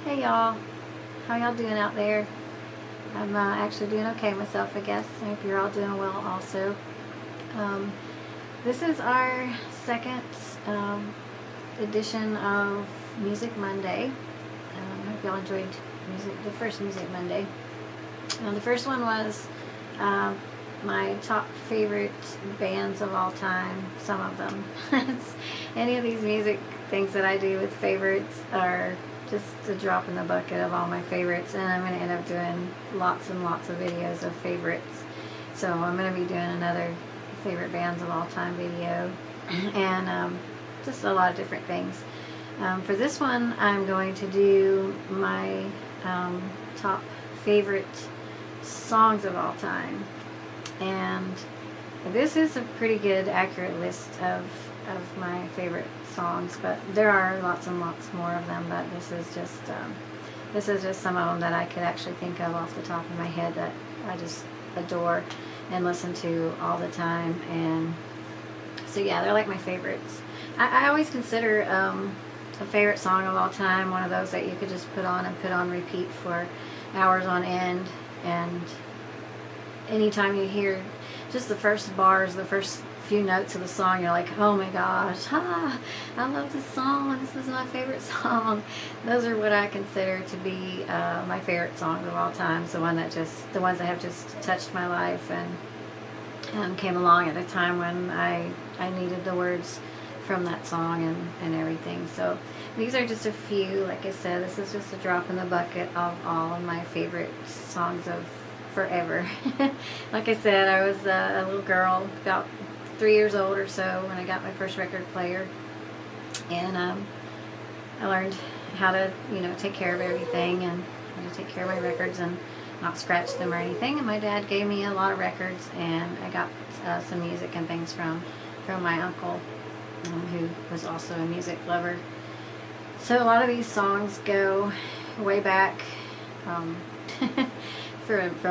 Hey y'all, how y'all doing out there? I'm actually doing okay myself, I guess. I hope you're all doing well also. Um, this is our second edition of Music Monday. I hope y'all enjoyed the first Music Monday. The first one was my top favorite bands of all time, some of them. Any of these music things that I do with favorites are just a drop in the bucket of all my favorites, and I'm going to end up doing lots and lots of videos of favorites. So I'm going to be doing another favorite bands of all time video, and just a lot of different things. For this one, I'm going to do my top favorite songs of all time, and this is a pretty good accurate list of my favorite songs, but there are lots and lots more of them, but this is just some of them that I could actually think of off the top of my head that I just adore and listen to all the time. And so yeah, they're like my favorites. I always consider a favorite song of all time one of those that you could just put on repeat for hours on end, and anytime you hear just the first bars, the first few notes of the song, you're like, oh my gosh, I love this song, this is my favorite song. Those are what I consider to be my favorite songs of all time. The ones that have just touched my life and came along at a time when I needed the words from that song and everything. So these are just a few. Like I said, this is just a drop in the bucket of all of my favorite songs of forever. Like I said, I was a little girl, about 3 years old or so, when I got my first record player, and I learned how to take care of everything and how to take care of my records and not scratch them or anything. And my dad gave me a lot of records, and I got some music and things from my uncle, who was also a music lover. So a lot of these songs go way back from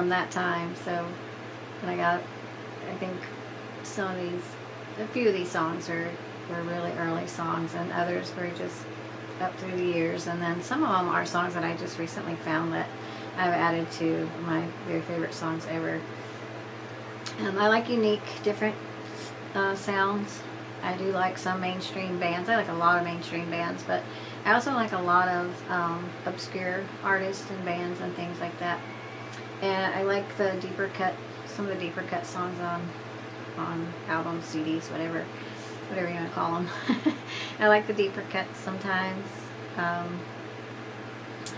that time. So when I got, I think a few of these songs were really early songs, and others were just up through the years. And then some of them are songs that I just recently found that I've added to my very favorite songs ever. I like unique, different sounds. I do like some mainstream bands. I like a lot of mainstream bands, but I also like a lot of obscure artists and bands and things like that. And I like some of the deeper cut songs on albums, CDs, whatever you want to call them. I like the deeper cuts sometimes.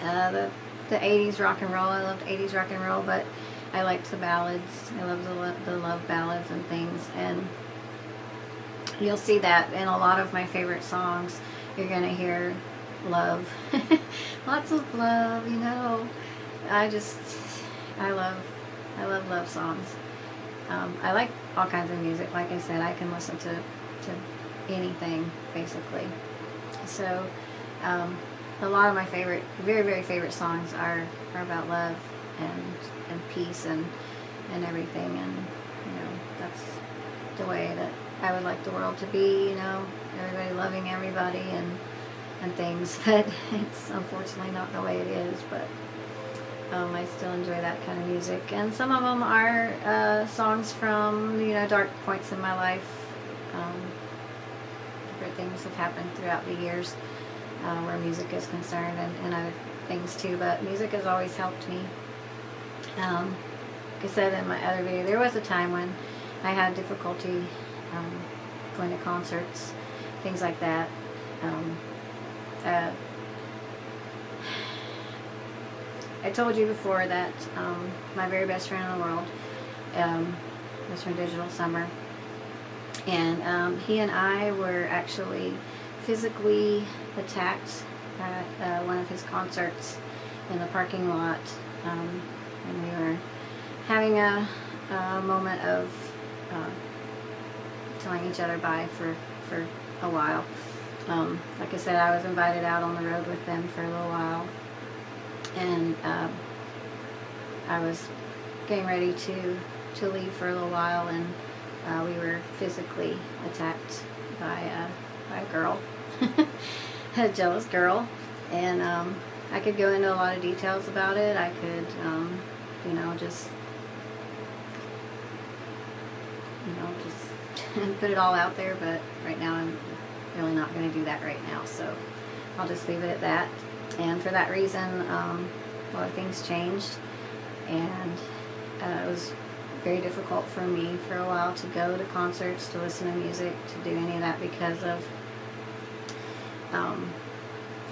The 80s rock and roll. I loved 80s rock and roll, but I liked the ballads. I love the love ballads and things, and you'll see that in a lot of my favorite songs. You're gonna hear love, lots of love. I love songs. I like all kinds of music. Like I said, I can listen to anything basically. So a lot of my favorite, very very favorite songs are about love and peace and everything. And that's the way that I would like the world to be. Everybody loving everybody and things. But it's unfortunately not the way it is. But I still enjoy that kind of music, and some of them are songs from dark points in my life. Different things have happened throughout the years where music is concerned, and other things too. But music has always helped me. Like I said in my other video, there was a time when I had difficulty going to concerts, things like that. I told you before that my very best friend in the world was from Digital Summer, and he and I were actually physically attacked at one of his concerts in the parking lot, and we were having a moment of telling each other bye for a while. Like I said, I was invited out on the road with them for a little while, and I was getting ready to leave for a little while, and we were physically attacked by a girl, a jealous girl, and I could go into a lot of details about it. I could, just, just put it all out there, but right now I'm really not going to do that right now, so I'll just leave it at that. And for that reason, a lot of things changed, and it was very difficult for me for a while to go to concerts, to listen to music, to do any of that because of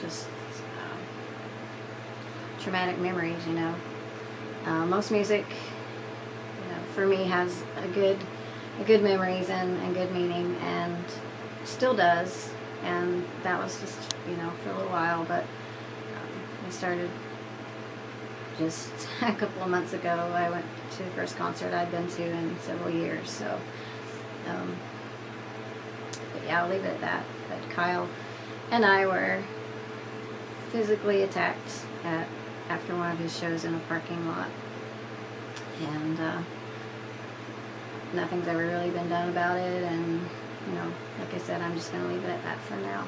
just traumatic memories, Most music, for me has a good memories and good meaning, and still does. And that was just, for a little while, but I started just a couple of months ago. I went to the first concert I'd been to in several years, so, but yeah, I'll leave it at that. But Kyle and I were physically attacked after one of his shows in a parking lot, and nothing's ever really been done about it, and like I said, I'm just going to leave it at that for now.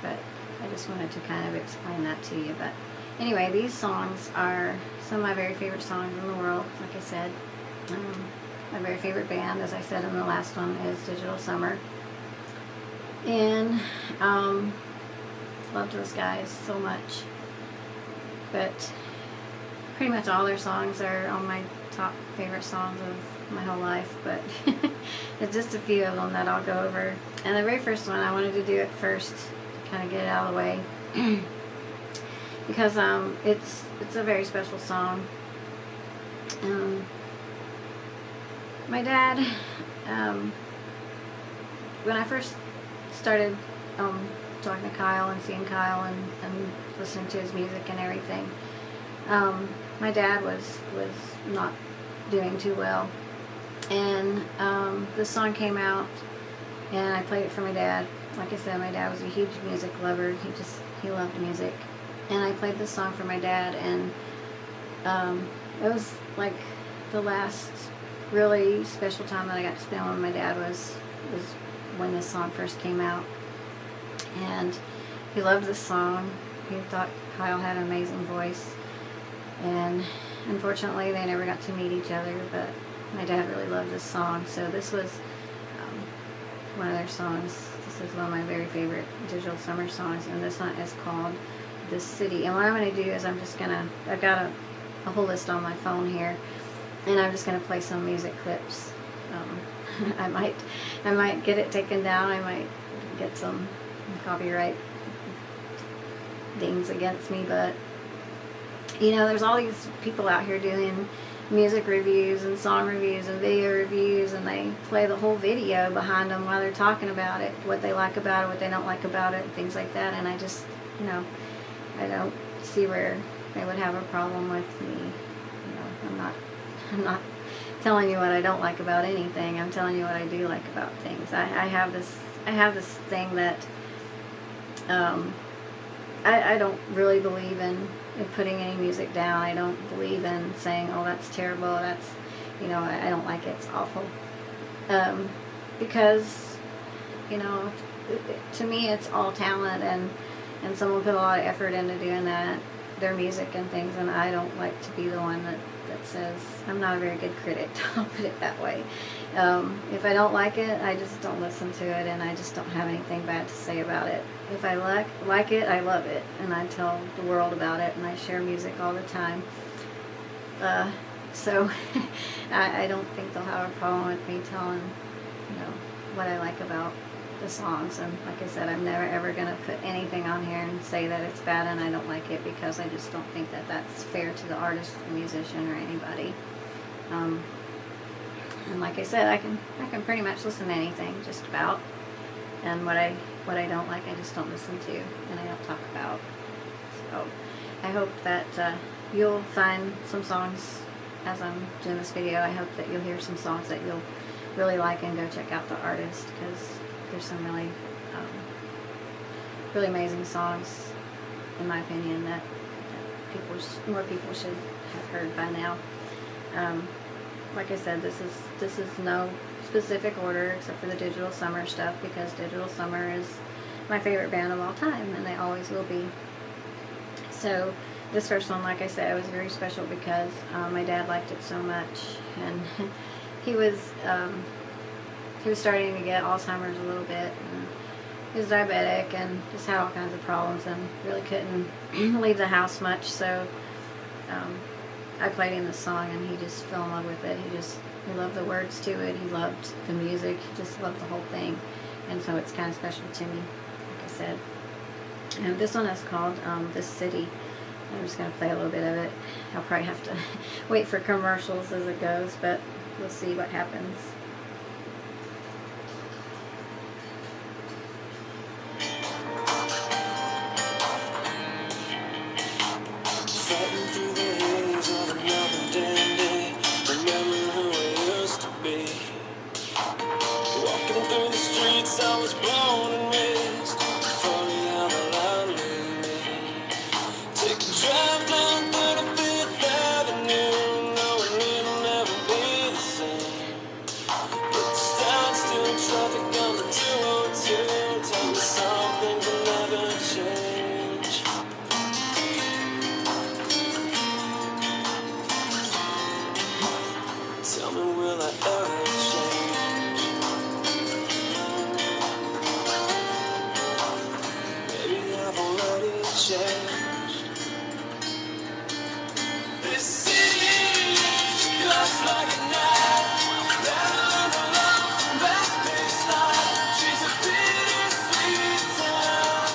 But I just wanted to kind of explain that to you. But anyway, these songs are some of my very favorite songs in the world. Like I said, my very favorite band, as I said in the last one, is Digital Summer. And loved those guys so much. But pretty much all their songs are on my top favorite songs of my whole life. But there's just a few of them that I'll go over. And the very first one, I wanted to do it first, to kind of get it out of the way. Because it's a very special song. My dad, when I first started talking to Kyle and seeing Kyle and listening to his music and everything, my dad was not doing too well, and this song came out, and I played it for my dad. Like I said, my dad was a huge music lover. He loved music, and I played this song for my dad, and it was like the last really special time that I got to spend with my dad was when this song first came out. And he loved this song. He thought Kyle had an amazing voice, and unfortunately they never got to meet each other, but my dad really loved this song. So this was one of their songs. This is one of my very favorite Digital Summer songs, and this one is called This City. And what I'm going to do is I've got a whole list on my phone here, and I'm just going to play some music clips. I might get it taken down. I might get some copyright dings against me, but there's all these people out here doing music reviews and song reviews and video reviews, and they play the whole video behind them while they're talking about it, what they like about it, what they don't like about it, things like that. And I just, I don't see where they would have a problem with me. I'm not telling you what I don't like about anything. I'm telling you what I do like about things. I have this thing that I don't really believe in putting any music down. I don't believe in saying, oh, that's terrible, that's, I don't like it, it's awful. Because, to me it's all talent, and someone put a lot of effort into doing that, their music and things, and I don't like to be the one that says, I'm not a very good critic, I'll put it that way. If I don't like it, I just don't listen to it, and I just don't have anything bad to say about it. If I like it, I love it, and I tell the world about it, and I share music all the time. So I don't think they'll have a problem with me telling, what I like about the songs. And like I said, I'm never ever going to put anything on here and say that it's bad and I don't like it, because I just don't think that that's fair to the artist, the musician, or anybody. And like I said, I can pretty much listen to anything, just about. And what I don't like, I just don't listen to, and I don't talk about. So I hope that you'll find some songs as I'm doing this video. I hope that you'll hear some songs that you'll really like, and go check out the artist, because there's some really amazing songs, in my opinion, that more people should have heard by now. Like I said, this is no specific order except for the Digital Summer stuff, because Digital Summer is my favorite band of all time, and they always will be. So this first one, like I said, was very special because my dad liked it so much, and he was starting to get Alzheimer's a little bit. And he was diabetic and just had all kinds of problems and really couldn't leave the house much. So I played him this song, and he just fell in love with it. He loved the words to it. He loved the music. He just loved the whole thing. And so it's kind of special to me, like I said. And this one is called This City. I'm just going to play a little bit of it. I'll probably have to wait for commercials as it goes, but we'll see what happens. I was born and raised. Funny how the line knew me. Take a drive down 35th Avenue, knowing it'll never be the same. But the start still traffic on the 202. Tell me some things will never change. Tell me, will I ever change? Changed. This city cuts like a knife, battling along fast-paced life. She's a bittersweet town.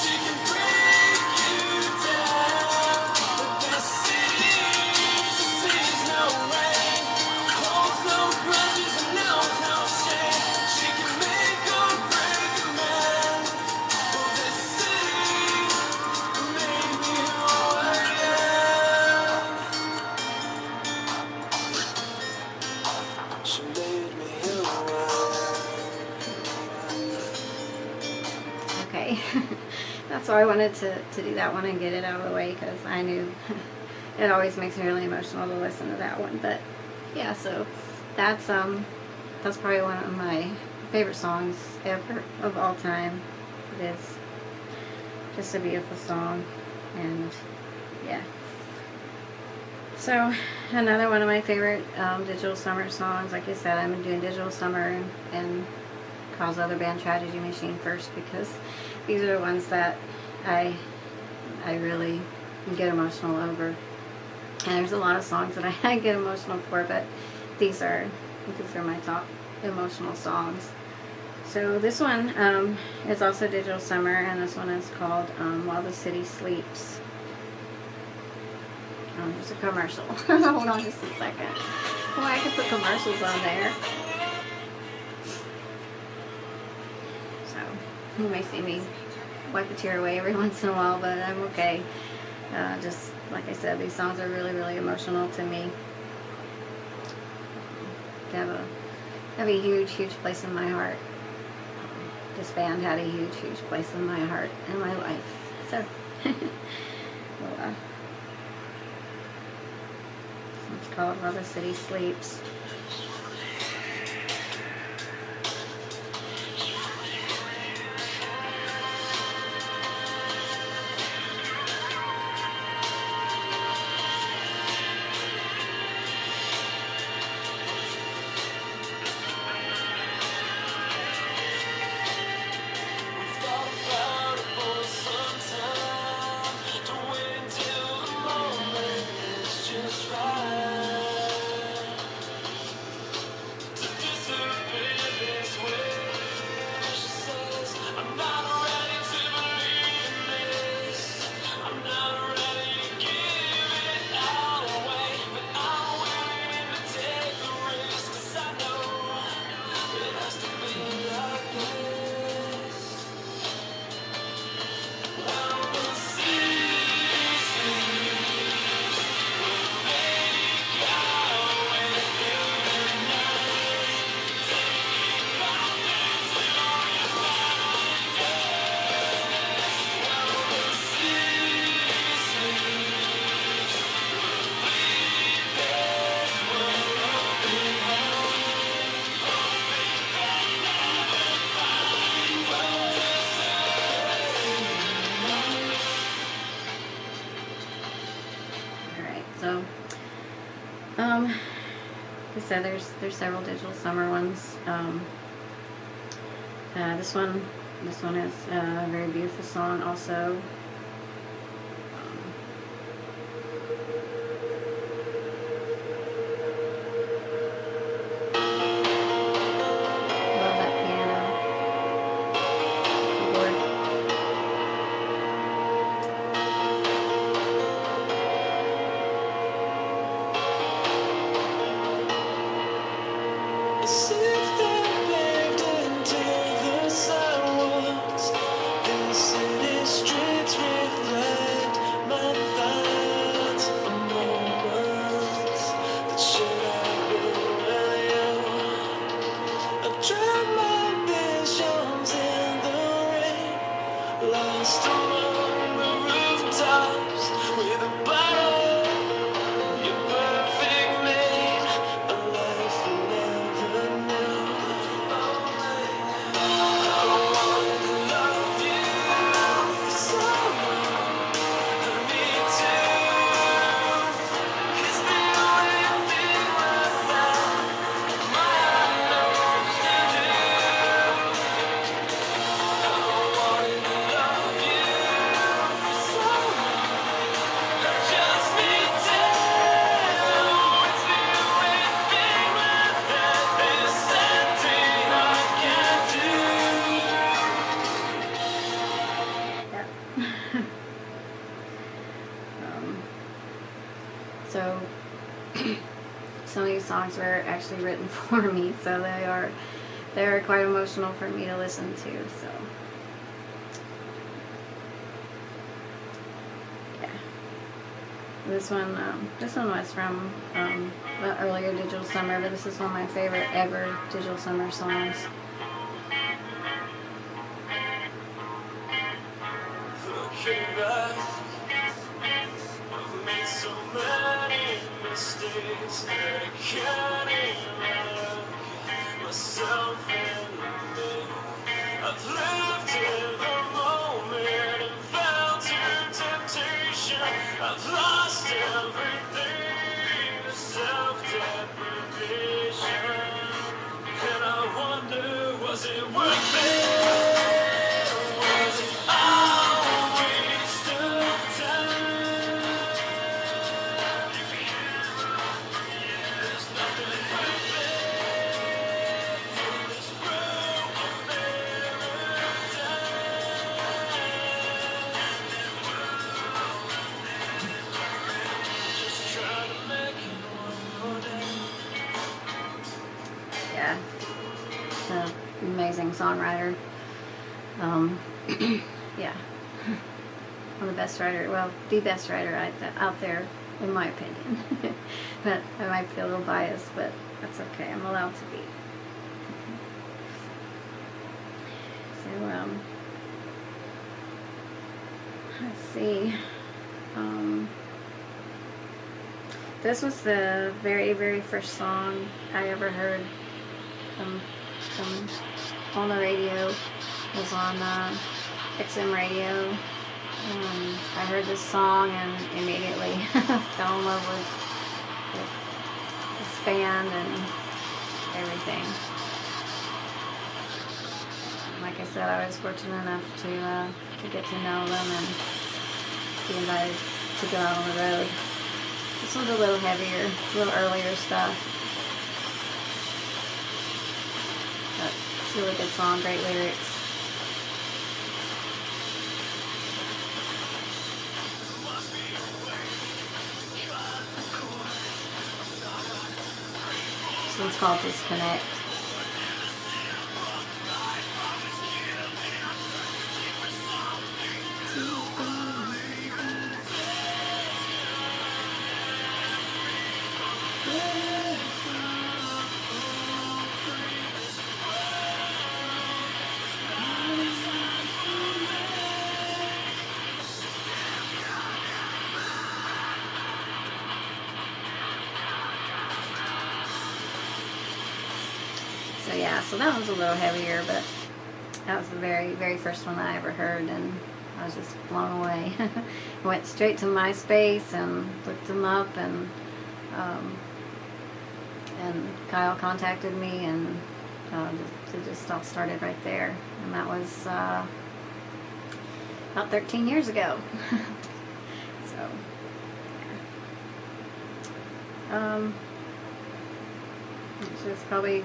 She can break you down. But this city, she sees no rain, holds no grudges and knows no shame. She can make or break a man. Well, this city made me who I am. She made me who I am. Okay, that's why I wanted to do that one and get it out of the way, because I knew it always makes me really emotional to listen to that one. But yeah, so that's probably one of my favorite songs ever of all time. It is just a beautiful song, and yeah. So another one of my favorite Digital Summer songs. Like I said, I'm doing Digital Summer and Carl's other band, Tragedy Machine, first, because these are the ones that I really get emotional over. And there's a lot of songs that I get emotional for, but these are my top emotional songs. So this one is also Digital Summer, and this one is called While the City Sleeps. There's a commercial. Hold on just a second. Oh, I can put commercials on there. So you may see me wipe a tear away every once in a while, but I'm okay. Just like I said, these songs are really, really emotional to me. They have a huge, huge place in my heart. This band had a huge, huge place in my heart and my life. So, well, it's called While the City Sleeps. said, there's several Digital Summer ones. This one is a very beautiful song also. Love that piano keyboard. As if they paved into the sidewalks, the city streets reflect my thoughts and moments that should have been real. I drown my visions in the rain, lost among the rooftops with a bottle. Your perfect made a life you never knew. I wanted to love you for so long. I need to. Is there anything like that my heart knows to do? I wanted to love you for so long. I just need to. Is there anything like that? There's something I can do. Yeah. So some of these songs were actually written for me, so they are quite emotional for me to listen to. So yeah, this one was from the earlier Digital Summer, but this is one of my favorite ever Digital Summer songs. Looking back, I've made so many mistakes that I can't even look myself in the mirror. I've lived in the moment and fell to temptation. I've lost everything to self-deprivation, and I wonder, was it worth it? Was it all a waste of time? There's nothing perfect in this broken paradise. Just try to make it one more day. Yeah, amazing songwriter. Yeah, one of the best writer. Well, the best writer out there, in my opinion. But I might feel a little biased, but that's okay. I'm allowed to be. So let's see. This was the very, very first song I ever heard from on the radio. It was on XM radio. And I heard this song and immediately fell in love with this band and everything. Like I said, I was fortunate enough to get to know them and be invited to go out on the road. This one's a little heavier, it's a little earlier stuff. But it's a really good song, great lyrics. This one's called Disconnect. So yeah, so that was a little heavier, but that was the very, very first one I ever heard, and I was just blown away. Went straight to MySpace and looked them up, and and Kyle contacted me, and it just all started right there. And that was about 13 years ago. So, it's probably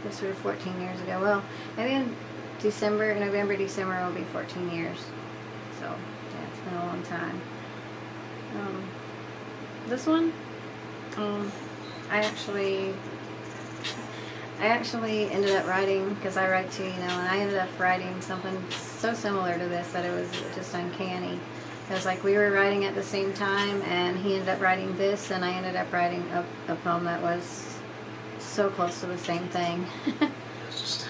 closer to 14 years ago. Well, maybe in November, December will be 14 years. So, yeah, it's been a long time. This one, I actually ended up writing, because I write too, and I ended up writing something so similar to this that it was just uncanny. It was like we were writing at the same time, and he ended up writing this, and I ended up writing a poem that was so close to the same thing. Let's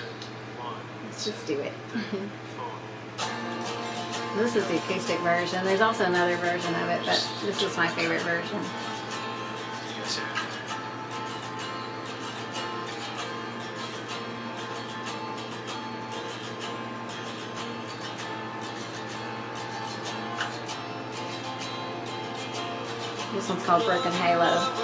just do it. This is the acoustic version. There's also another version of it, but this is my favorite version. This one's called Broken Halo.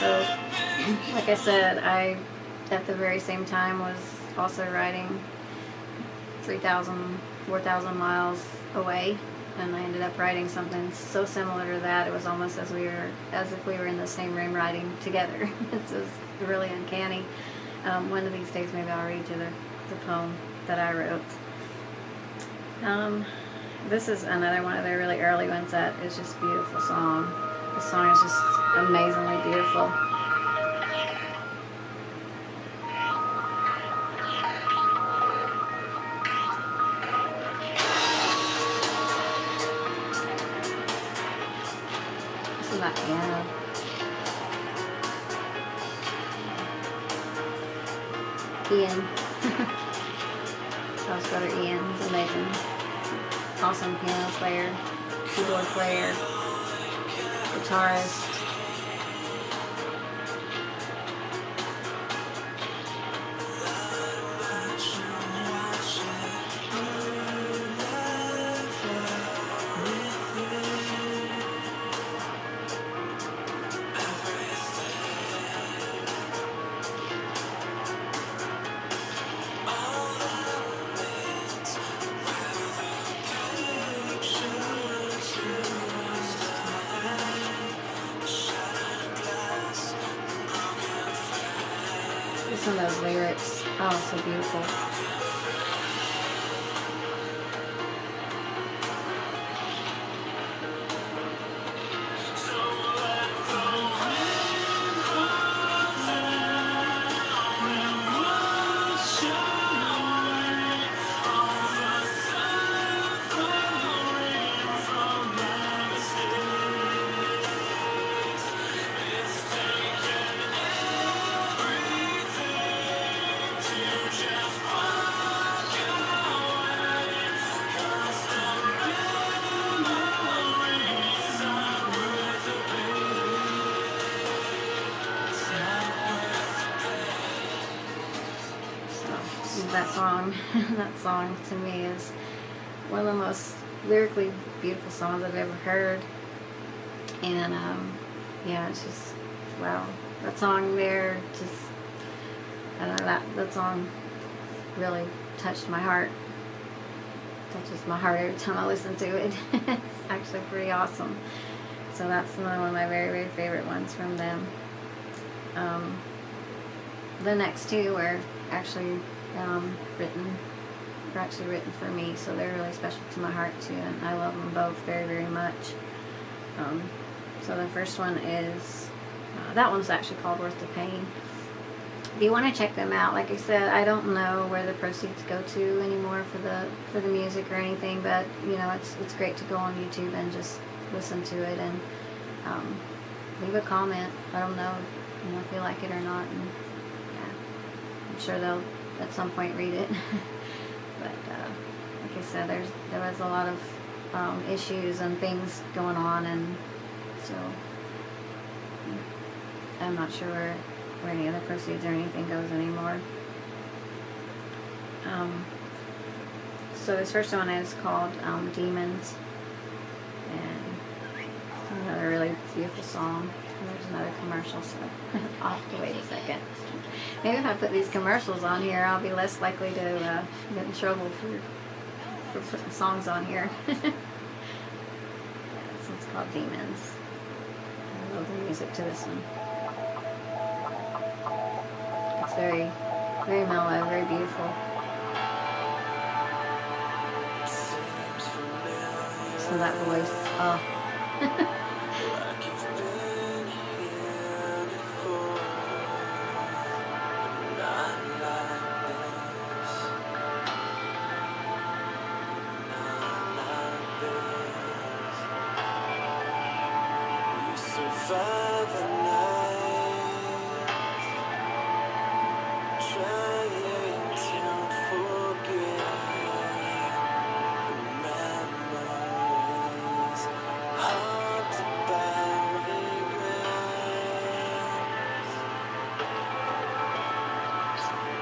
So like I said, I at the very same time was also writing 3,000, 4,000 miles away, and I ended up writing something so similar to that. It was almost as if we were in the same room writing together. This is really uncanny. One of these days maybe I'll read you the poem that I wrote. This is another one of the really early ones that is just a beautiful song. The song is just amazingly beautiful. This is my piano. Ian. Charles' brother Ian. He's amazing. Awesome piano player, keyboard player, guitarist. Some of those lyrics, oh, so beautiful. That song to me is one of the most lyrically beautiful songs I've ever heard. And yeah, it's just, wow. That song there, just, I don't know, that song really touched my heart. Touches my heart every time I listen to it. It's actually pretty awesome. So that's another one of my very, very favorite ones from them. The next two were actually written for me, so they're really special to my heart too, and I love them both very, very much. So the first one is, that one's actually called Worth the Pain. If you want to check them out, like I said, I don't know where the proceeds go to anymore for the music or anything, but you know, it's great to go on YouTube and just listen to it and leave a comment. Let them know, you know, if you like it or not, and yeah, I'm sure they'll at some point read it. But like I said, there was a lot of issues and things going on, and so I'm not sure where any other proceeds or anything goes anymore. So this first one is called Demons, and another really beautiful song. And there's another commercial, so I'll have to wait a second. Maybe if I put these commercials on here, I'll be less likely to get in trouble for putting songs on here. Yeah, this one's called Demons. I love the music to this one. It's very, very mellow, very beautiful. So that voice, oh. Like you've been here before, not like this, not like this. You survive the night, trying to forget memories, haunted by regrets.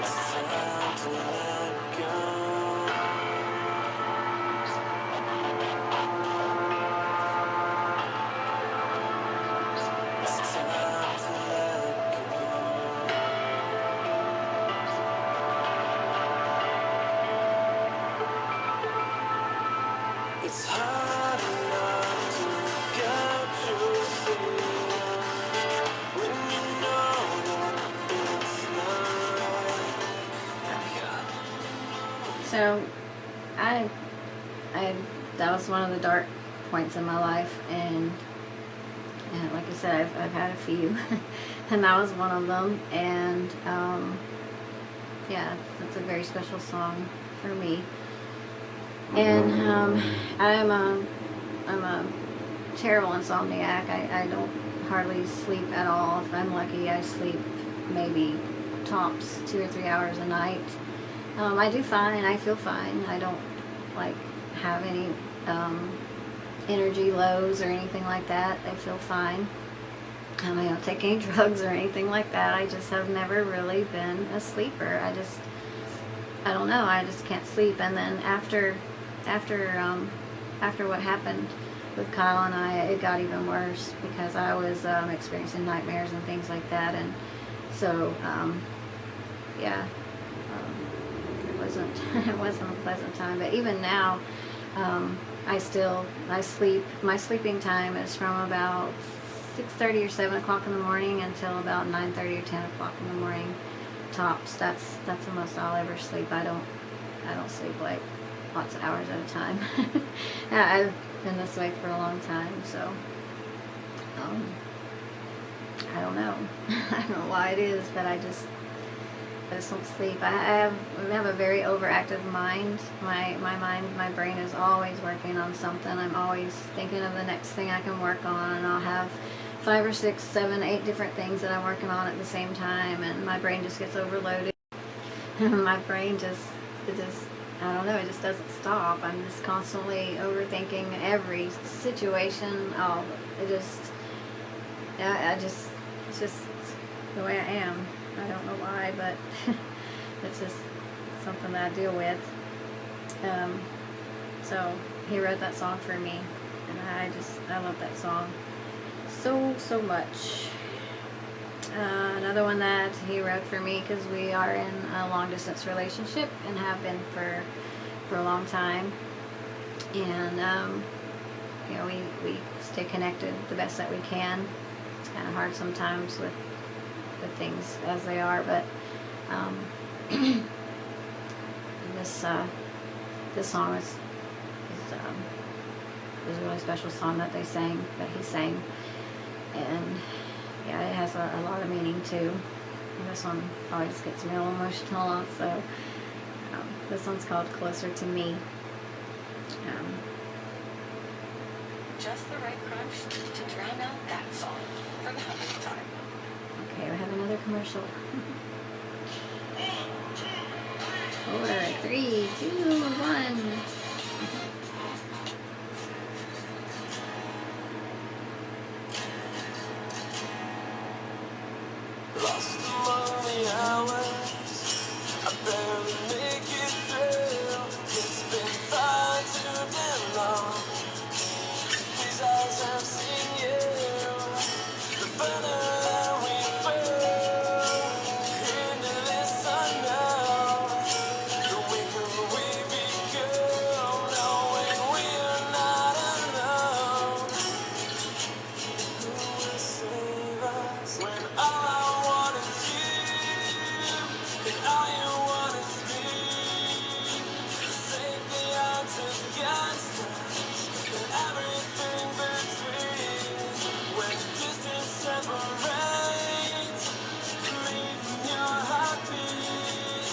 It's time to let go. It's time to let go. It's hard enough to look out your fear when you know that it's not right. So that was one of the dark points in my life, and like I said, I've had a few, and that was one of them. And yeah, it's a very special song for me. And I'm a terrible insomniac. I don't hardly sleep at all. If I'm lucky, I sleep maybe tops 2 or 3 hours a night. I do fine. I feel fine. I don't like have any energy lows or anything like that. I feel fine. I don't take any drugs or anything like that. I just have never really been a sleeper. I don't know. I just can't sleep. And then after what happened with Kyle and I, it got even worse because I was experiencing nightmares and things like that. And so, yeah, it wasn't a pleasant time. But even now, I sleep. My sleeping time is from about 6:30 or 7 o'clock in the morning until about 9:30 or 10 o'clock in the morning, tops. That's the most I'll ever sleep. I don't sleep like lots of hours at a time. I've been this way for a long time, so I don't know. I don't know why it is, but I just don't sleep. I have a very overactive mind. My mind, my brain is always working on something. I'm always thinking of the next thing I can work on, and I'll have 5 or 6, 7, 8 different things that I'm working on at the same time, and my brain just gets overloaded. My brain just I don't know, it just doesn't stop. I'm just constantly overthinking every situation. It's just the way I am. I don't know why, but it's just something that I deal with. So he wrote that song for me, and I love that song so much. Another one that he wrote for me, because we are in a long distance relationship and have been for a long time, and you know, we stay connected the best that we can. It's kind of hard sometimes with things as they are, but this this song is a really special song that he sang, and yeah, it has a lot of meaning too. And this one always gets me a little emotional also. This one's called Closer to Me. Just the right crunch to drown out that song for the 100th time. Okay, we have another commercial. 4, 3, 2, 1. Lost among the hours, I barely make it through. It's been far too damn long. These eyes have seen you. The further that we fall into this unknown, the weaker we become, knowing we are not alone. Who will save us when all I want is you, and all you want is me? Save the odds against us, and everything between. When distance separates me from your heartbeat,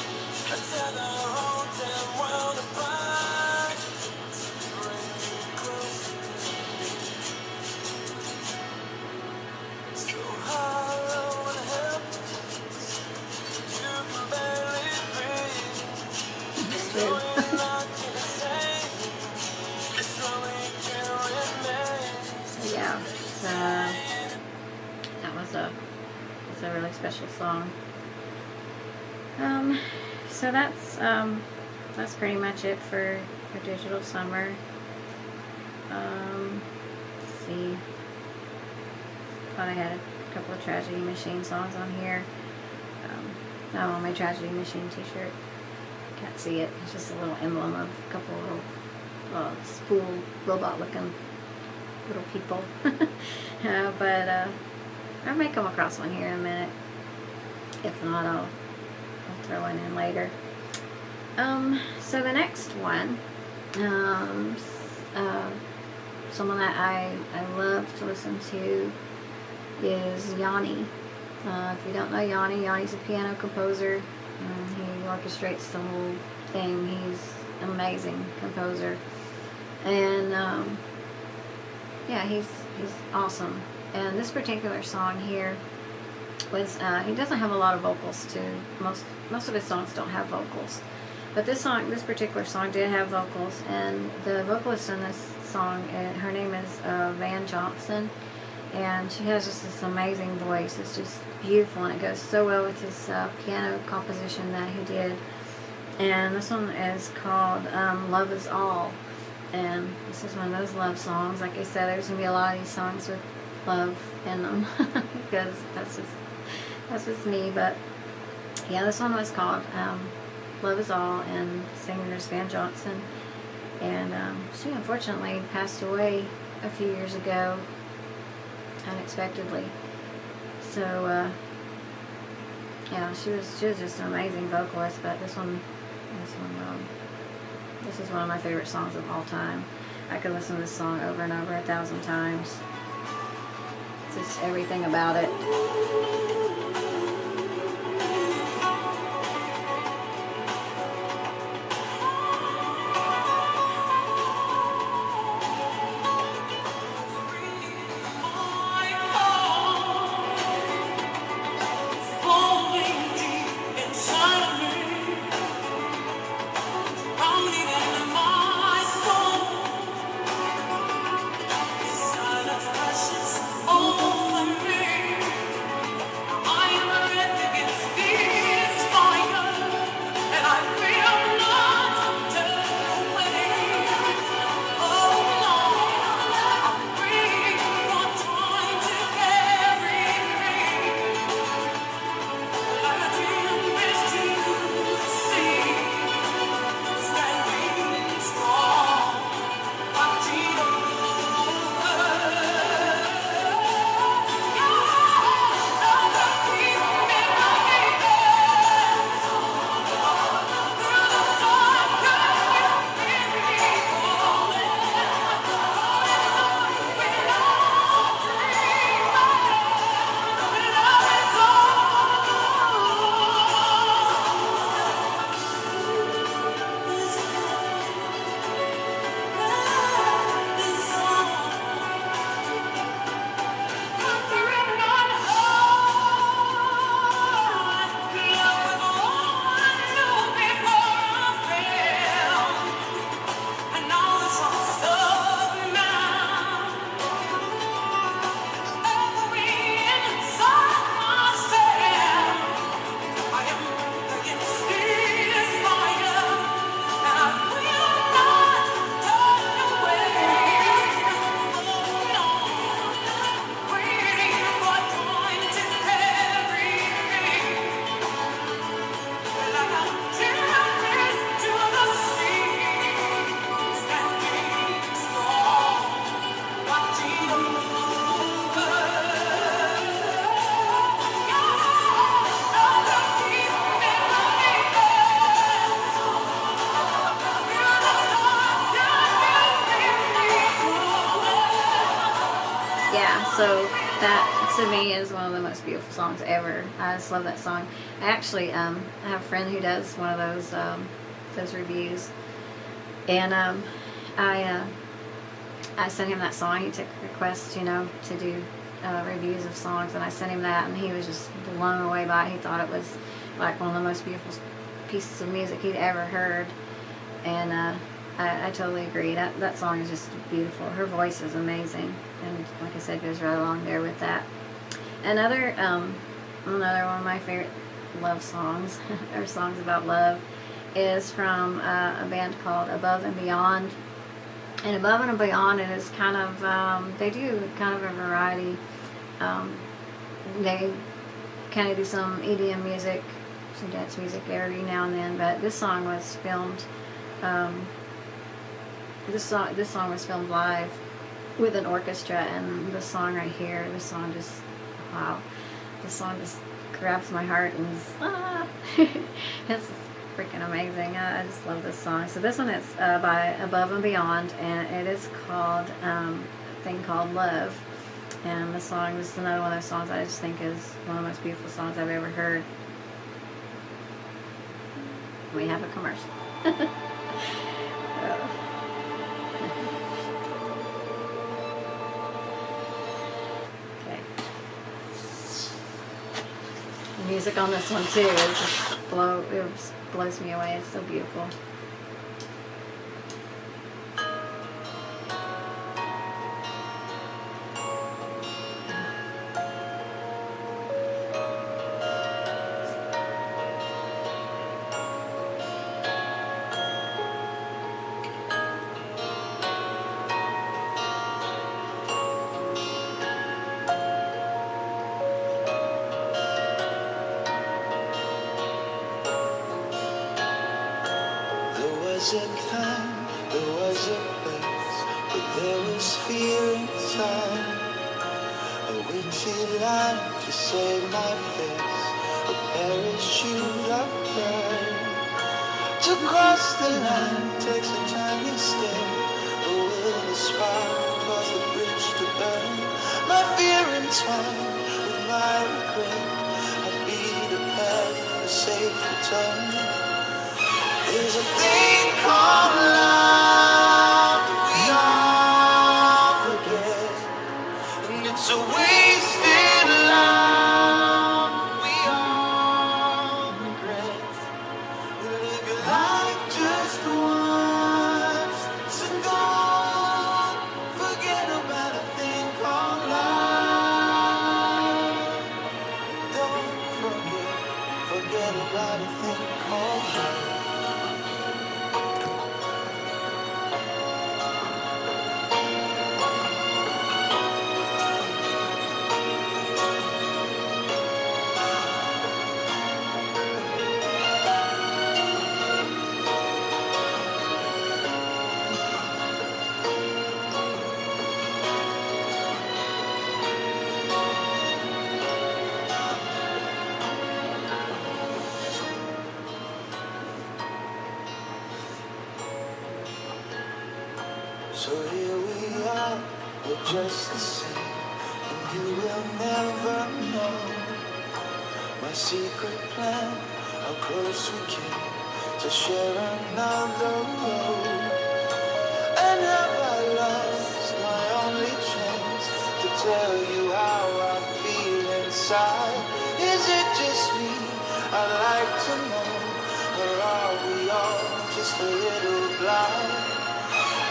I tear the whole damn world apart to bring you closer to me. So hollow and helpless, you can barely breathe. It's No, true. you're not gonna save me. It's only can remain. So yeah, it's a really special song. So that's pretty much it for Digital Summer. Let's see. Thought I had a couple of Tragedy Machine songs on here. I'm on my Tragedy Machine t-shirt. Can't see it. It's just a little emblem of a couple of little spool robot looking little people. But I may come across one here in a minute. If not, I'll throw one in later. So the next one, someone that I love to listen to is Yanni. If you don't know Yanni, Yanni's a piano composer. He orchestrates the whole thing. He's an amazing composer, and yeah, he's awesome. And this particular song here was he doesn't have a lot of vocals too. Most of his songs don't have vocals, but this particular song did have vocals. And the vocalist in this song, her name is Van Johnson, and she has just this amazing voice. It's just beautiful, and it goes so well with his piano composition that he did. And this one is called Love Is All. And this is one of those love songs. Like I said, there's going to be a lot of these songs with love in them because that's just me. But yeah, this one was called Love Is All, and the singer is Van Johnson. And she unfortunately passed away a few years ago, unexpectedly. So yeah, she was just an amazing vocalist. But this is one of my favorite songs of all time. I could listen to this song over and over 1,000 times. It's just everything about it. So that to me is one of the most beautiful songs ever. I just love that song. I actually I have a friend who does one of those reviews, and I sent him that song. He took requests, to do reviews of songs, and I sent him that, and he was just blown away by it. He thought it was like one of the most beautiful pieces of music he'd ever heard, and I totally agree. That song is just beautiful. Her voice is amazing, and like I said, goes right along there with that. Another one of my favorite love songs, or songs about love, is from a band called Above and Beyond. And Above and Beyond, it is kind of, they do kind of a variety. They kind of do some EDM music, some dance music every now and then, but this song was filmed, this song was filmed live with an orchestra, and the song right here, this song just, wow, this song just grabs my heart and just, it's freaking amazing. I just love this song. So this one is by Above and Beyond, and it is called a thing called Love. And the song is another one of those songs I just think is one of the most beautiful songs I've ever heard. We have a commercial. Okay. The music on this one too is just blows me away. It's so beautiful. There was a time, there was a place, but there was fear inside. A witty line to save my face, a parachute of pride. To cross the line takes a tiny step, but will the spark cause the bridge to burn? My fear entwined with my regret, I beat a path for safe return. There's a thing called love that we all forget, and it's a wasted love we all regret. You live your life just once, so don't forget about a thing called love. Don't forget about a thing called love. So here we are, we're just the same, and you will never know my secret plan, how close we came to share another road. And have I lost my only chance to tell you how I feel inside? Is it just me? I'd like to know, or are we all just a little blind?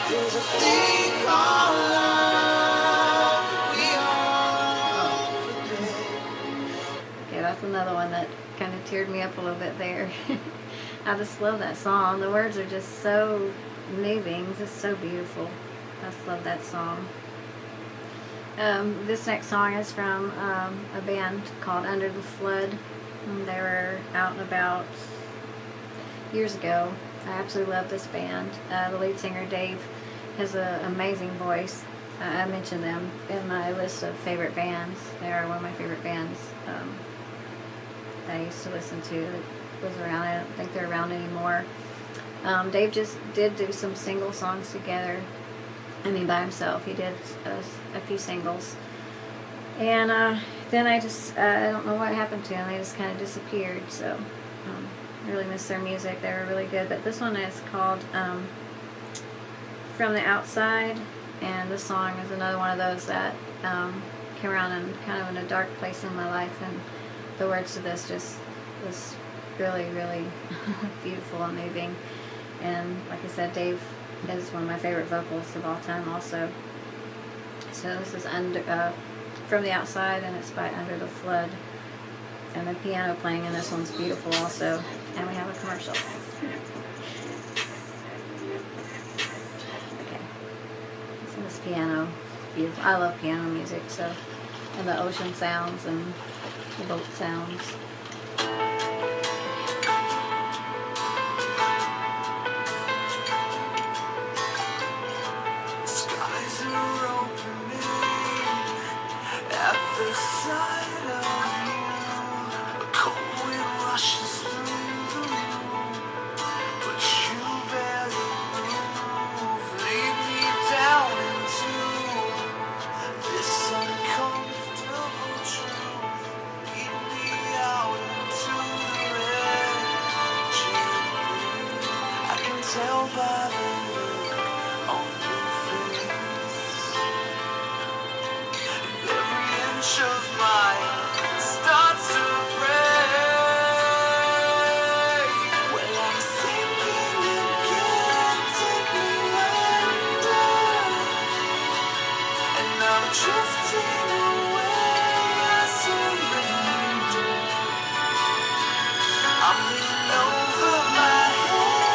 There's a thing called love that we all forget. Okay, that's another one that kind of teared me up a little bit there. I just love that song. The words are just so moving, just so beautiful. I just love that song. This next song is from a band called Under the Flood. And they were out and about years ago. I absolutely love this band. The lead singer, Dave, has an amazing voice. I mentioned them in my list of favorite bands. They are one of my favorite bands that I used to listen to. That was around. I don't think they're around anymore. Dave just did do some single songs together. I mean, by himself. He did a few singles. And then I don't know what happened to them. They just kind of disappeared. So I really miss their music. They were really good. But this one is called From the Outside. And this song is another one of those that came around in kind of in a dark place in my life. And the words to this just was really, really beautiful and moving. And like I said, Dave is one of my favorite vocalists of all time also. So this is From the Outside, and it's by Under the Flood. And the piano playing in this one's beautiful also. And we have a commercial. Okay. So this piano is beautiful. I love piano music, so, and the ocean sounds and the boat sounds. Skies are opening at the sight of you. A cold wind rushes through the room, but you barely move. Lead me down into this uncomfortable truth. Lead me out into the red. I can tell by the look on your face. Every inch of my heart starts to break. Well, I'm sinking again, take me under. And I'm drifting away, I surrender. I'm leaning over my head,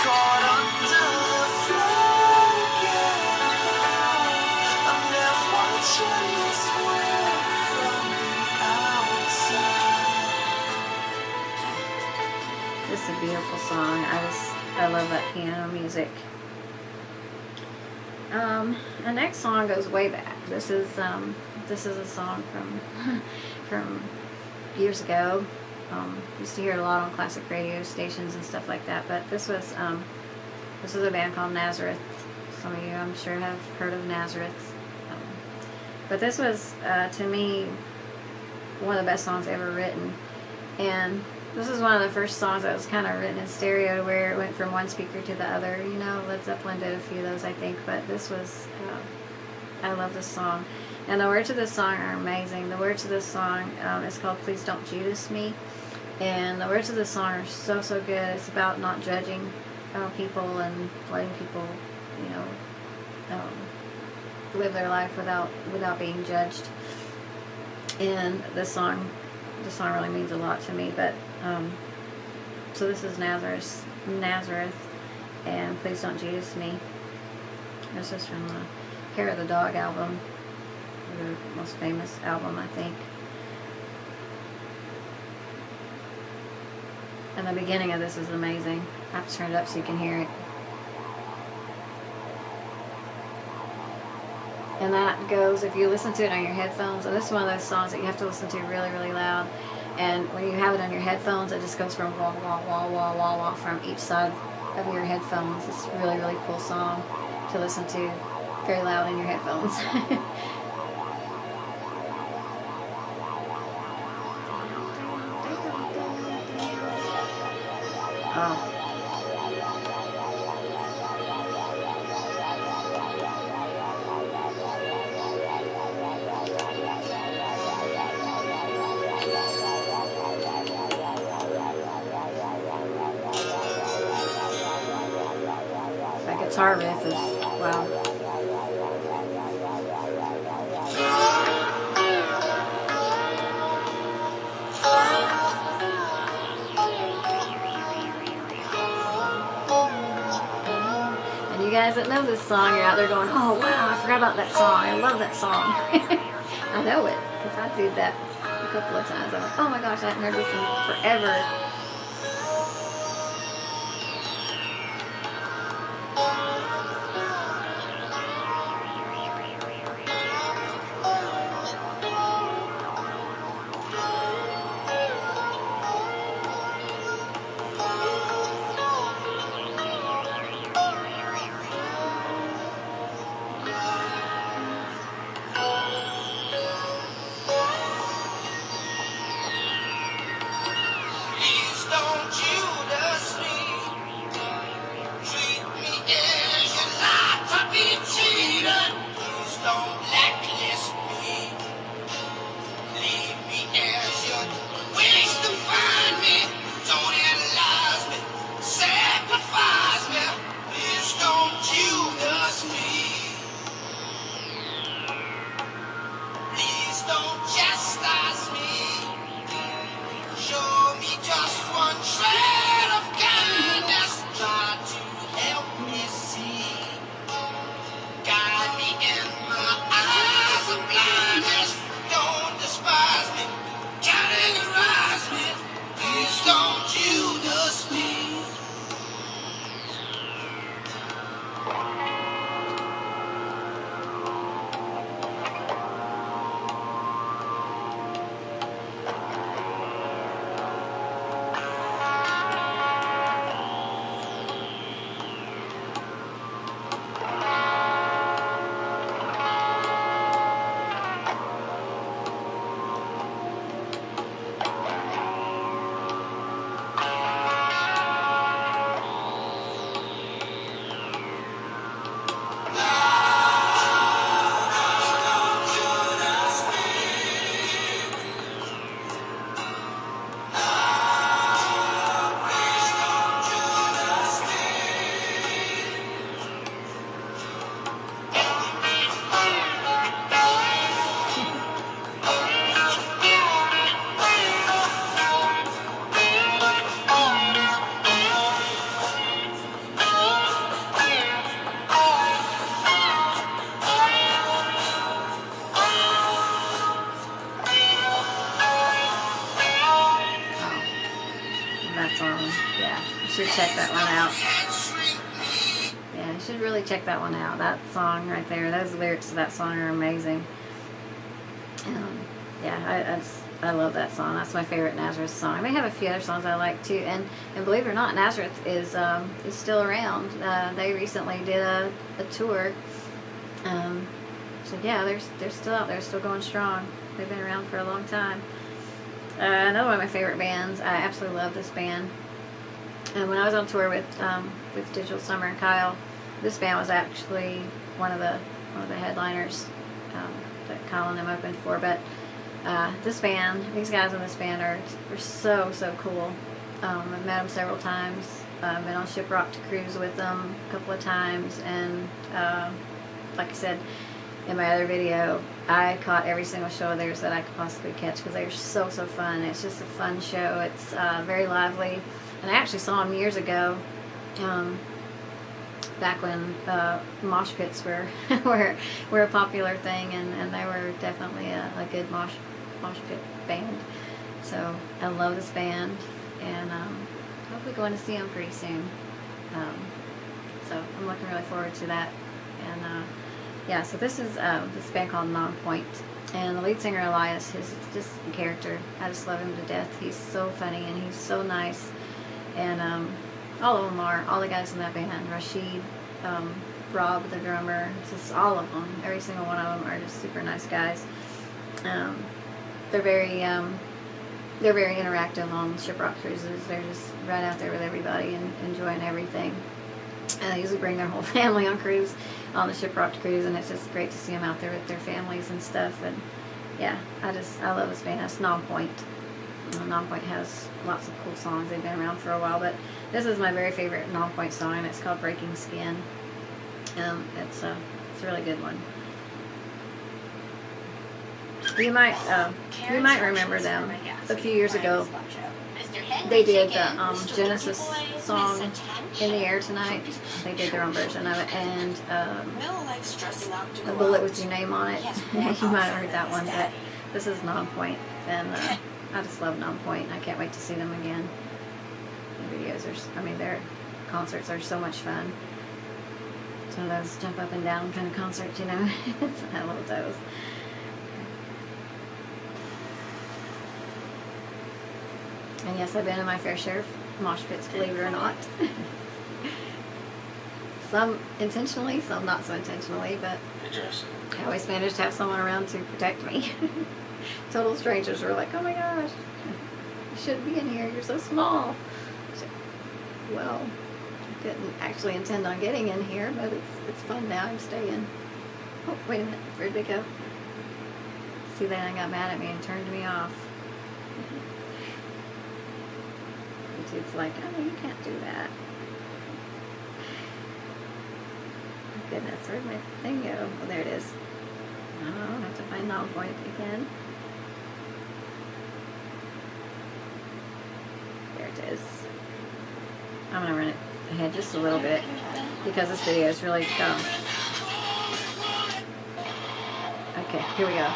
caught under the flood again. I'm left watching this world from the outside. This is a beautiful song. I love that piano music. The next song goes way back. This is a song from years ago. Used to hear it a lot on classic radio stations and stuff like that. But this was a band called Nazareth. Some of you, I'm sure, have heard of Nazareth. But this was, to me, one of the best songs ever written. And this is one of the first songs that was kind of written in stereo, where it went from one speaker to the other. You know, Led Zeppelin did a few of those, I think. But this was, I love this song. And the words of this song are amazing. The words of this song is called Please Don't Judas Me. And the words of this song are so, so good. It's about not judging people and letting people, you know, live their life without being judged. And this song really means a lot to me. But so this is Nazareth, and Please Don't Judas Me. This is from the Hair of the Dog album, their most famous album, I think. And the beginning of this is amazing. I have to turn it up so you can hear it. And that goes, if you listen to it on your headphones, and this is one of those songs that you have to listen to really, really loud. And when you have it on your headphones, it just goes from wah, wah, wah, wah, wah, wah from each side of your headphones. It's a really, really cool song to listen to very loud in your headphones. Oh. That guitar riff is, wow. And you guys that know this song, you're out there going, oh wow, I forgot about that song. I love that song. I know it, because I did that a couple of times. I'm like, oh my gosh, I haven't heard this in forever. that song. Yeah, you should check that one out. Yeah, you should really check that one out. That song right there, those lyrics to that song are amazing. Yeah, I love that song. That's my favorite Nazareth song. They have a few other songs I like too. And believe it or not, Nazareth is still around. They recently did a tour. So yeah, they're still out there, still going strong. They've been around for a long time. Another one of my favorite bands. I absolutely love this band. And when I was on tour with Digital Summer and Kyle, this band was actually one of the headliners that Kyle and them opened for. But this band, these guys in this band are so cool. I've met them several times. I've been on Shiprock to cruise with them a couple of times, and like I said in my other video, I caught every single show of theirs that I could possibly catch because they're so fun. It's just a fun show. It's very lively. And I actually saw them years ago, back when mosh pits were were a popular thing, and they were definitely a good mosh pit band. So I love this band, and hopefully going to see them pretty soon. So I'm looking really forward to that. And yeah, so this is this band called Non-Point, and the lead singer Elias is just a character. I just love him to death. He's so funny and he's so nice, and all of them are. All the guys in that band, Rashid, Rob, the drummer, just all of them. Every single one of them are just super nice guys. They're very interactive on Shiprock cruises. They're just right out there with everybody and enjoying everything. They usually bring their whole family on cruise, on the Shiprock cruise, and it's just great to see them out there with their families and stuff. And yeah, I love this band. That's Non-Point. Non-Point has lots of cool songs. They've been around for a while, but this is my very favorite Non-Point song, and it's called Breaking Skin. It's a really good one. You might remember them a few years ago. They did the Genesis song "In the Air Tonight." They did their own version of it, and "A Bullet with Your Name on It." You might have heard that one, but this is Non-Point, and I just love Non-Point. I can't wait to see them again. The videos their concerts are so much fun. Some of those jump up and down kind of concerts, you know. I love those. And yes, I've been in my fair share of mosh pits, believe it or not. Some intentionally, some not so intentionally, but I always manage to have someone around to protect me. Total strangers were like, "Oh my gosh, you shouldn't be in here, you're so small." So, well, I didn't actually intend on getting in here, but it's fun now, I'm staying. Oh, wait a minute, where'd they go? See, they got mad at me and turned me off. YouTube's like, "Oh, you can't do that." Oh, goodness, where'd my thing go? Oh, there it is. Oh, I have to find Non-Point again. There it is. I'm going to run it ahead just a little bit because this video is really dumb. Okay, here we go.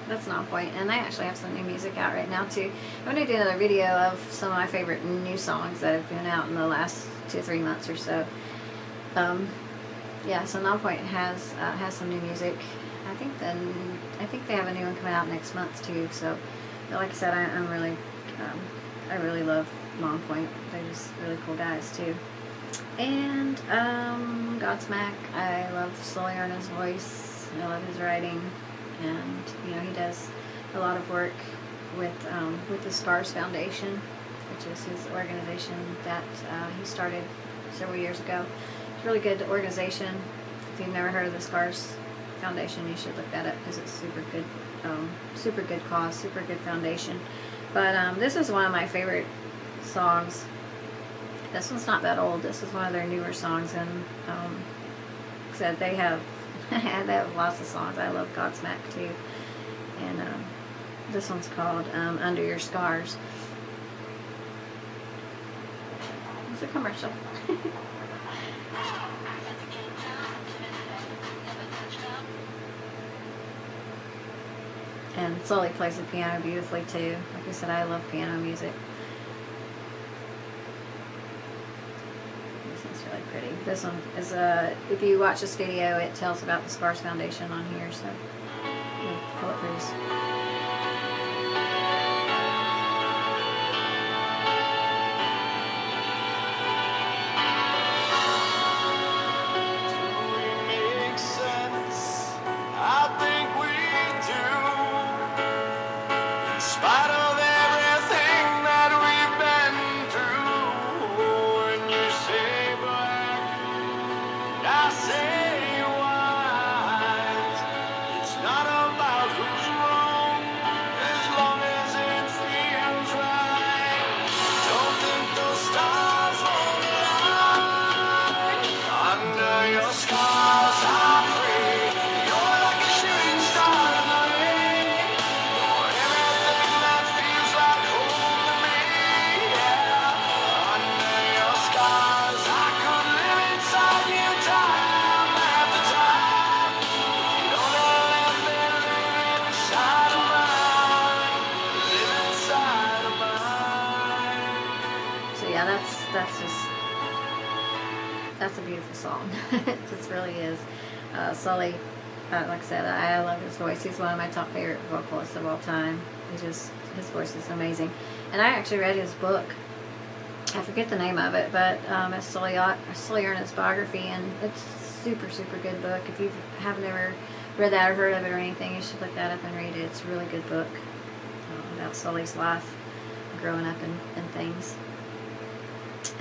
That's Nonpoint, and they actually have some new music out right now too. I'm gonna do another video of some of my favorite new songs that have been out in the last 2 or 3 months or so. Yeah, so Nonpoint has some new music. I think they have a new one coming out next month too. So, but like I said, I really love Nonpoint. They're just really cool guys too. And Godsmack, I love Sully Erna's voice. I love his writing, and he does a lot of work with the Scars Foundation, which is his organization that he started several years ago. It's a really good organization. If you've never heard of the Scars Foundation, you should look that up because it's super good cause, super good foundation. But this is one of my favorite songs. This one's not that old. This is one of their newer songs, and like I said, they have they have lots of songs. I love Godsmack too, and this one's called Under Your Scars. It's a commercial. And Sully plays the piano beautifully too. Like I said, I love piano music. This one's really pretty. This one is if you watch this video, it tells about the Scars Foundation on here, so pull it through. That's a beautiful song. It just really is. Sully, like I said, I love his voice. He's one of my top favorite vocalists of all time. His voice is amazing. And I actually read his book. I forget the name of it, but it's Sully Erna's biography, and it's super, super good book. If you have never read that or heard of it or anything, you should look that up and read it. It's a really good book about Sully's life, growing up and things.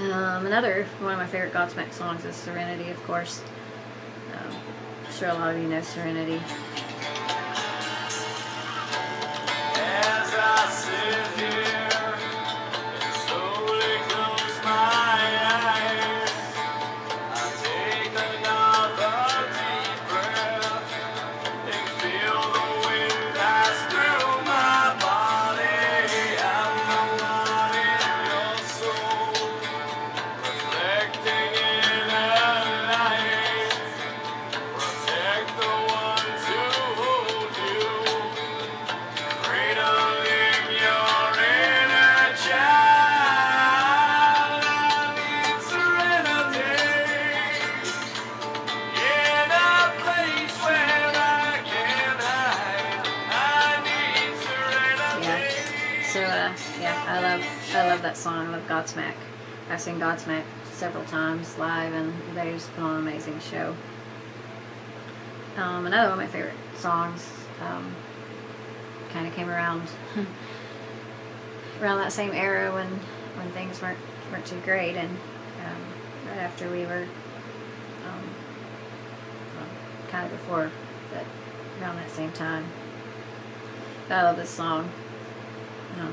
Another one of my favorite Godsmack songs is Serenity, of course. I'm sure a lot of you know Serenity. As I sit here and slowly close my eyes, I take another deep breath and feel the wind pass through my body. I'm the one in your soul, reflecting in the light. Protect the ones who hold you. Cradling your inner child. I need serenity in a place where I can hide. I need serenity. So I love that song. I love Godsmack. I've seen Godsmack several times live, and they just put on an amazing show. Another one of my favorite songs kind of came around that same era when things weren't too great, and right after we were kind of before, but around that same time. But I love this song. Like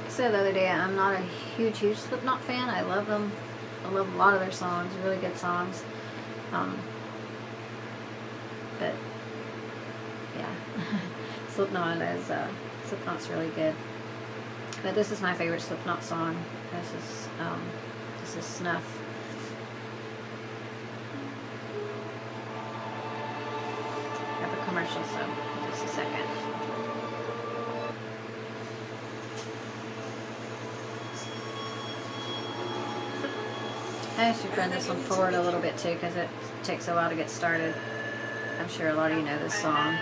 I said the other day, I'm not a huge Slipknot fan. I love them. I love a lot of their songs, really good songs. But yeah, Slipknot's really good. But this is my favorite Slipknot song. This is Snuff. Got the commercial, so just a second. I should run this one forward a little bit too, because it takes a while to get started. I'm sure a lot of you know this song.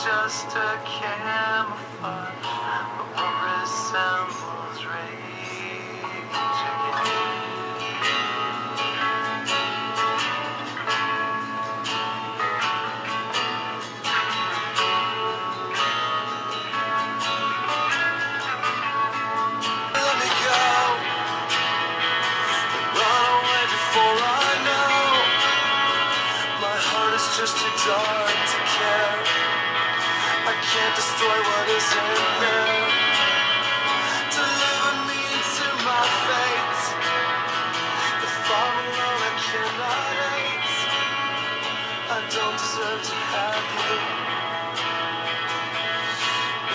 Just a camouflage, but what resembles rage again. Let me go, run away before I know. My heart is just too dark to care. I can't destroy what isn't there. Deliver me into my fate. If I'm alone, I cannot hate. I don't deserve to have you.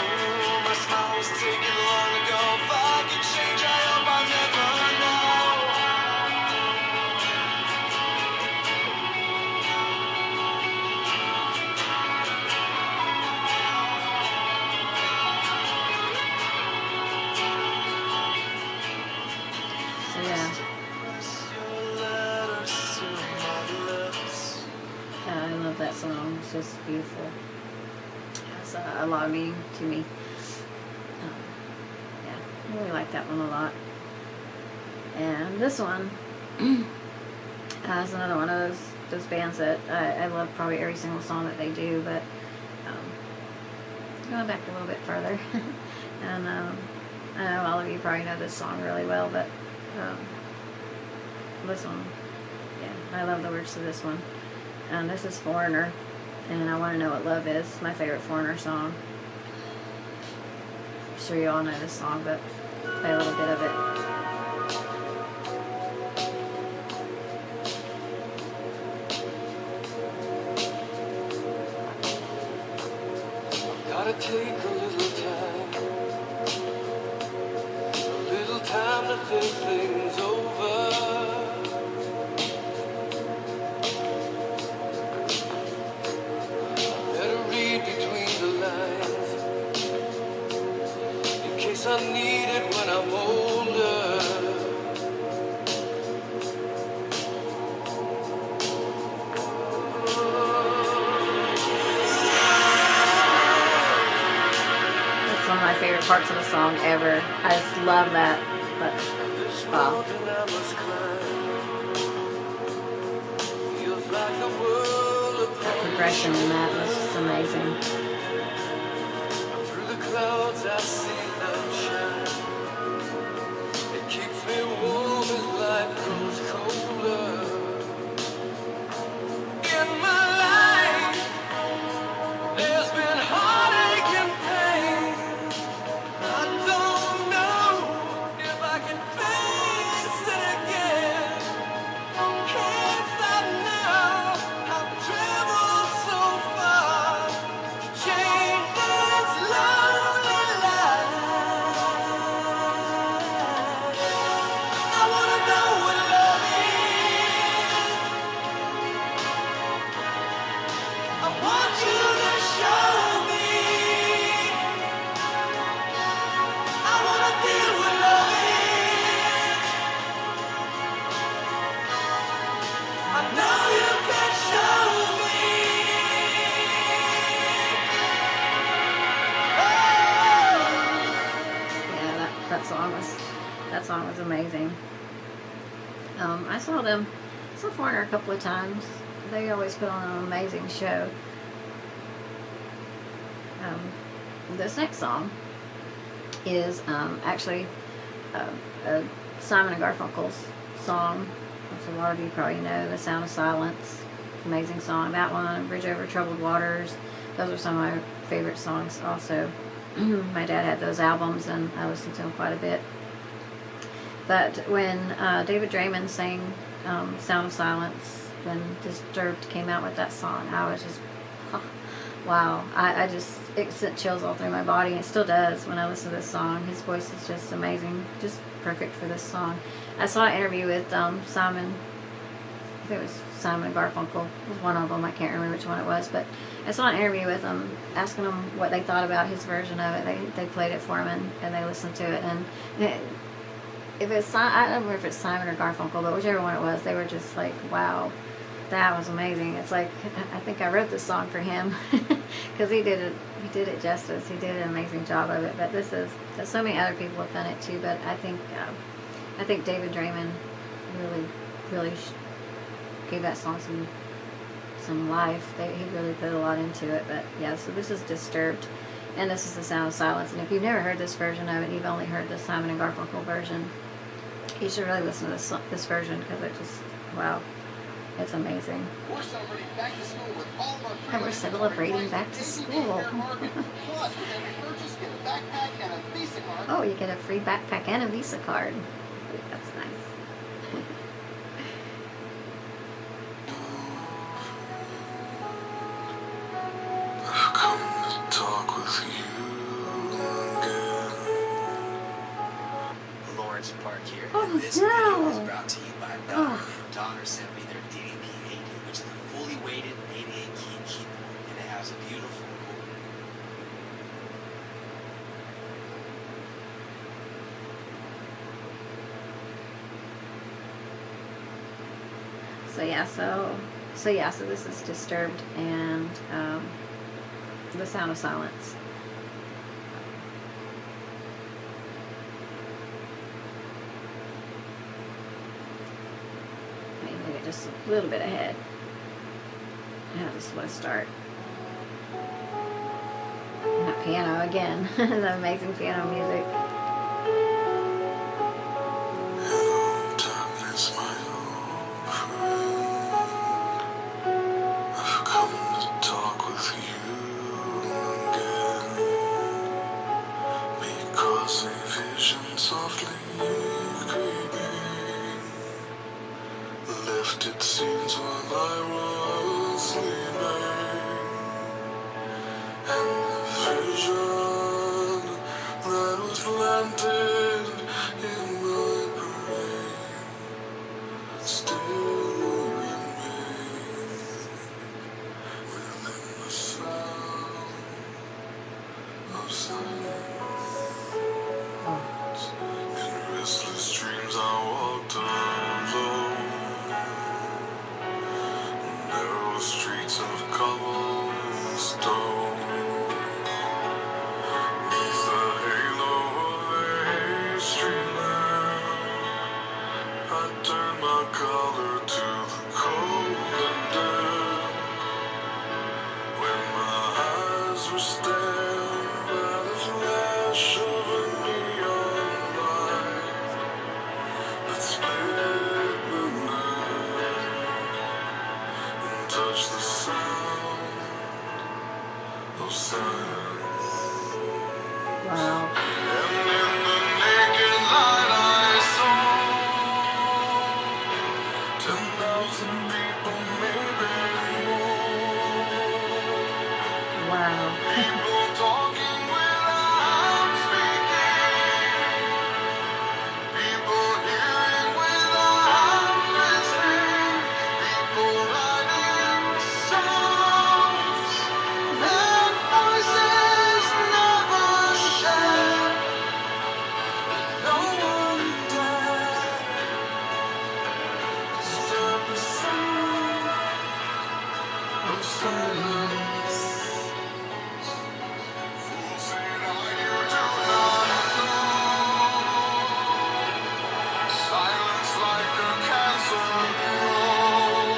Ooh, my smile was taken long ago. If I could change, I hope I never know. So yeah, I love that song. It's just beautiful. It has a lot of meaning to me. Yeah, I really like that one a lot. And this one is another one of those bands that I love probably every single song that they do, but going back a little bit further. And I know all of you probably know this song really well, but this one, yeah, I love the words to this one. This is Foreigner, and I Want to Know What Love Is, my favorite Foreigner song. I'm sure you all know this song, but play a little bit of it. Gotta take a little time to think things over. Better read between the lines, in case I need it when I'm older. It's one of my favorite parts of the song ever. I just love that. But wow. The progression in that was just amazing. Through the clouds I see them shine. It keeps me warm as life grows colder. In my life, there's been heartache and pain. I don't know if I can face it again. Can't stop now. I've traveled so far to change this lonely life. I wanna know what love is. I want you to show me. I wanna feel what love is. I know you can show me. Yeah, that song was amazing. I saw Foreigner a couple of times. They always put on an amazing show. This next song is actually a Simon and Garfunkel's song, which a lot of you probably know, The Sound of Silence. Amazing song. That one, Bridge Over Troubled Waters. Those are some of my favorite songs also. My dad had those albums and I listened to them quite a bit. But when David Draymond sang Sound of Silence, when Disturbed came out with that song, I was just wow, I just, it sent chills all through my body, and it still does when I listen to this song. His voice is just amazing, just perfect for this song. I saw an interview with Simon, I think it was Simon Garfunkel, was one of them, I can't remember which one it was, but I saw an interview with them, asking them what they thought about his version of it. They played it for him, and they listened to it, and if it's, I don't remember if it's Simon or Garfunkel, but whichever one it was, they were just like, wow, that was amazing. It's like, I think I wrote this song for him, because he did it justice. He did an amazing job of it. But there's so many other people have done it too. But I think David Draymond really gave that song some life. He really put a lot into it. But yeah, so this is Disturbed, and this is The Sound of Silence. And if you've never heard this version of it, you've only heard the Simon and Garfunkel version, you should really listen to this version, because it just, wow, it's amazing. We're celebrating back to school with all of our And we're premium celebrating back to Daisy school. Daycare Market. Plus, with every purchase, get a backpack and a Visa card. Oh, you get a free backpack and a Visa card. That's nice. I've come to talk with you again. Lawrence Park here. Oh, And this no. video is brought to you by Daughter. Oh. Daughter sent me their DDP-80, which is a fully weighted 88 key keyboard, and it has a beautiful So this is Disturbed, and The Sound of Silence. Let me move it just a little bit ahead. I just want to start. That piano again. The amazing piano music. Hello, darkness, my old friend. I've come to talk with you again, because a vision softly creeping left its scenes while I was sleeping, and the vision that was planted in my brain still remains within the sound of silence. In restless dreams I walked alone, narrow streets of cobblestone. Neath the halo of a street lamp, I turned my collar to the cold and damp. When my eyes were stabbed by the flash of a neon light that split the night and touched the sound of silence. Wow. And in the naked light I saw 10,000 people, maybe more. Wow. People talking without speaking. People hearing without listening. People writing songs that voices never share. No one dared disturb the sound of silence. Fools say now you do not know. Silence like a cancer grows.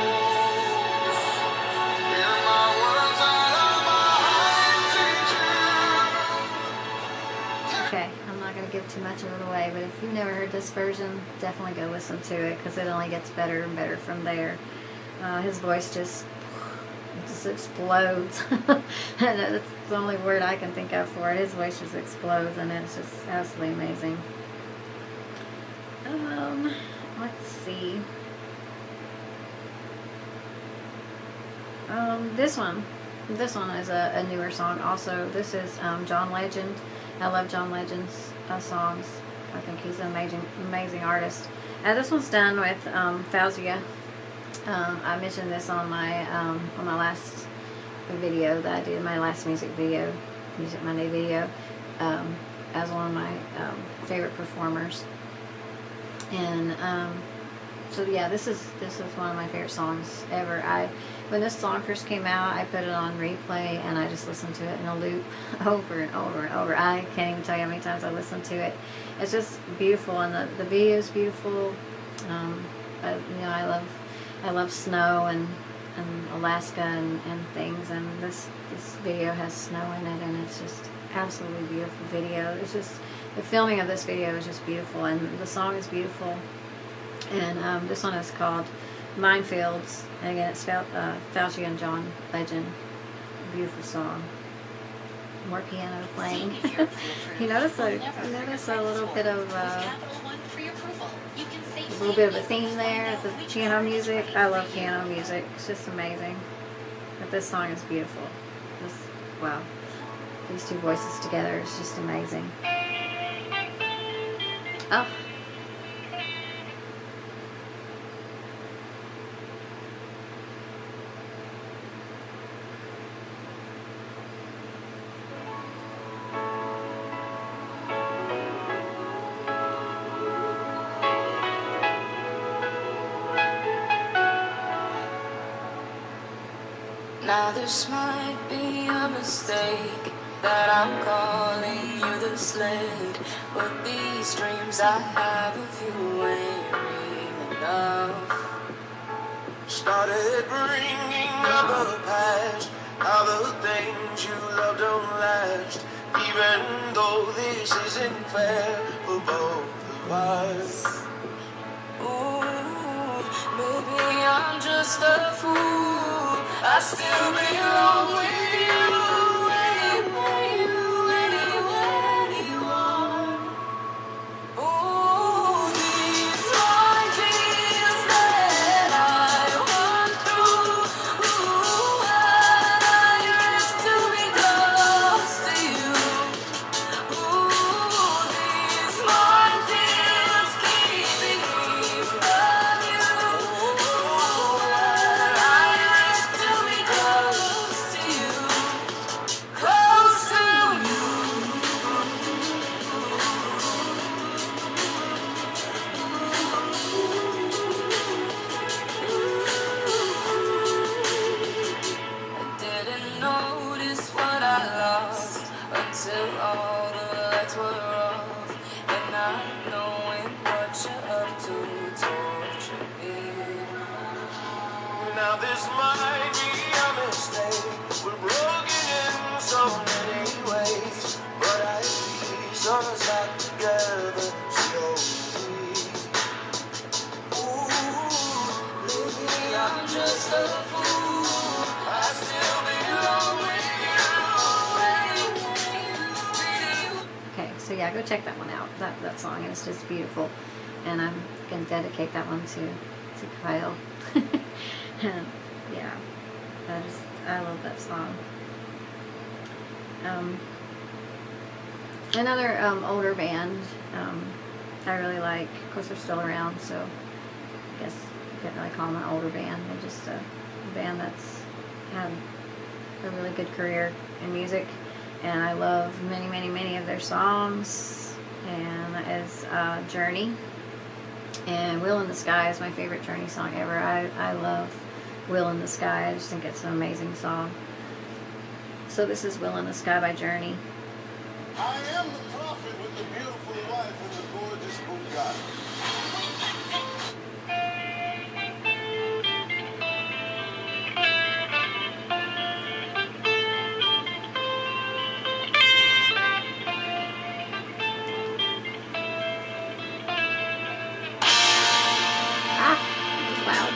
Hear my words and I might teach you. Okay, I'm not going to give too much of it away, but if you've never heard this version, definitely go listen to it, because it only gets better and better from there. His voice just explodes. And that's the only word I can think of for it. His voice just explodes, and it's just absolutely amazing. Let's see. This one this one is a newer song also. This is John Legend. I love John Legend's songs. I think he's an amazing artist. This one's done with Fauzia. I mentioned this on my last video that I did, my last Music Monday video, as one of my favorite performers. And so yeah, this is one of my favorite songs ever. When this song first came out, I put it on replay and I just listened to it in a loop over and over and over. I can't even tell you how many times I listened to it. It's just beautiful, and the video is beautiful. I love snow and Alaska and things, and this video has snow in it, and it's just absolutely beautiful video. It's just, the filming of this video is just beautiful, and the song is beautiful. And this one is called Minefields, and again it's Fauzia and John Legend. Beautiful song. More piano playing. You notice a little bit of a theme there. The piano music. I love piano music. It's just amazing. But this song is beautiful. Wow. These two voices together is just amazing. Oh. Now this might be a mistake that I'm calling you the slave, but these dreams I have of you ain't real enough. Started bringing up the past, how the things you love don't last, even though this isn't fair for both of us. Ooh, maybe I'm just a fool. I still belong with you anywhere you want. Ooh, these ideas that I want through. Ooh, I used to be close to you. Ooh, these ideas keeping me from you. Ooh, I used to be close to you, close to you. I didn't notice what I lost until all the lights were off, and not knowing what you're up to torture me. Now this might be a mistake, we're broken in so many ways, but I piece us back together slowly. Ooh, Maybe I'm just a fool. I still belong with you. Okay, so yeah, go check that one out. That song is just beautiful, and I'm gonna dedicate that one to Kyle. And yeah, I love that song. Another older band I really like. Of course, they're still around, so I guess you can't really call them an older band. They're just a band that's had a really good career in music, and I love many of their songs. And that is Journey. And Wheel in the Sky is my favorite Journey song ever. I love Wheel in the Sky. I just think it's an amazing song. So this is Wheel in the Sky by Journey. I am the prophet with the beautiful wife and the gorgeous Bugatti. Ah, it was loud.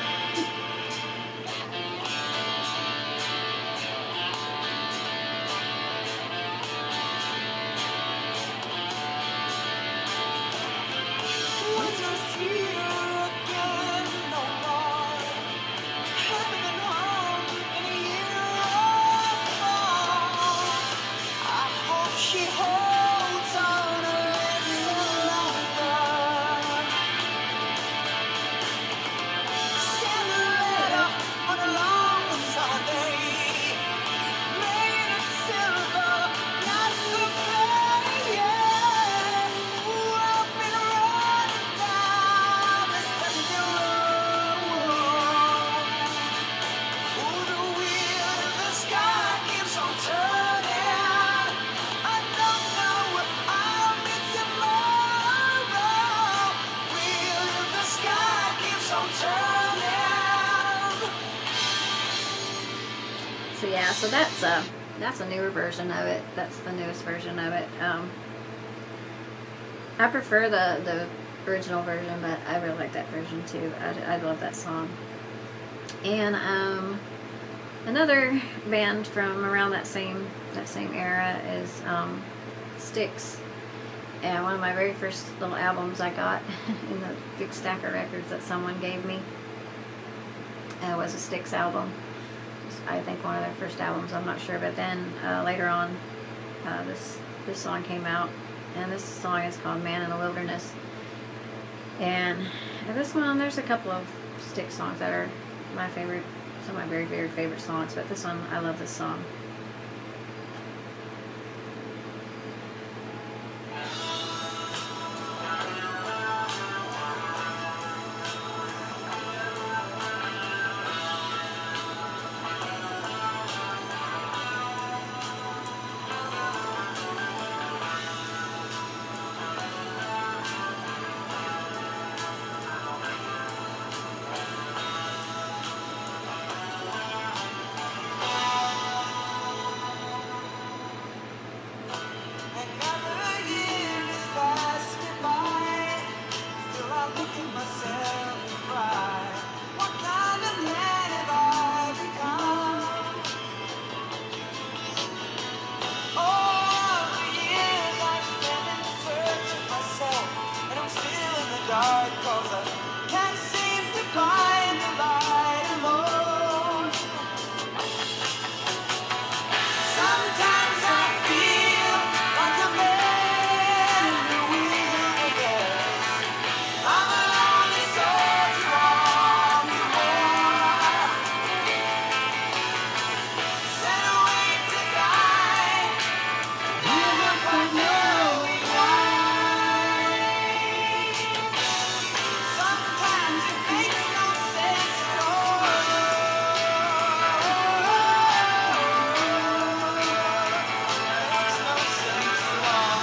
yeah, so that's a newer version of it. That's the newest version of it. I prefer the original version, but I really like that version too. I love that song. And another band from around that same era is Styx. And one of my very first little albums I got in the big stack of records that someone gave me was a Styx album. I think one of their first albums, I'm not sure, but then later on this song came out, and this song is called Man in the Wilderness. And this one, there's a couple of Styx songs that are my favorite, some of my very, very favorite songs, but this one, I love this song. Another year is passing by. Still I look at myself and cry. What kind of man have I become? All the years I've spent in search of myself, and I'm still in the dark 'cause I can't seem to find the light alone. Sometimes I feel like a man in the wilderness. I'm a lonely soldier on the war, sent away to die, never quite knowing why. Sometimes it makes no sense at all. Makes no sense at all.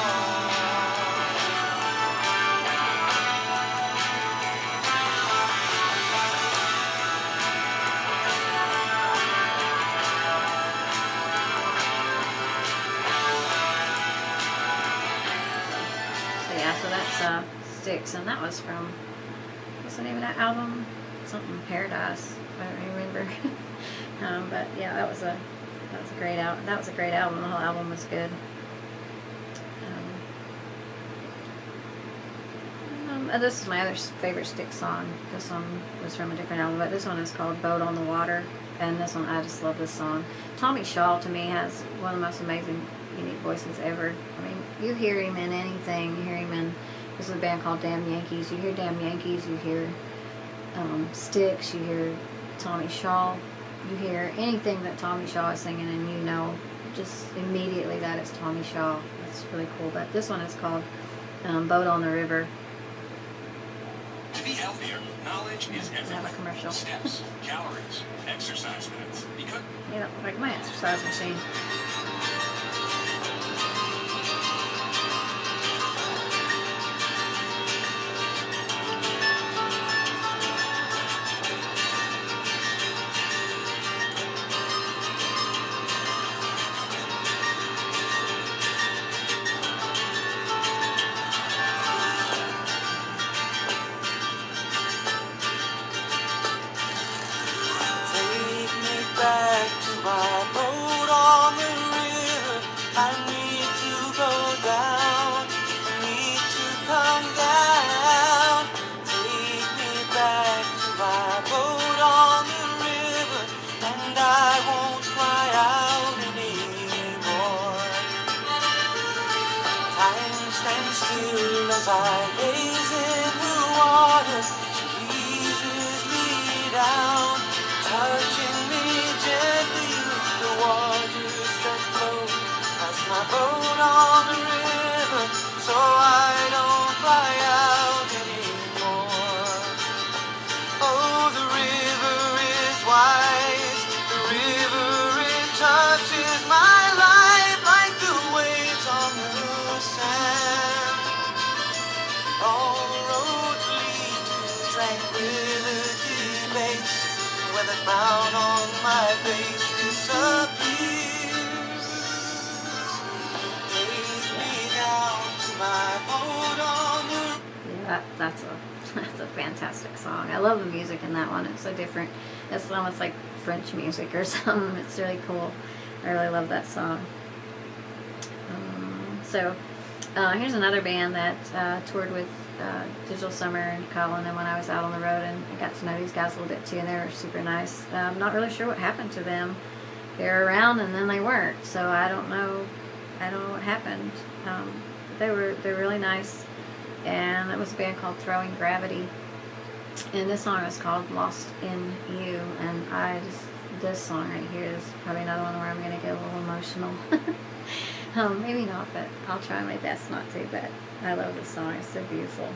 So yeah, so that's Styx, and that was from, what's the name of that album? Something Paradise. I don't remember. But yeah, that was a great album. That was a great album. The whole album was good. This is my other favorite Styx song. This one was from a different album, but this one is called "Boat on the Water," and this one, I just love this song. Tommy Shaw, to me, has one of the most amazing, unique voices ever. I mean, you hear him in anything. You hear him in, this is a band called Damn Yankees. You hear Damn Yankees, you hear Styx, you hear Tommy Shaw. You hear anything that Tommy Shaw is singing, and you know just immediately that it's Tommy Shaw. It's really cool. But this one is called "Boat on the River." To be healthier, knowledge is Have a everything. commercial. Steps, calories, exercise minutes. Because Yeah, like my exercise machine. Take me back to my boat on the river. I need to go down. I need to come down. Take me back to my boat on the river, and I won't cry out anymore. Time stands still as I gaze in the water. She eases me down, touching me gently with the waters that flow past my boat on the river, so I don't cry out anymore. Oh, the river is wise, the river, it touches my life like the waves on the sand. All roads lead to tranquility base, where the frown on my face disappears. That's a that's a fantastic song. I love the music in that one. It's so different. It's almost like French music or something. It's really cool. I really love that song. Here's another band that toured with Digital Summer and Colin, and when I was out on the road, and I got to know these guys a little bit too, and they were super nice. I'm not really sure what happened to them. They were around and then they weren't, so I don't know what happened. But they're really nice, and it was a band called Throwing Gravity, and this song is called Lost in You, and this song right here is probably another one where I'm going to get a little emotional. Maybe not, but I'll try my best not to, but I love this song. It's so beautiful.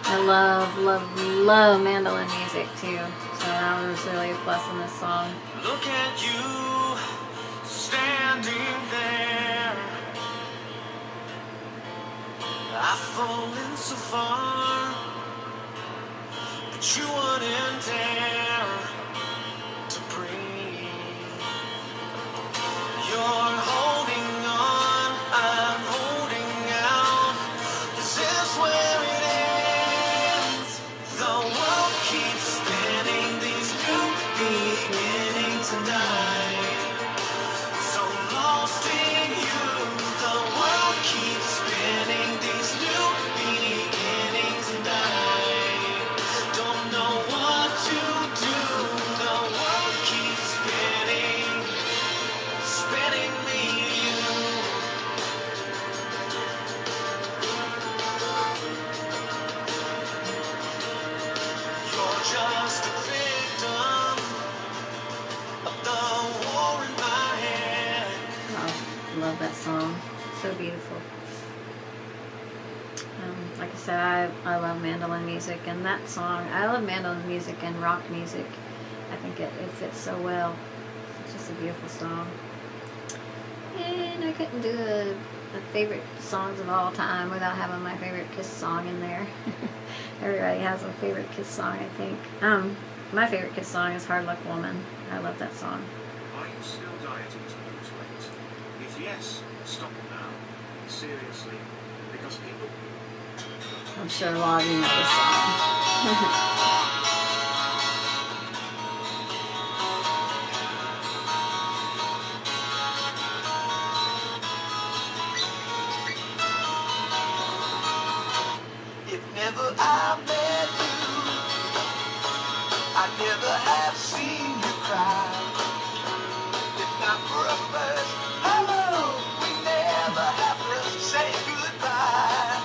I love mandolin music too, so that was really a plus in this song. Look at you standing there. I've fallen so far, but you wouldn't dare to breathe. You're holding on, I'm holding out. Is this where it ends? The world keeps spinning, these new beginnings tonight. So lost in you, the world keeps spinning, these new beginnings tonight. Don't know what to do, the world keeps spinning, spinning me you. You're just a victim of the war in my head. Oh, love that song. So beautiful. Like I said, I love mandolin music, and that song, I love mandolin music and rock music. I think it fits so well. It's just a beautiful song. And I couldn't do the favorite songs of all time without having my favorite Kiss song in there. Everybody has a favorite Kiss song, I think. My favorite Kiss song is Hard Luck Woman. I love that song. Are you still dieting to lose weight? If yes, stop now. Seriously. Because people... I'm sure a lot of you know this song. If never I met you, I'd never have seen you cry. If not for a first hello, we never have to say goodbye.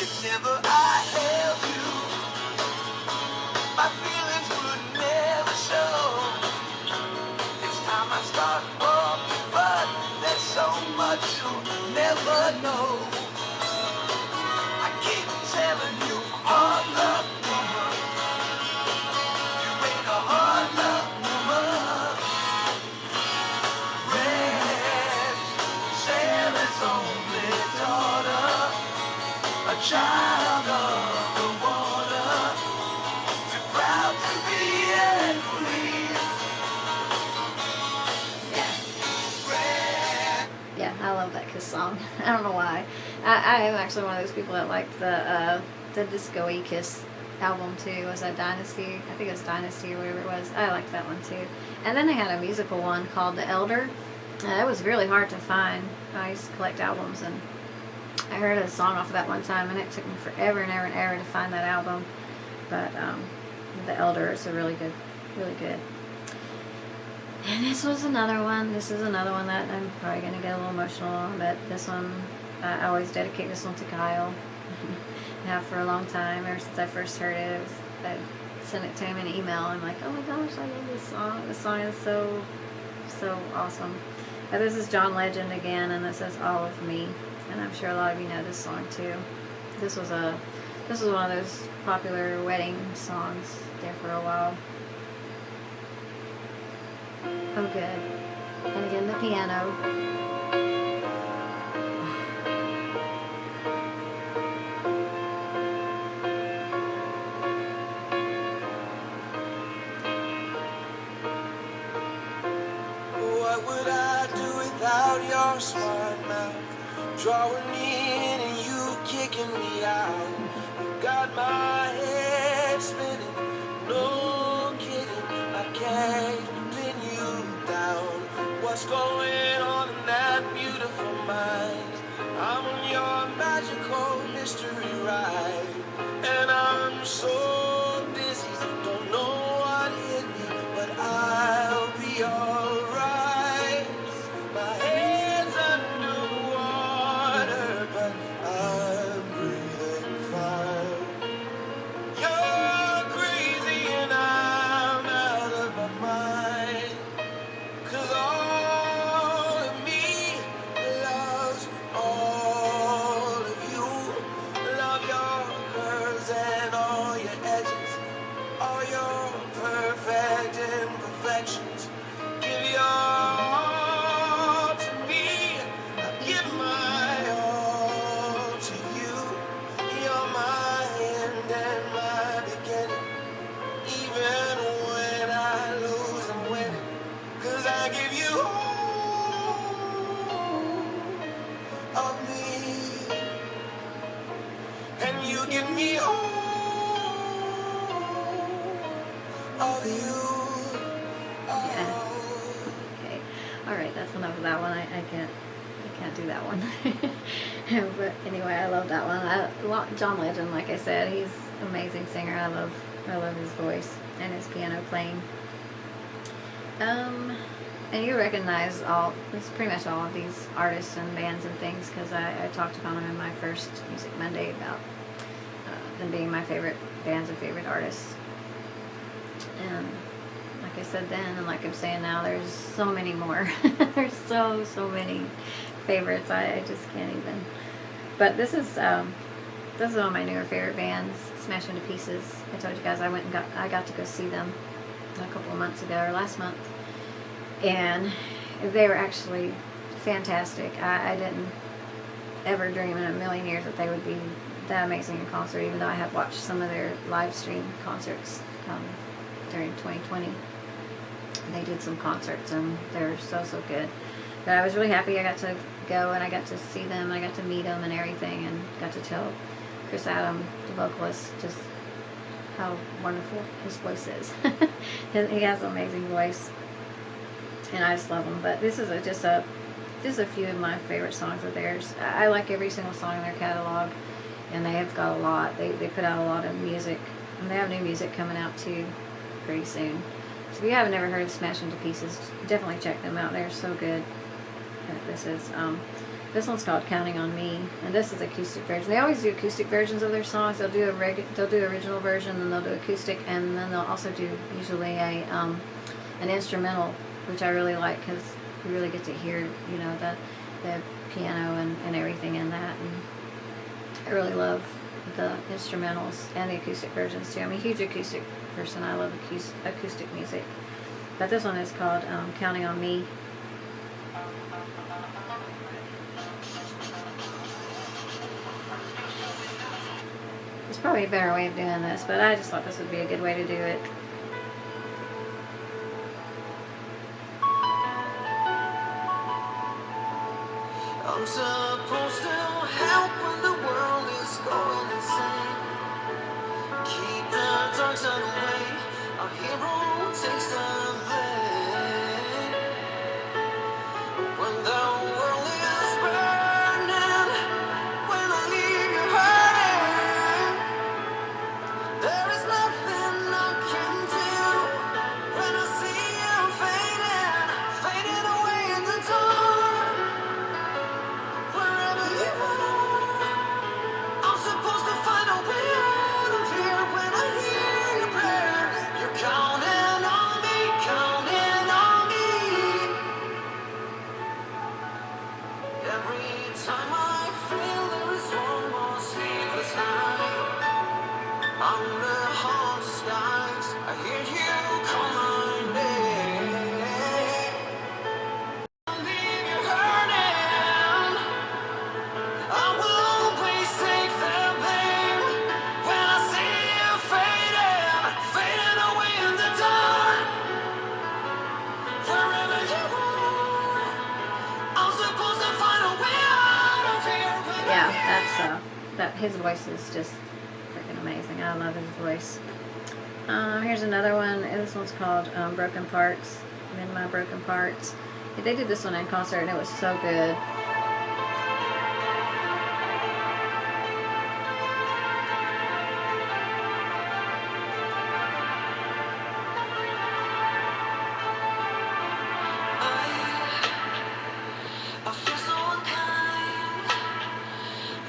If never I held you, my feelings would never show. It's time I start walking, but there's so much you'll never know. I keep telling you, hard luck woman. You ain't a hard luck woman. Red, Sally's only daughter, a child of the water. Too proud to be a queen. Red. Yeah, I love that Kiss song. I don't know why. I am actually one of those people that liked the disco-y Kiss album too. Was that Dynasty? I think it was Dynasty or whatever it was. I liked that one too. And then they had a musical one called The Elder. It was really hard to find. I used to collect albums, and I heard a song off of that one time, and it took me forever and ever and ever to find that album. But The Elder is a really good. And this was another one. This is another one that I'm probably going to get a little emotional on, but this one, I always dedicate this one to Kyle. I have for a long time, ever since I first heard it. I sent it to him in an email. I'm like, oh my gosh, I love this song. This song is so awesome. This is John Legend again, and this is All of Me. And I'm sure a lot of you know this song too. This was one of those popular wedding songs there for a while. Oh, good. And again, the piano. your smart mouth, drawing in and you kicking me out. You got my head spinning, no kidding, I can't pin you down. What's going on in that beautiful mind? I'm on your magical mystery ride, and I'm so busy, don't know what hit me, but I'll be alright. My head's underwater, but I'm breathing fine. You're crazy and I'm out of my mind, 'cause all of me loves all of you. Love your curves and all your edges, all your perfect imperfections. Give your all to me, I give my all to you. You're my end and my beginning. Even when I lose, I'm winning, 'cause I give you all of me, and you give me all of you. Yeah. Okay. All right. That's enough of that one. I can't do that one. But anyway, I love that one. John Legend, like I said, he's an amazing singer. I love his voice and his piano playing. And you recognize it's pretty much all of these artists and bands and things, because I talked about them in my first Music Monday about them being my favorite bands and favorite artists. And like I said then, and like I'm saying now, there's so many more. There's so many favorites. I just can't even. But this is one of my newer favorite bands, Smash Into Pieces. I told you guys I got to go see them a couple of months ago, or last month, and they were actually fantastic. I didn't ever dream in a million years that they would be that amazing in concert, even though I have watched some of their live stream concerts during 2020. They did some concerts and they're so good. But I was really happy I got to go and I got to see them, I got to meet them and everything, and got to tell Chris Adam, the vocalist, just how wonderful his voice is. He has an amazing voice, and I just love him. But this is just a few of my favorite songs of theirs. I like every single song in their catalog, and they have got a lot. They put out a lot of music, and they have new music coming out too pretty soon. So if you haven't ever heard of Smash Into Pieces, definitely check them out. They're so good. This one's called Counting on Me, and this is acoustic version. They always do acoustic versions of their songs. They'll do original version, and they'll do acoustic, and then they'll also do usually an instrumental, which I really like, because you really get to hear, the piano and everything in that. And I really love the instrumentals and the acoustic versions too. I'm a huge acoustic person. I love acoustic music. But this one is called Counting on Me. There's probably a better way of doing this, but I just thought this would be a good way to do it. I'm supposed to help when the world is going insane. Keep the dark side away. Our hero takes the blame. When the world is burning, when I leave you hurting, there is nothing I can his voice is just freaking amazing. I love his voice. Here's another one. This one's called Broken Parts. Mend My Broken Parts. They did this one in concert and it was so good. I feel so unkind,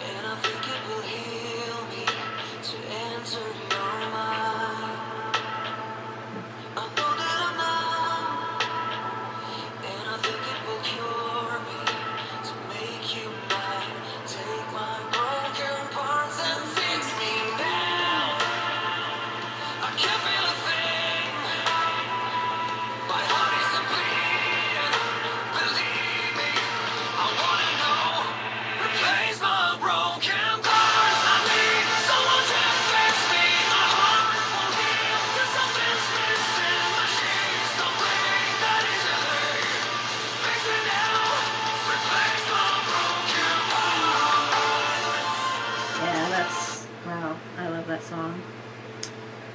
and I think it will heal me to enter your mind. I know that I'm numb, and I think it will cure me to make you mine. Take my broken parts and fix me now. I can't feel a thing. My heart is a bleeding. Believe me, I wanna know. Replace my broken parts. I need someone to fix me. My heart won't heal 'cause something's missing. My sheets don't break that easily. Fix me now. Replace my broken parts. Yeah, that's, wow, I love that song.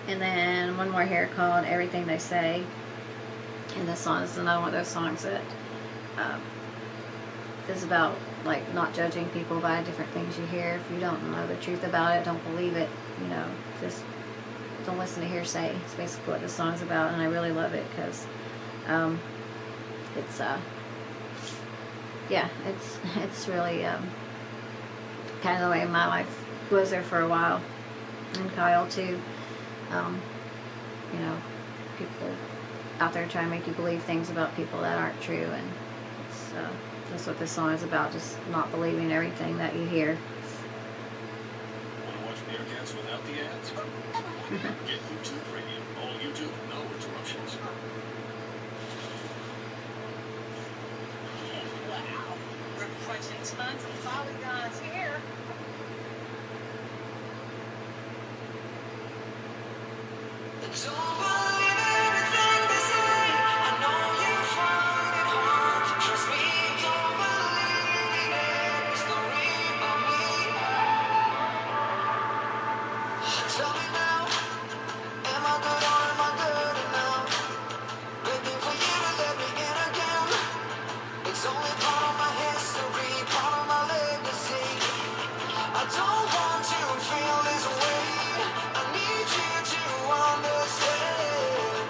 And then one more here called Everything They Say. And this song is another one of those songs that is about like not judging people by different things you hear. If you don't know the truth about it, don't believe it. You know, just don't listen to hearsay. It's basically what this song's about, and I really love it because it's yeah, it's really kind of the way my life was there for a while, and Kyle too. You know, people out there trying to make you believe things about people that aren't true, and it's, that's what this song is about, just not believing everything that you hear. Want to watch Bearcats without the ads? Get YouTube Premium. All YouTube, no interruptions. Wow. We're crunching tons of polygons here. Don't believe everything they say. I know you find it hard to trust me. Don't believe in every story about me. Tell me now, am I good or am I good enough? Begging for you to let me in again. It's only part of my history, part of my legacy. I don't want to feel this way. I need you to understand.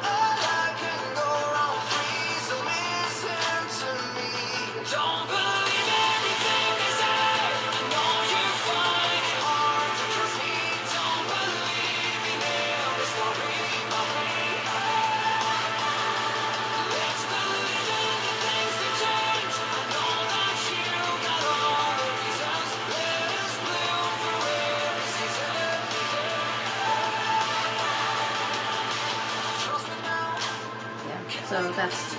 All I can go wrong free, so listen to me. Don't believe everything they say. I know you find it hard to trust me. Don't believe in every story about me. Let's believe in the things that change. I know that you got all the reasons. Let us bloom for every season. Trust me now. Yeah, so that's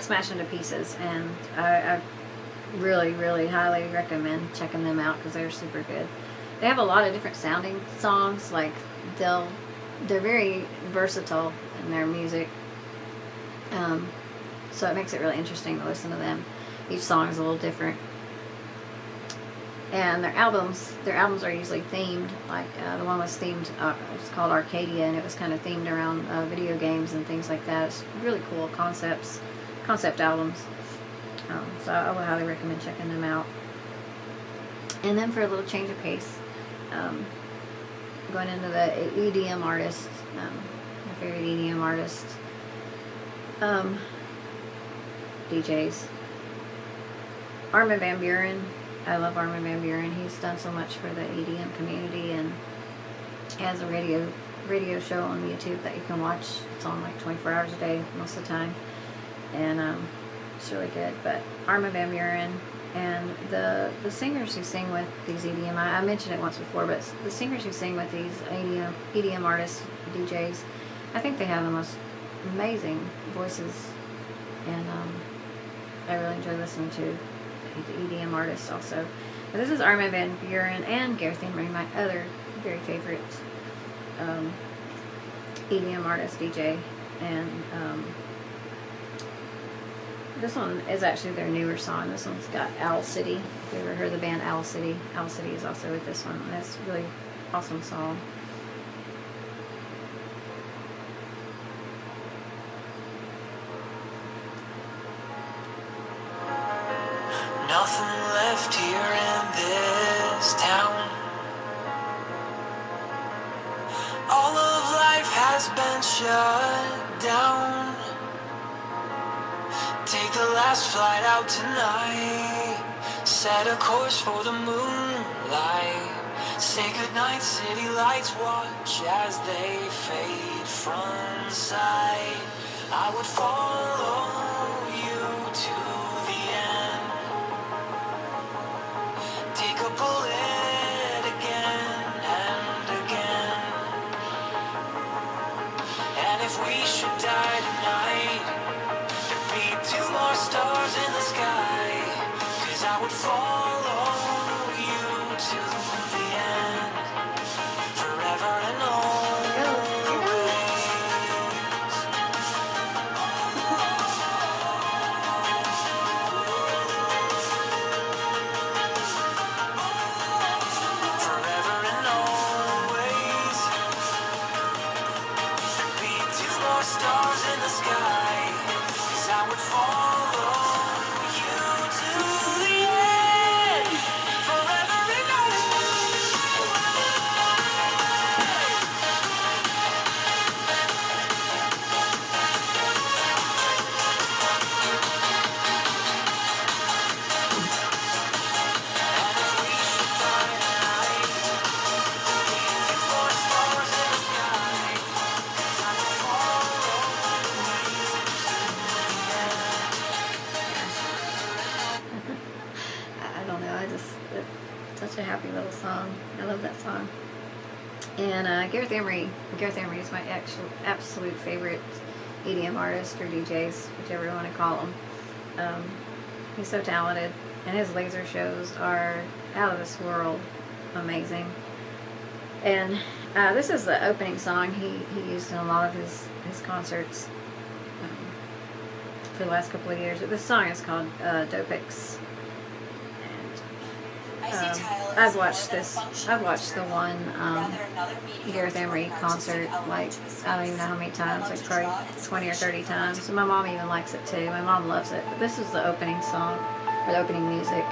Smashed Into Pieces, and I really, really highly recommend checking them out because they're super good. They have a lot of different sounding songs. Like they're very versatile in their music, so it makes it really interesting to listen to them. Each song is a little different, and their albums are usually themed. Like the one was themed, it's called Arcadia, and it was kind of themed around video games and things like that. It's really cool concept albums. So I would highly recommend checking them out. And then for a little change of pace, going into the EDM artists, my favorite EDM artists, DJs. Armin van Buuren. I love Armin van Buuren. He's done so much for the EDM community, and he has a radio show on YouTube that you can watch. It's on like 24 hours a day most of the time, and it's really good. But Armin van Buuren and the singers who sing with these EDM, I mentioned it once before, but the singers who sing with these EDM artists, DJs, I think they have the most amazing voices, and I really enjoy listening to the EDM artists also. But this is Armin van Buuren and Gareth Emery, my other very favorite EDM artist, DJ, and this one is actually their newer song. This one's got Owl City. If you ever heard the band Owl City, Owl City is also with this one. That's a really awesome song. Nothing left here in this town. All of life has been shut down. Take the last flight out tonight. Set a course for the moonlight. Say goodnight, city lights. Watch as they fade from sight. I would follow you to the end. Take a bullet again and again. And if we should die tonight, there'd be 2 more stars in the sky. 'Cause I would follow you to the end. Forever and always. Forever and always. There'd be 2 more stars in the sky. 'Cause I would follow you to the end. Forever and always. And if we should die tonight, there'd be 2 more stars in the sky. 'Cause I would follow you to the end. I don't know. It's such a happy little song. I love that song. And Gareth Emery is my absolute favorite EDM artist or DJs, whichever you want to call him. He's so talented, and his laser shows are out of this world amazing. And this is the opening song he used in a lot of his concerts for the last couple of years. But this song is called Dopix. I've watched the one Gareth Emery concert, like, I don't even know how many times, like probably 20 or 30 times. So my mom even likes it too. My mom loves it. But this is the opening song, or the opening music.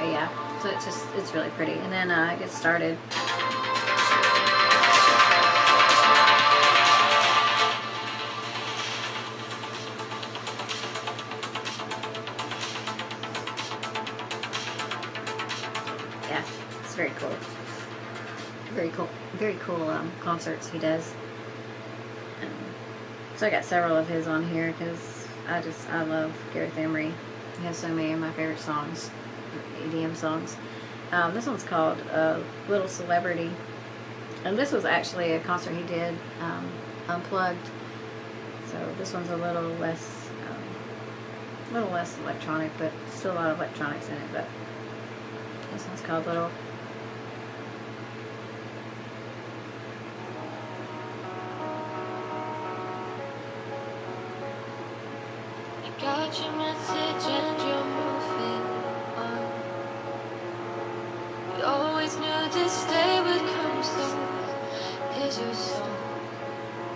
Yeah, so it's really pretty. And then it gets started. Yeah, it's very cool. Very cool concerts he does. So I got several of his on here because I love Gareth Emery. He has so many of my favorite songs, EDM songs. This one's called Little Celebrity, and this was actually a concert he did unplugged. So this one's a little less electronic, but still a lot of electronics in it. But this one's called Little. Got your message and you're moving on. You always knew this day would come, so here's your song.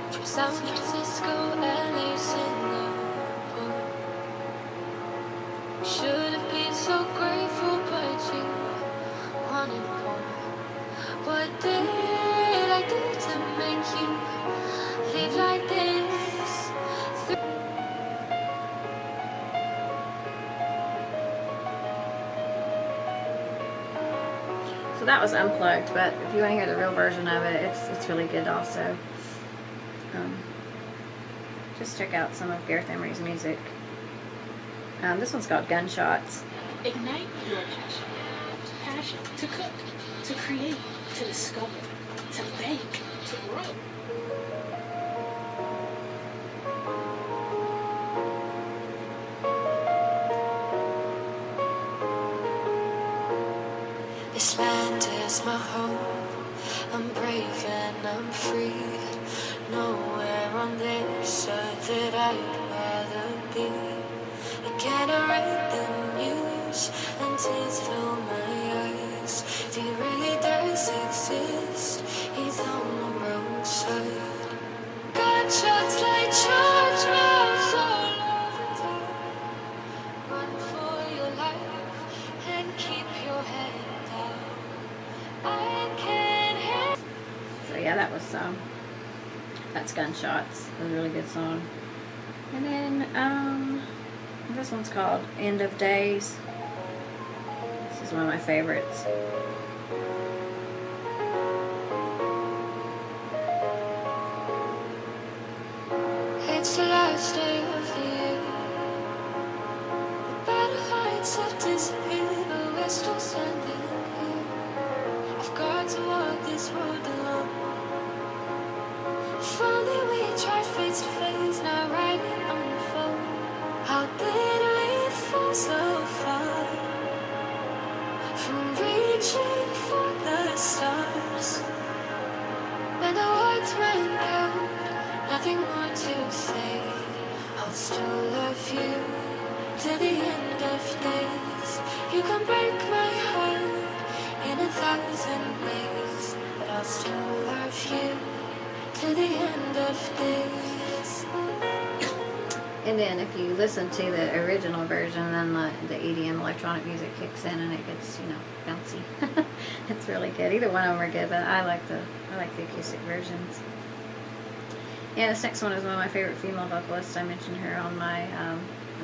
From San Francisco, LA, St. Louis. Should've been so grateful, but you wanted more. What did I do to make you live like this? So that was unplugged, but if you want to hear the real version of it, it's really good also. Just check out some of Gareth Emery's music. This one's called Gunshots. Ignite your passion. Passion to cook, to create, to discover, to bake, to grow. This land is my home. I'm brave and I'm free. Nowhere on this earth that I'd rather be. I can't read the news and tears fill my eyes. If he really does exist, he's on the wrong side. Gunshots like charge bells all over town. Run for your life and keep your head down. I can't help. So yeah, that's Gunshots. It was a really good song. And then this one's called End of Days. This is one of my favorites. It's the last day of the year. The battle lights have disappeared, but we're still standing here. I've got to walk this road alone. If only we tried face to face, not writing on the phone. How did we fall so far from reaching for the stars? When the words run out, nothing more to say. I'll still love you to the end of days. You can break my heart in 1,000 ways, but I'll still love you to the end of days. And then if you listen to the original version, then the EDM electronic music kicks in and it gets, bouncy. It's really good. Either one of them are good, but I like the acoustic versions. Yeah, this next one is one of my favorite female vocalists. I mentioned her on my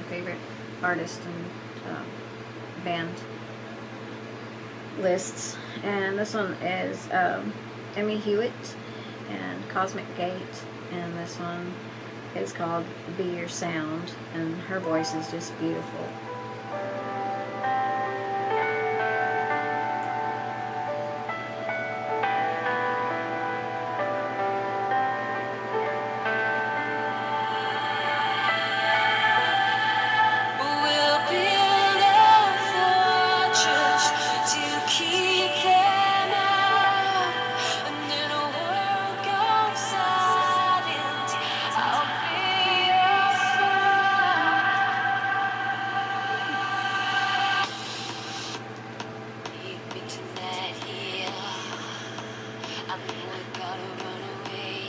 favorite artist and band lists. And this one is Emmy Hewitt and Cosmic Gate, and this one is called Be Your Sound, and her voice is just beautiful. We'll build a fortress to keep them out, and in a world gone silent, I'll be your friend. Lead me tonight here. I know we gotta run away.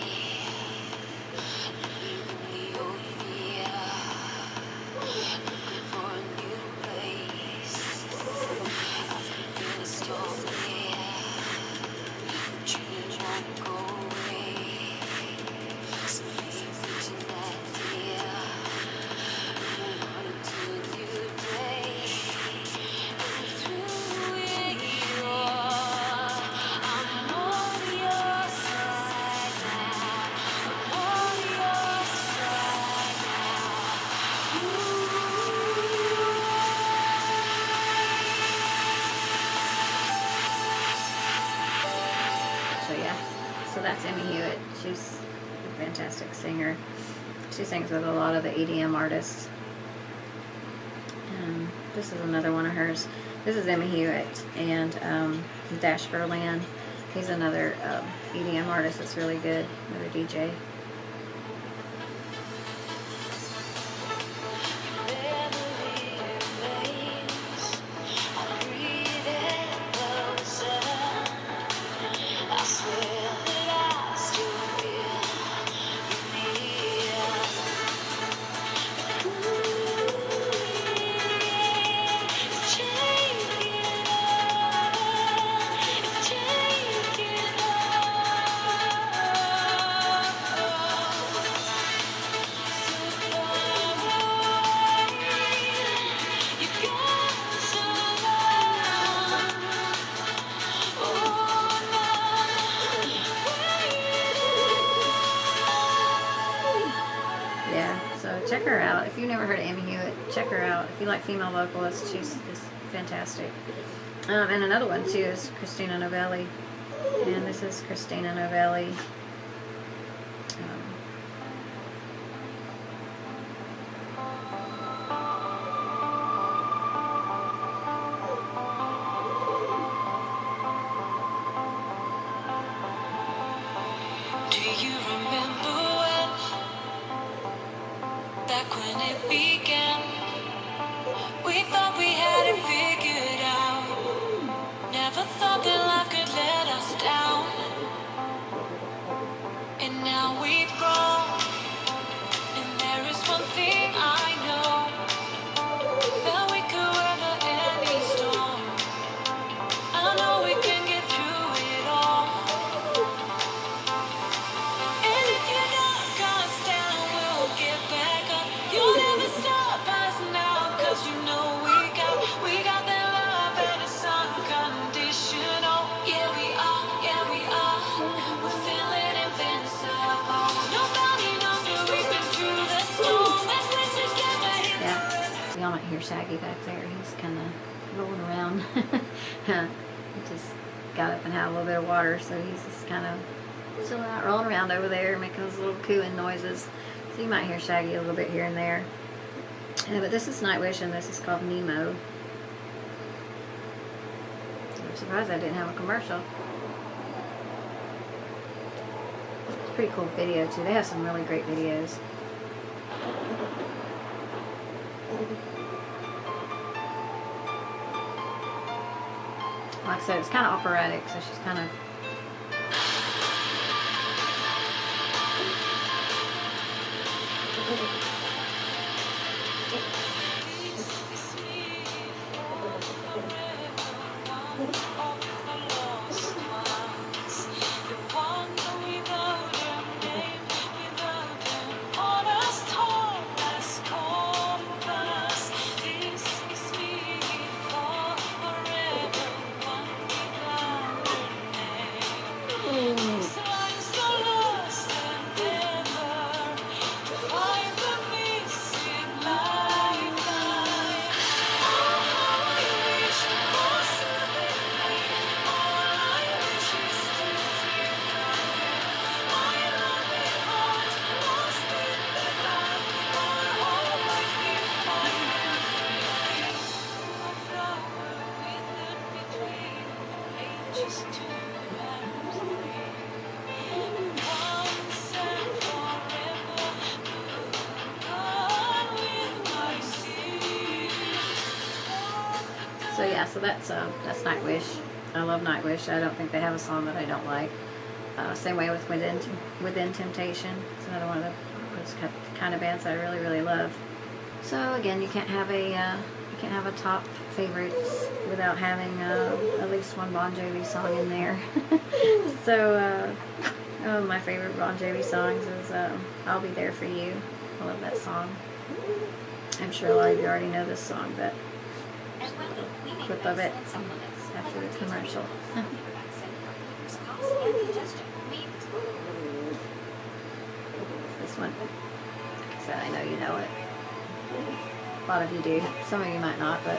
Leave me here. Looking for a new place. I can feel the storm here. The dream won't go away. So leave me tonight, dear. Move on into a new day. And through it all, I'm on your side now. I'm on your side now. So yeah, so that's Emmy Hewitt. She's a fantastic singer. She sings with a lot of the EDM artists. And this is another one of hers. This is Emmy Hewitt and Dash Berlin. He's another EDM artist that's really good, another DJ. Memory remains. I breathe it closer. I swear that I still feel you near. check her out. If you've never heard of Amy Hewitt, check her out. If you like female vocalists, she's just fantastic. And another one too is Christina Novelli. And this is Christina Novelli. Do you remember when, back when it began, we thought we had it figured out, never thought that life could let us down, and now we've grown, and there is one thing I know, that we could weather any storm. I know we can get through it all. And if you knock us down, we'll get back up. You'll never stop us now, 'cause you know we got that love and it's unconditional. Yeah, we are, we're feeling invincible. Nobody knows that we've been through the storm. That's when together in the Yeah, y'all might hear Shaggy back there. He's kind of rolling around. He just got up and had a little bit of water, so he's just kind of chilling out, rolling around over there, making those little cooing noises. So you might hear Shaggy a little bit here and there. But this is Nightwish, and this is called Nemo. I'm surprised I didn't have a commercial. It's a pretty cool video too. They have some really great videos. Like I said, it's kind of operatic, so she's kind of... So yeah, so that's Nightwish. I love Nightwish. I don't think they have a song that I don't like. Same way with Within Temptation. It's another one of those kind of bands I really, really love. So again, you can't have a top favorites without having at least one Bon Jovi song in there. So one of my favorite Bon Jovi songs is "I'll Be There for You." I love that song. I'm sure a lot of you already know this song, but clip of it after the commercial. This one, like I said, I know you know it. A lot of you do. Some of you might not, but.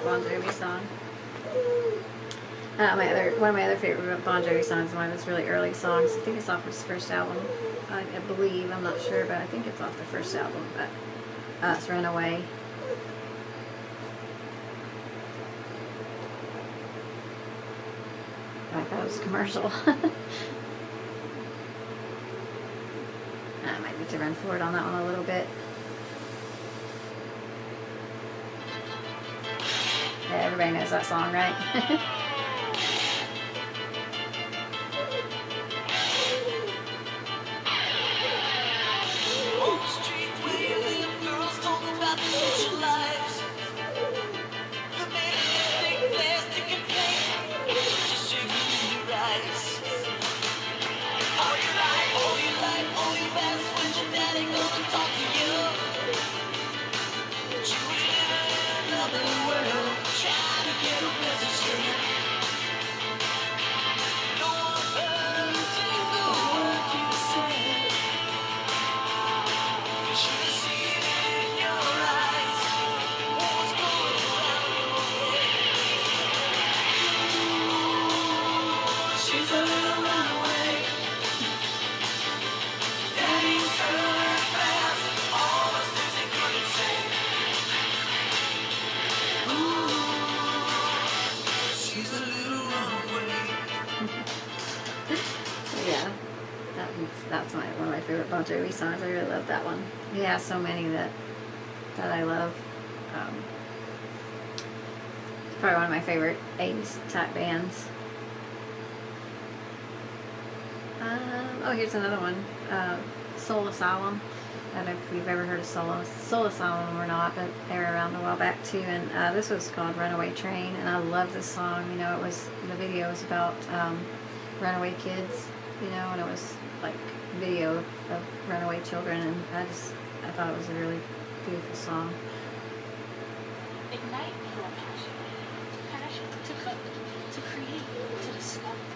Bon Jovi song. One of my other favorite Bon Jovi songs, one of his really early songs. I think it's off his first album. I believe, I'm not sure, but I think it's off the first album. But it's "Runaway." I thought it was a commercial. I might need to run forward on that one a little bit. Yeah, everybody knows that song, right? On the street where you live, girls talk about their social lives. The man in the fake plastic and paint, just sugar in your eyes. All your life, all you ask, when's your daddy gonna talk to you? But you was living in another world, trying to get a message through. No one heard a single word you said. You should have seen it in your eyes. What was going around your head? She's a little runaway. Daddy's her fast. All the things he couldn't say. Ooh, she's a little runaway. So yeah, that's one of my favorite Bon Jovi songs. I really love that one. He has so many that I love. It's probably one of my favorite 80s type bands. Oh, here's another one. Soul Asylum. I don't know if you've ever heard of Soul Asylum or not, but they were around a while back too. And this was called Runaway Train, and I love this song. You know, the video was about runaway kids. You know, and it was like video of runaway children, and I thought it was a really beautiful song. Ignite your passion. Passion to cook, to create, to discover,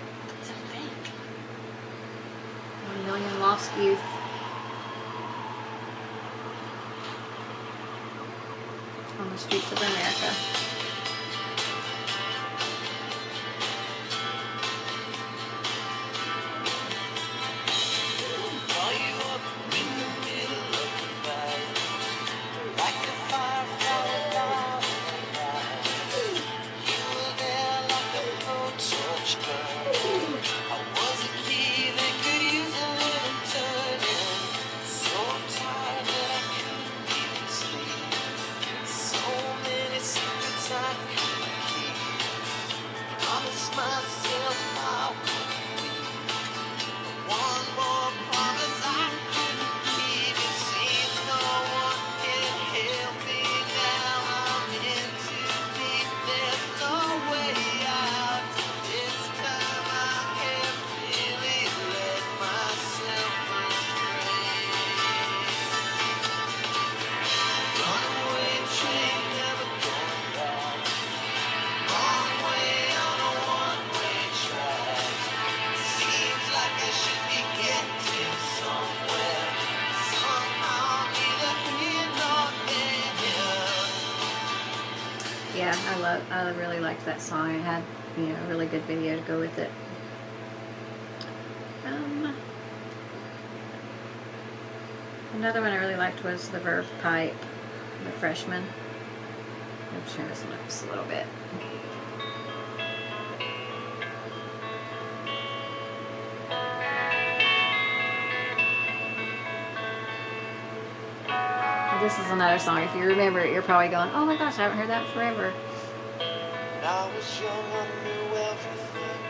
to think. 1 Million Lost Youth. On the streets of America. Call you up in the middle of the night, like a firefly above the night. You were there like a no-touch girl. I was a key that could use a little turning. So tired that I couldn't even sleep. So many secrets I couldn't keep. Promised myself I wouldn't leave. One more promise I couldn't keep. It seems no one can help me now. I'm in too deep. There's no way out. This time I have really let myself astray. Runaway train, never going back. Wrong way on a one-way track. Seems like I should be getting somewhere. Somehow, neither here nor there. Yeah, I really liked that song. It had, you know, a really good video to go with it. Another one I really liked was the Verve Pipe, the Freshman. I'll turn this one up just a little bit. This is another song. If you remember it, you're probably going, "Oh my gosh, I haven't heard that forever." When I was young, I knew everything.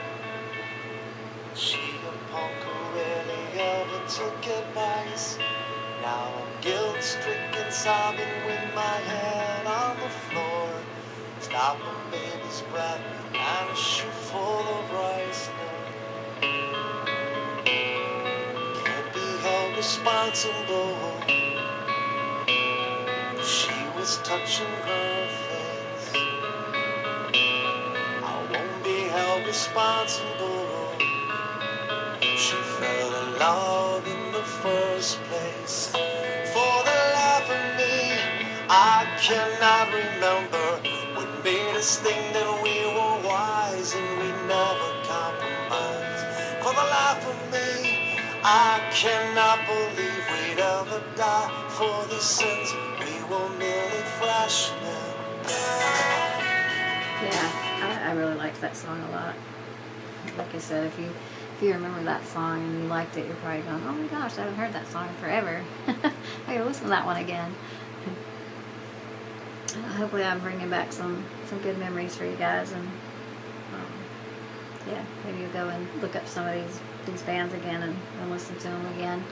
She a punk who rarely ever took advice. Now I'm guilt-stricken, sobbing with my head on the floor. Stop a baby's breath and a shoe full of rice. Can't be held responsible. She was touching her face. I won't be held responsible. She fell in love in the first place. For the life of me, I cannot remember what made this thing, then we were wise and we never compromised. For the life of me, I cannot believe we'd ever die for the sins we were merely freshmen. Yeah, I really liked that song a lot. Like I said, if you remember that song and you liked it, you're probably going, oh my gosh, I haven't heard that song in forever. I gotta listen to that one again. Hopefully I'm bringing back some good memories for you guys, and yeah, maybe you'll go and look up some of these bands again and listen to them again.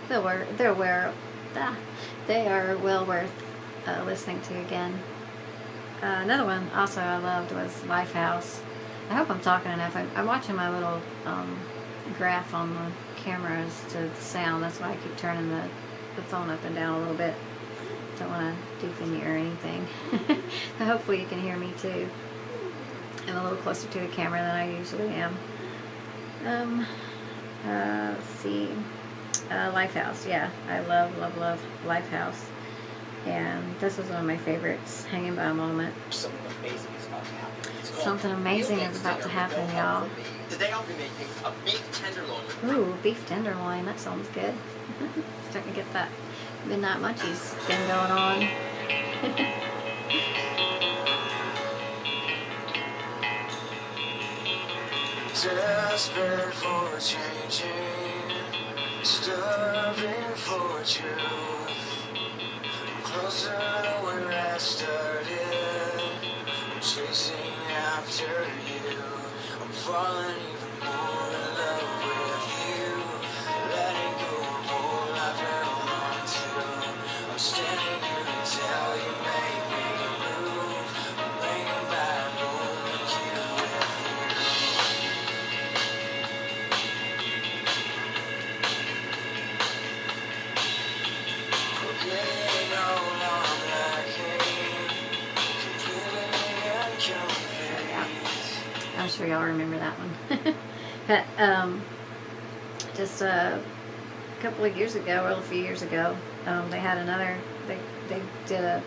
They are well worth listening to again. Another one also I loved was Lifehouse. I hope I'm talking enough. I'm watching my little graph on the camera as to the sound. That's why I keep turning the phone up and down a little bit. Don't want to deepen you or anything. But hopefully you can hear me too. I'm a little closer to the camera than I usually am. Let's see. Lifehouse. Yeah, I love Lifehouse. And this was one of my favorites, Hanging by a Moment. Something amazing is about to happen. It's called Something amazing Meal is Mix about Dinner to happen, with Bill y'all. Humphrey. Today I'll be making a beef tenderloin with Ooh, beef tenderloin. That sounds good. Starting to get that midnight munchies thing going on. Desperate for changing, starving for truth. Closer to where I started, chasing after you. I'm falling even more in love with you. Letting go of all I've held on to. I'm standing here until you make me move. I'm laying by a moment here with you. Forgetting all I'm lacking, completely incomplete. I'm sure y'all remember that one. But just a couple of years ago, or a few years ago, they had another. They did a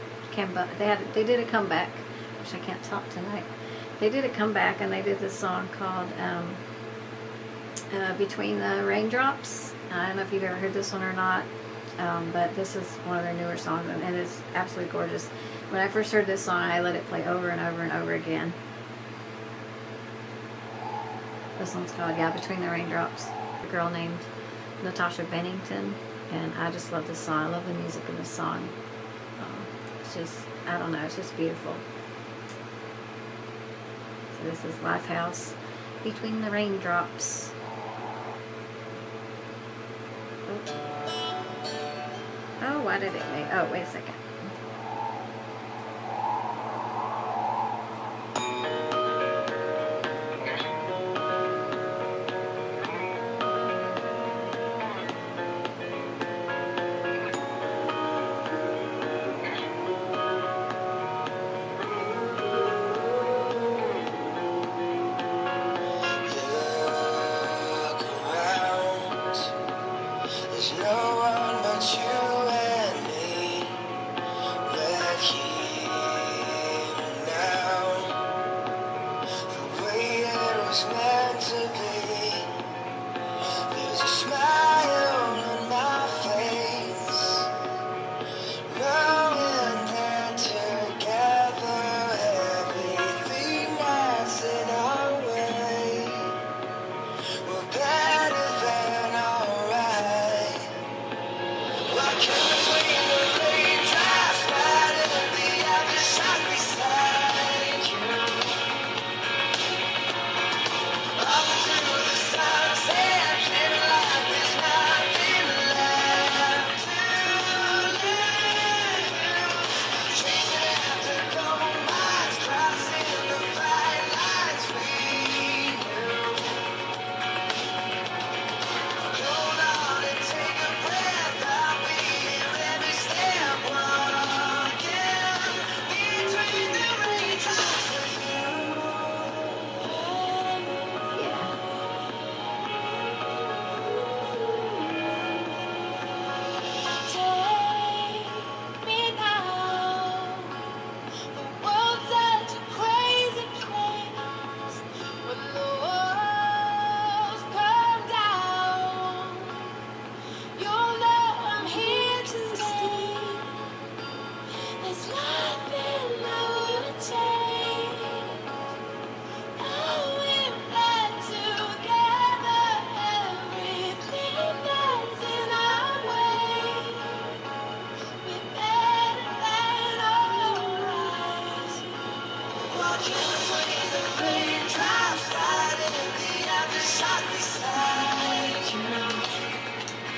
they did a comeback. Which I can't talk tonight. They did a comeback and they did this song called Between the Raindrops. I don't know if you've ever heard this one or not, but this is one of their newer songs and it's absolutely gorgeous. When I first heard this song, I let it play over and over and over again. This one's called, Between the Raindrops. A girl named Natasha Bennington, and I just love this song. I love the music in this song. It's just, I don't know, it's just beautiful. So this is Lifehouse, Between the Raindrops. Oh, why did it make, oh, wait a second. Look around, there's no one but you and me.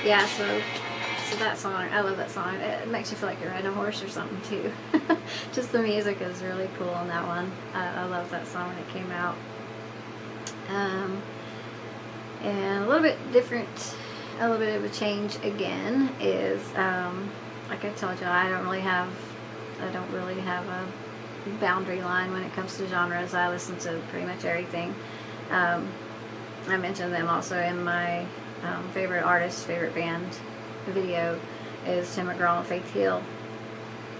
Yeah, so that song, I love that song. It makes you feel like you're riding a horse or something too. Just the music is really cool on that one. I love that song when it came out. And a little bit different, a little bit of a change again is, like I told you, I don't really have a boundary line when it comes to genres. I listen to pretty much everything. I mentioned them also in my favorite artist, favorite band video is Tim McGraw and Faith Hill.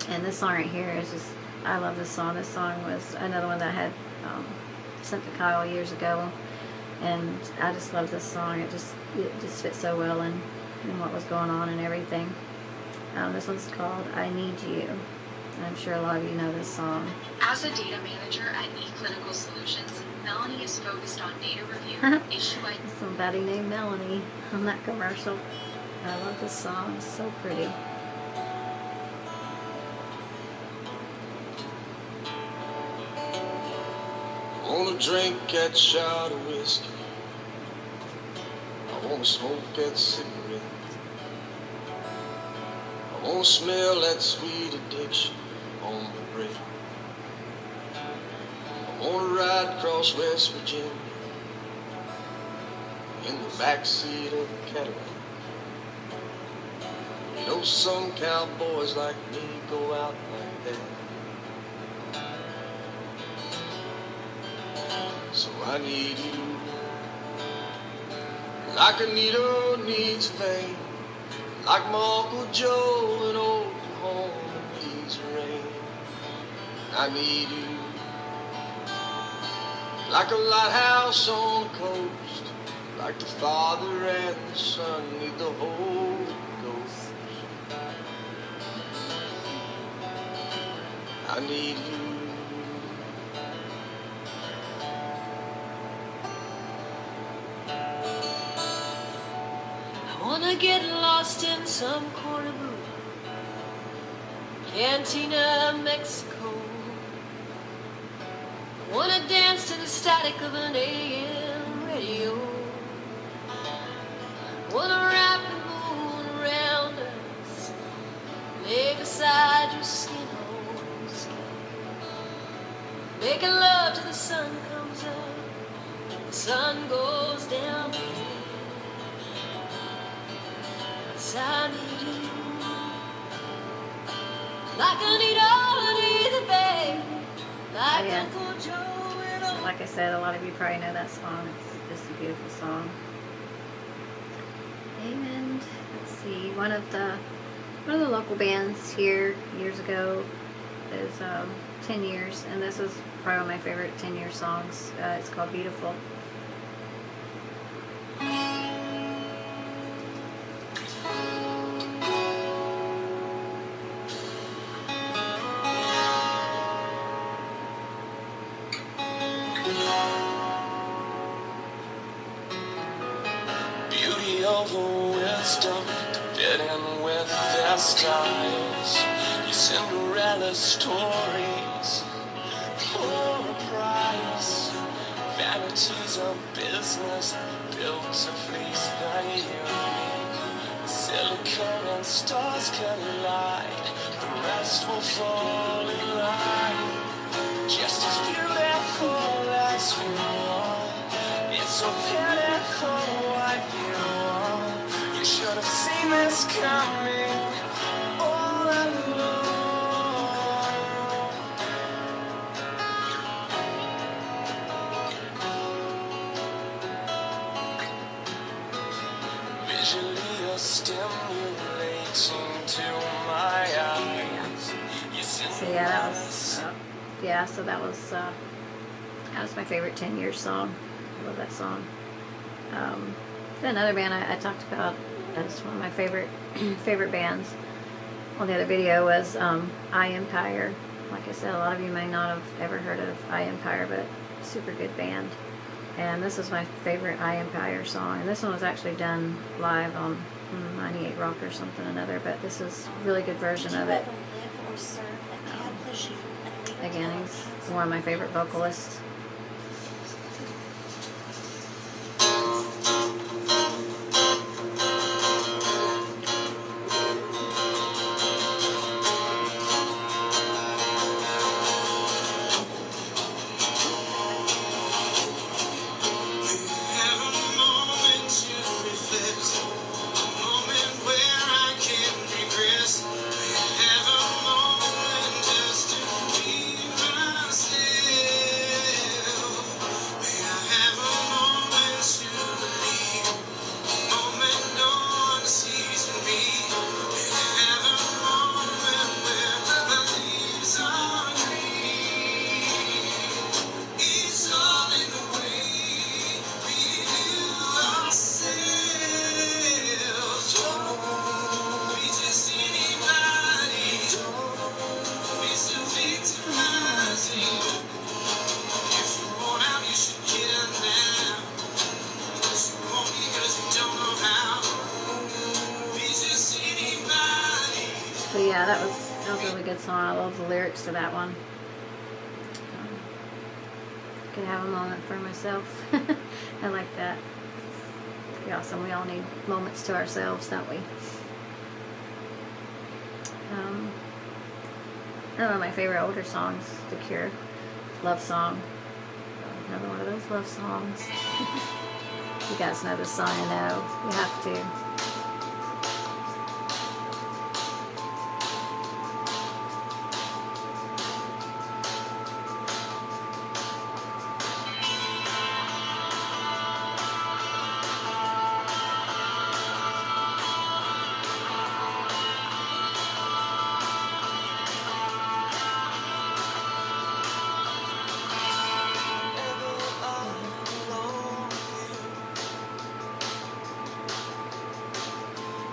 And this song right here is just, I love this song. This song was another one that I had sent to Kyle years ago. And I just love this song. It just fits so well in what was going on and everything. This one's called I Need You. And I'm sure a lot of you know this song. As a data manager at eClinical Solutions, Melanie is focused on data review, issue Somebody named Melanie on that commercial. I love this song. It's so pretty. I wanna drink that shot of whiskey. I wanna smoke that cigarette. I wanna smell that sweet addiction on the breath. I wanna ride across West Virginia in the backseat of a Cadillac. You know, some cowboys like me go out like that. So I need you, like Anita needs Faye, like my Uncle Joe in Oklahoma needs rain. I need you, like a lighthouse on the coast, like the Father and the Son need the Holy Ghost. I need you. I wanna get lost in some corner booth, Cantina, Mexico. I wanna dance to the static of an AM radio. I wanna wrap the moon around us, lay beside your skin on skin, making love till the sun comes up, the sun goes down. I need you, like Anita needs a babe, like Uncle Joe and So like I said, a lot of you probably know that song. It's just a beautiful song. And let's see, one of the local bands here years ago is 10 Years, and this is probably one of my favorite 10-year songs. It's called Beautiful. Beauty over wisdom to fit in with their styles. Your Cinderella stories for a price. Vanity's a business built to fleece the unique. Silicone and stars collide. The rest will fall in line. Just as beautiful as you are. It's so pitiful what you are. You should have seen this coming all along. Visually you're stimulating to my eyes. So yeah, that was my favorite 10 Years song. I love that song. Another band I talked about as one of my favorite bands on the other video was I Empire. Like I said, a lot of you may not have ever heard of I Empire, but super good band. And this is my favorite I Empire song. And this one was actually done live on 98 Rock or something or another, but this is a really good version of it. Did you ever live or serve a cab you and leave again, he's one of my favorite vocalists. Have a moment to reflect, a moment where I can regress. Have a moment just to be myself. May I have a moment to believe, a moment no one sees in me. May I have a moment where the leaves are green. It's all in the way we view ourselves. Don't be just anybody. Don't be so victimizing. If you want out, you should get out now. But you won't because you don't know how. Be just anybody. So yeah, that was a really good song. I love the lyrics to that one. Could have a moment for myself. I like that. Pretty awesome. We all need moments to ourselves, don't we? One of my favorite older songs, The Cure, Love Song. Another one of those love songs. You guys know this song, I know. You have to.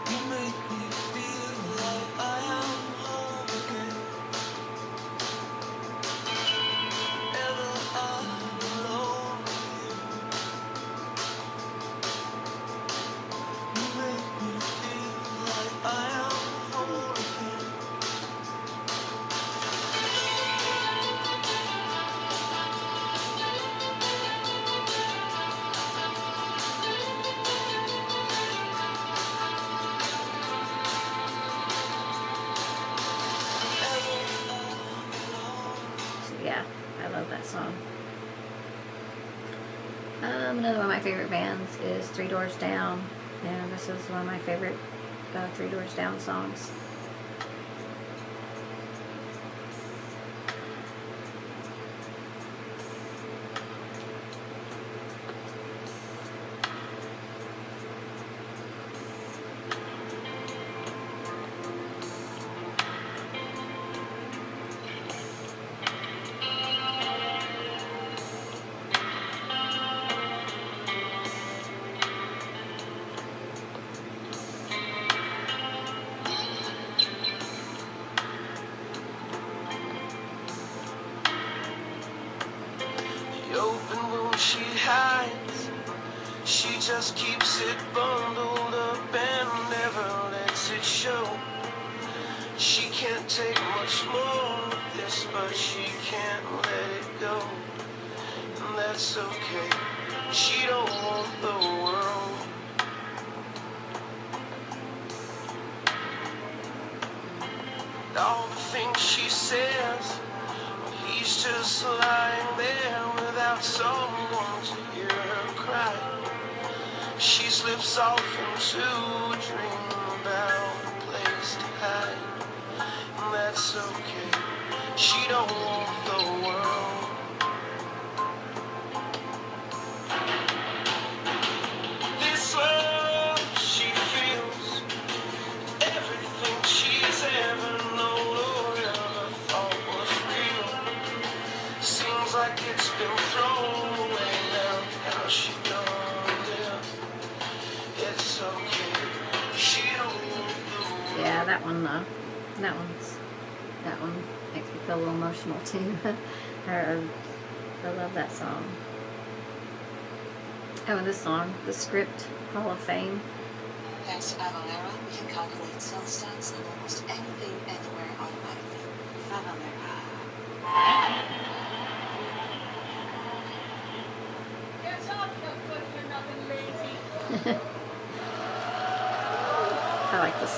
You make me feel like I am home again. Ever alone with you. You make me feel like I am whole again. So yeah, I love that song. Another one of my favorite bands is Three Doors Down, and this is one of my favorite Three Doors Down songs. The open wound she hides, she just keeps it bundled up and never lets it show. She can't take much more of this, but she can't let it go. And that's okay, she don't want the world. All the things she says, he's just lying there without someone to hear her cry. She slips off into a dream about a place to hide. And that's okay, she don't want the world. This love she feels, everything she's ever known or ever thought was real, seems like it's been thrown away now. How she gonna live? It's okay, she don't want the world. Yeah, that one makes me feel a little emotional too. I love that song. Oh, and this song, The Script, Hall of Fame. Thanks to Avalera, we can calculate cell stats of almost anything, anywhere automatically. Avalera.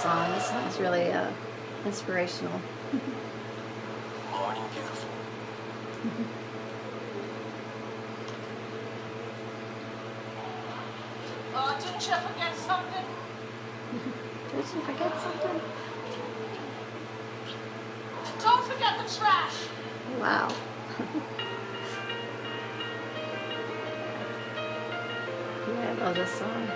song. This song's really inspirational. Morning beautiful. Oh, didn't you forget something? Did you forget something? Don't forget the trash. Wow. Yeah, I love this song.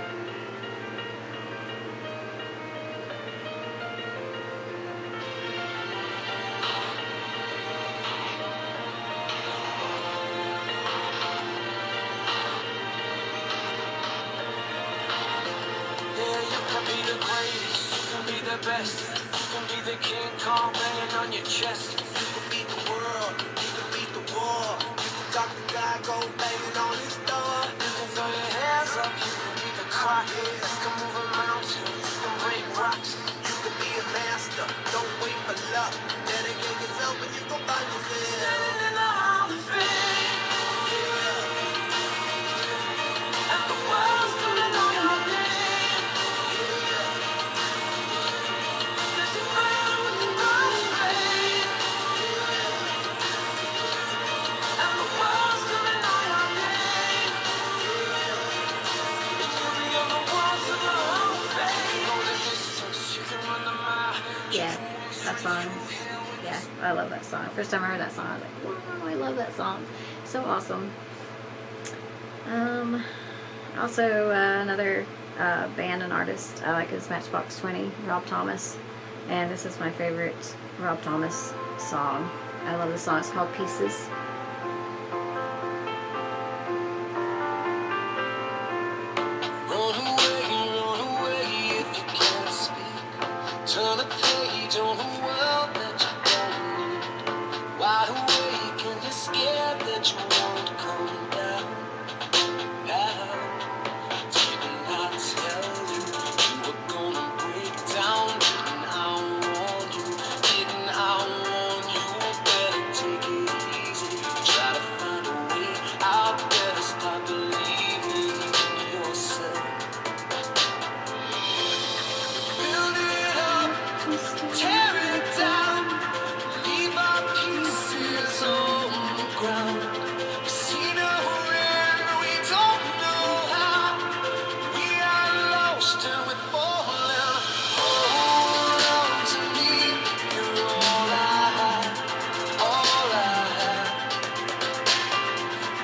Yeah, you can be the greatest, you can be the best, you can be the King Kong banging on your chest. You can beat the world, you can beat the war, you can talk the guy, go banging on his door. You can throw your hands up, you can beat the clock, you can move a mountain, you can break rocks. You can be a master, don't wait for luck. Dedicate yourself and you gon' find yourself standing in the Hall of Fame. Yeah. And the world's gonna know your name. Yeah. There's a man with a bright flame. Yeah. And the world's gonna know your name. Yeah. And you'll be on the walls of the Hall of Fame. Go the distance, you can run the mile. Yeah, that song. Yeah, I love that song. First time I heard that song, I was like, wow, I love that song. So awesome. Also, another band and artist I like is Matchbox 20, Rob Thomas. And this is my favorite Rob Thomas song. I love this song. It's called Pieces. Run away if you can't speak. Turn a page on the world that you don't need. Wide awake and you're scared that you won't come down. Now, didn't I tell you you were gonna break down? Didn't I warn you? Didn't I warn you? Better take it easy. Try to find a way out. Better start believing in yourself. Build it up, tear it down, leave our pieces on the ground. We see no end, we don't know how. We are lost and we're falling. Hold on to me, you're all I have, all I have.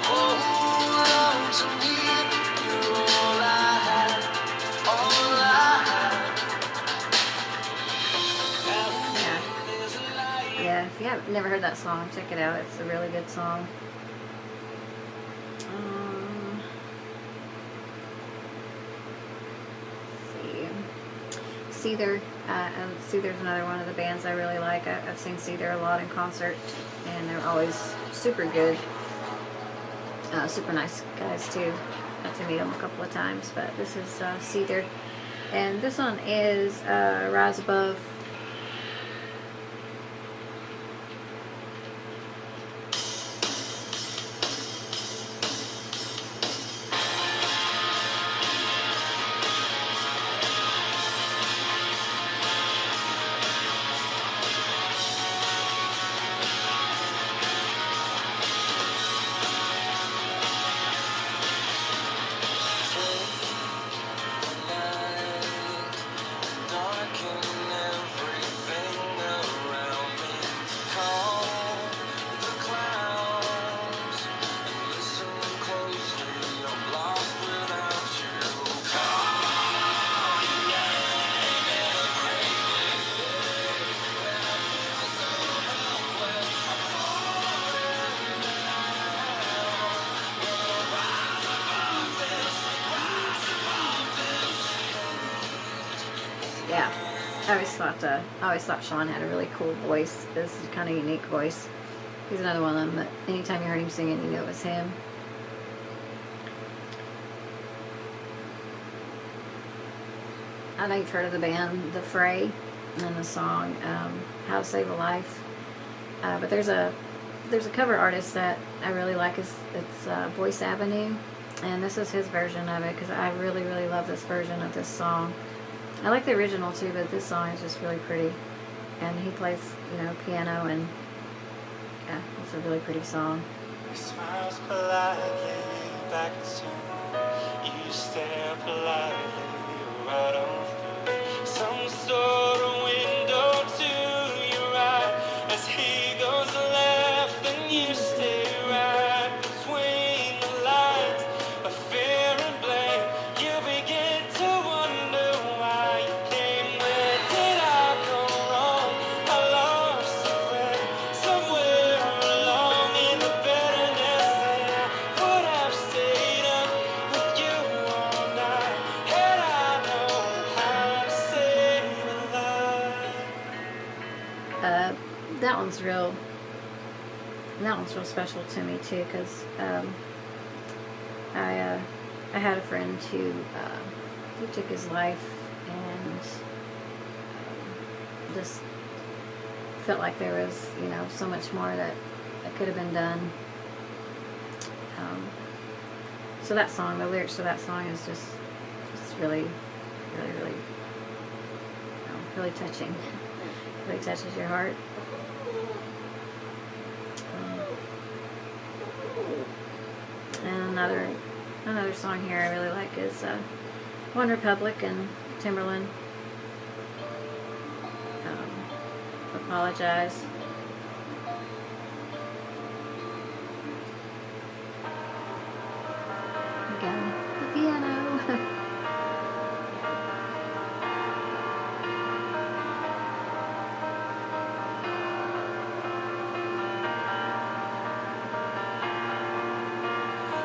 Hold on to me, you're all I have, all I have. Yeah, if you have never heard that song, check it out. It's a really good song. Let's see. Seether. Seether's another one of the bands I really like. I've seen Seether a lot in concert, and they're always super good. Super nice guys too. Got to meet them a couple of times, but this is Seether. And this one is Rise Above. Yeah, I always thought Sean had a really cool voice. This is kind of unique voice. He's another one of them that anytime you heard him singing, you knew it was him. I know you've heard of the band The Fray and the song How to Save a Life. But there's a cover artist that I really like. It's Voice Avenue, and this is his version of it because I really love this version of this song. I like the original too, but this song is just really pretty. And he plays, you know, piano, and yeah, it's a really pretty song. He smiles politely back at you. You stare politely right on through some sort of window to your right. As he goes left and you stay right between the lines of fear and blame. You begin to wonder why you came. Where did I go wrong? I lost a friend somewhere along in the bitterness, and I would have stayed up with you all night had I known how to save a life. That one's real. That one's real special to me too, because I had a friend who took his life, and just felt like there was, you know, so much more that could have been done. So that song, the lyrics to that song is just really, really, really, you know, really touching. Really touches your heart. And another song here I really like is One Republic and Timberland. Apologize. Again, the piano.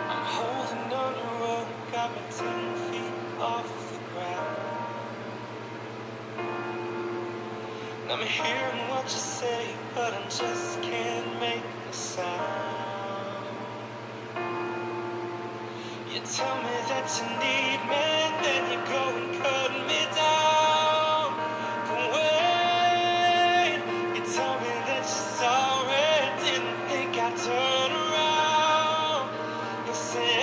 I'm holding on your rope, got me 10 feet off the ground. And I'm hearing what you say, but I just can't make a sound. You tell me that you need me, then you go and cut me down. But wait, you tell me that you're sorry, didn't think I'd turn around. You say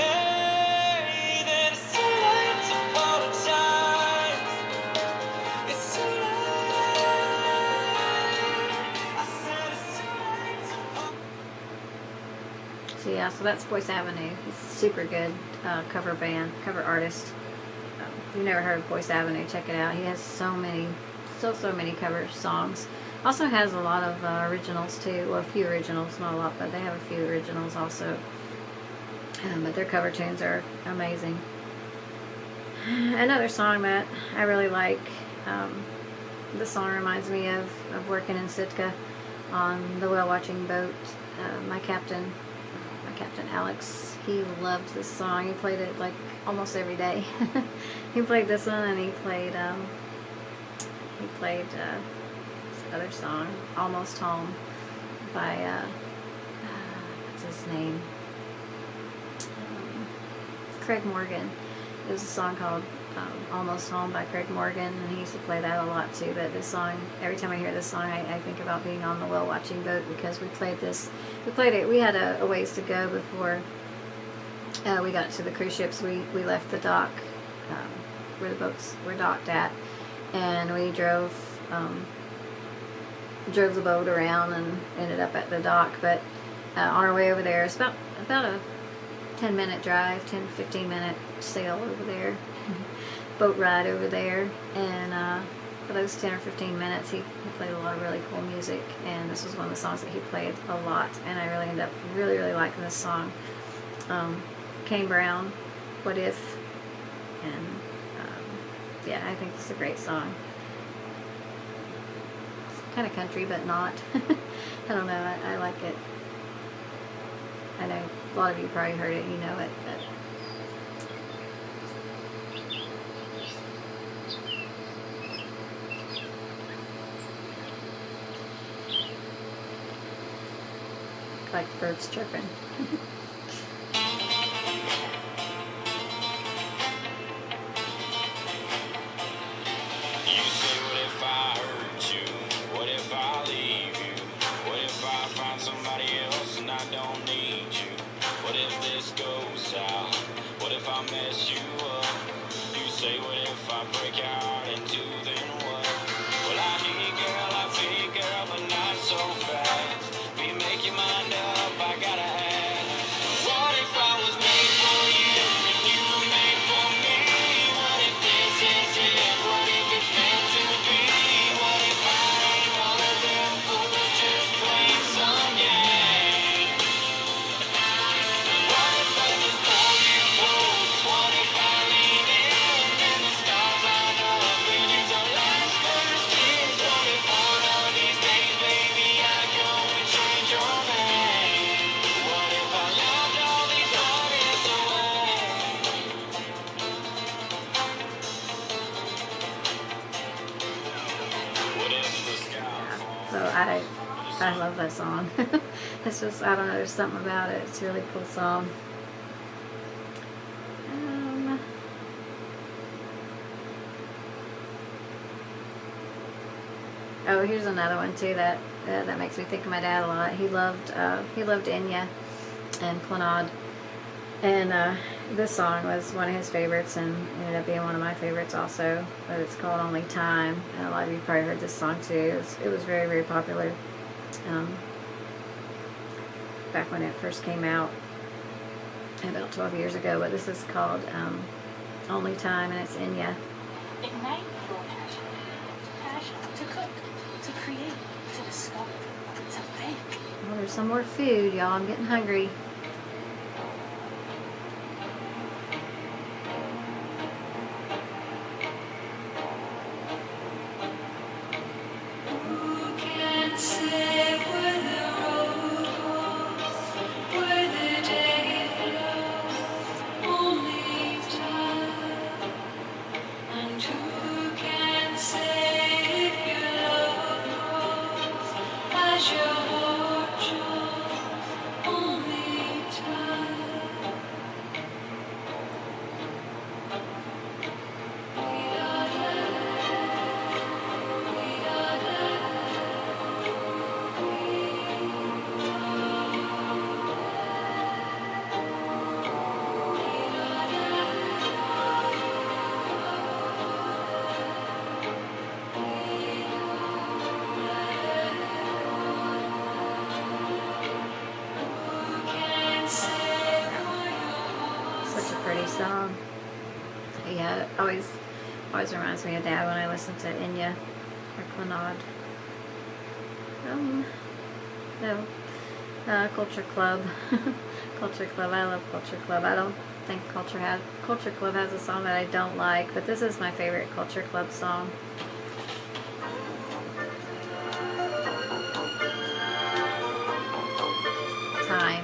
that it's too late to apologize. It's too late. I said it's too late to apologize. So yeah, so that's Boyce Avenue. He's super good cover artist. If you've never heard of Boyce Avenue, check it out. He has so many cover songs. Also has a lot of originals too. Well, a few originals, not a lot, but they have a few originals also. But their cover tunes are amazing. Another song that I really like. This song reminds me of working in Sitka on the whale watching boat. My captain Alex, he loved this song. He played it like almost every day. He played this one, and he played this other song, Almost Home, by what's his name? Craig Morgan. It was a song called Almost Home by Craig Morgan, and he used to play that a lot too. But this song, every time I hear this song, I think about being on the whale watching boat, because we played it. We had a ways to go before we got to the cruise ships. We left the dock where the boats were docked at, and we drove the boat around and ended up at the dock. But on our way over there, it's about a 10-minute drive, 10-15 minute sail over there, boat ride over there, and for those 10 or 15 minutes he played a lot of really cool music, and this was one of the songs that he played a lot, and I really ended up really liking this song. Kane Brown, What If, and yeah, I think it's a great song. It's kind of country, but not. I don't know, I like it. I know a lot of you probably heard it, you know it, but like birds chirping. You say, what if I hurt you? What if I leave you? What if I find somebody else and I don't need you? What if this goes south? What if I mess you up? You say, what if I break your heart in two? I love that song. It's just, I don't know, there's something about it. It's a really cool song. Oh, here's another one too that that makes me think of my dad a lot. He loved Enya and Clannad, and this song was one of his favorites and ended up being one of my favorites also. But it's called Only Time, and a lot of you probably heard this song too. It was very, very popular back when it first came out about 12 years ago. But this is called Only Time, and it's Enya. Ignite your passion. Passion to cook, to create, to discover, to bake. Well, there's some more food, y'all. I'm getting hungry. Who can say where the road goes, where the day flows? Only time. And who can say if your love grows as your heart shows? Only time. Such a pretty song. Yeah, it always reminds me of Dad when I listen to Enya or Clannad. No, Culture Club. Culture Club. I love Culture Club. I don't think Culture Club has a song that I don't like, but this is my favorite Culture Club song. Time.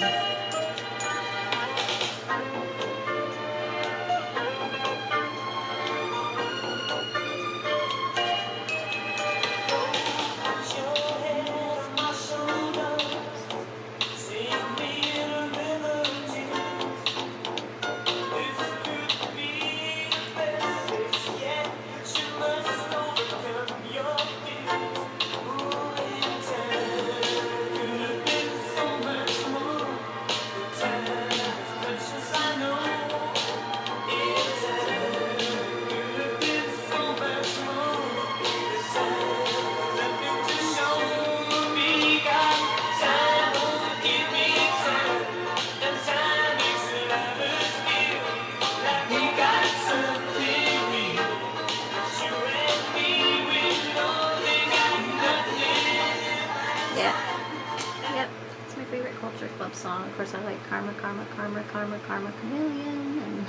Yep, it's my favorite Culture Club song. Of course, I like Karma, Karma, Karma, Karma, Karma, Chameleon,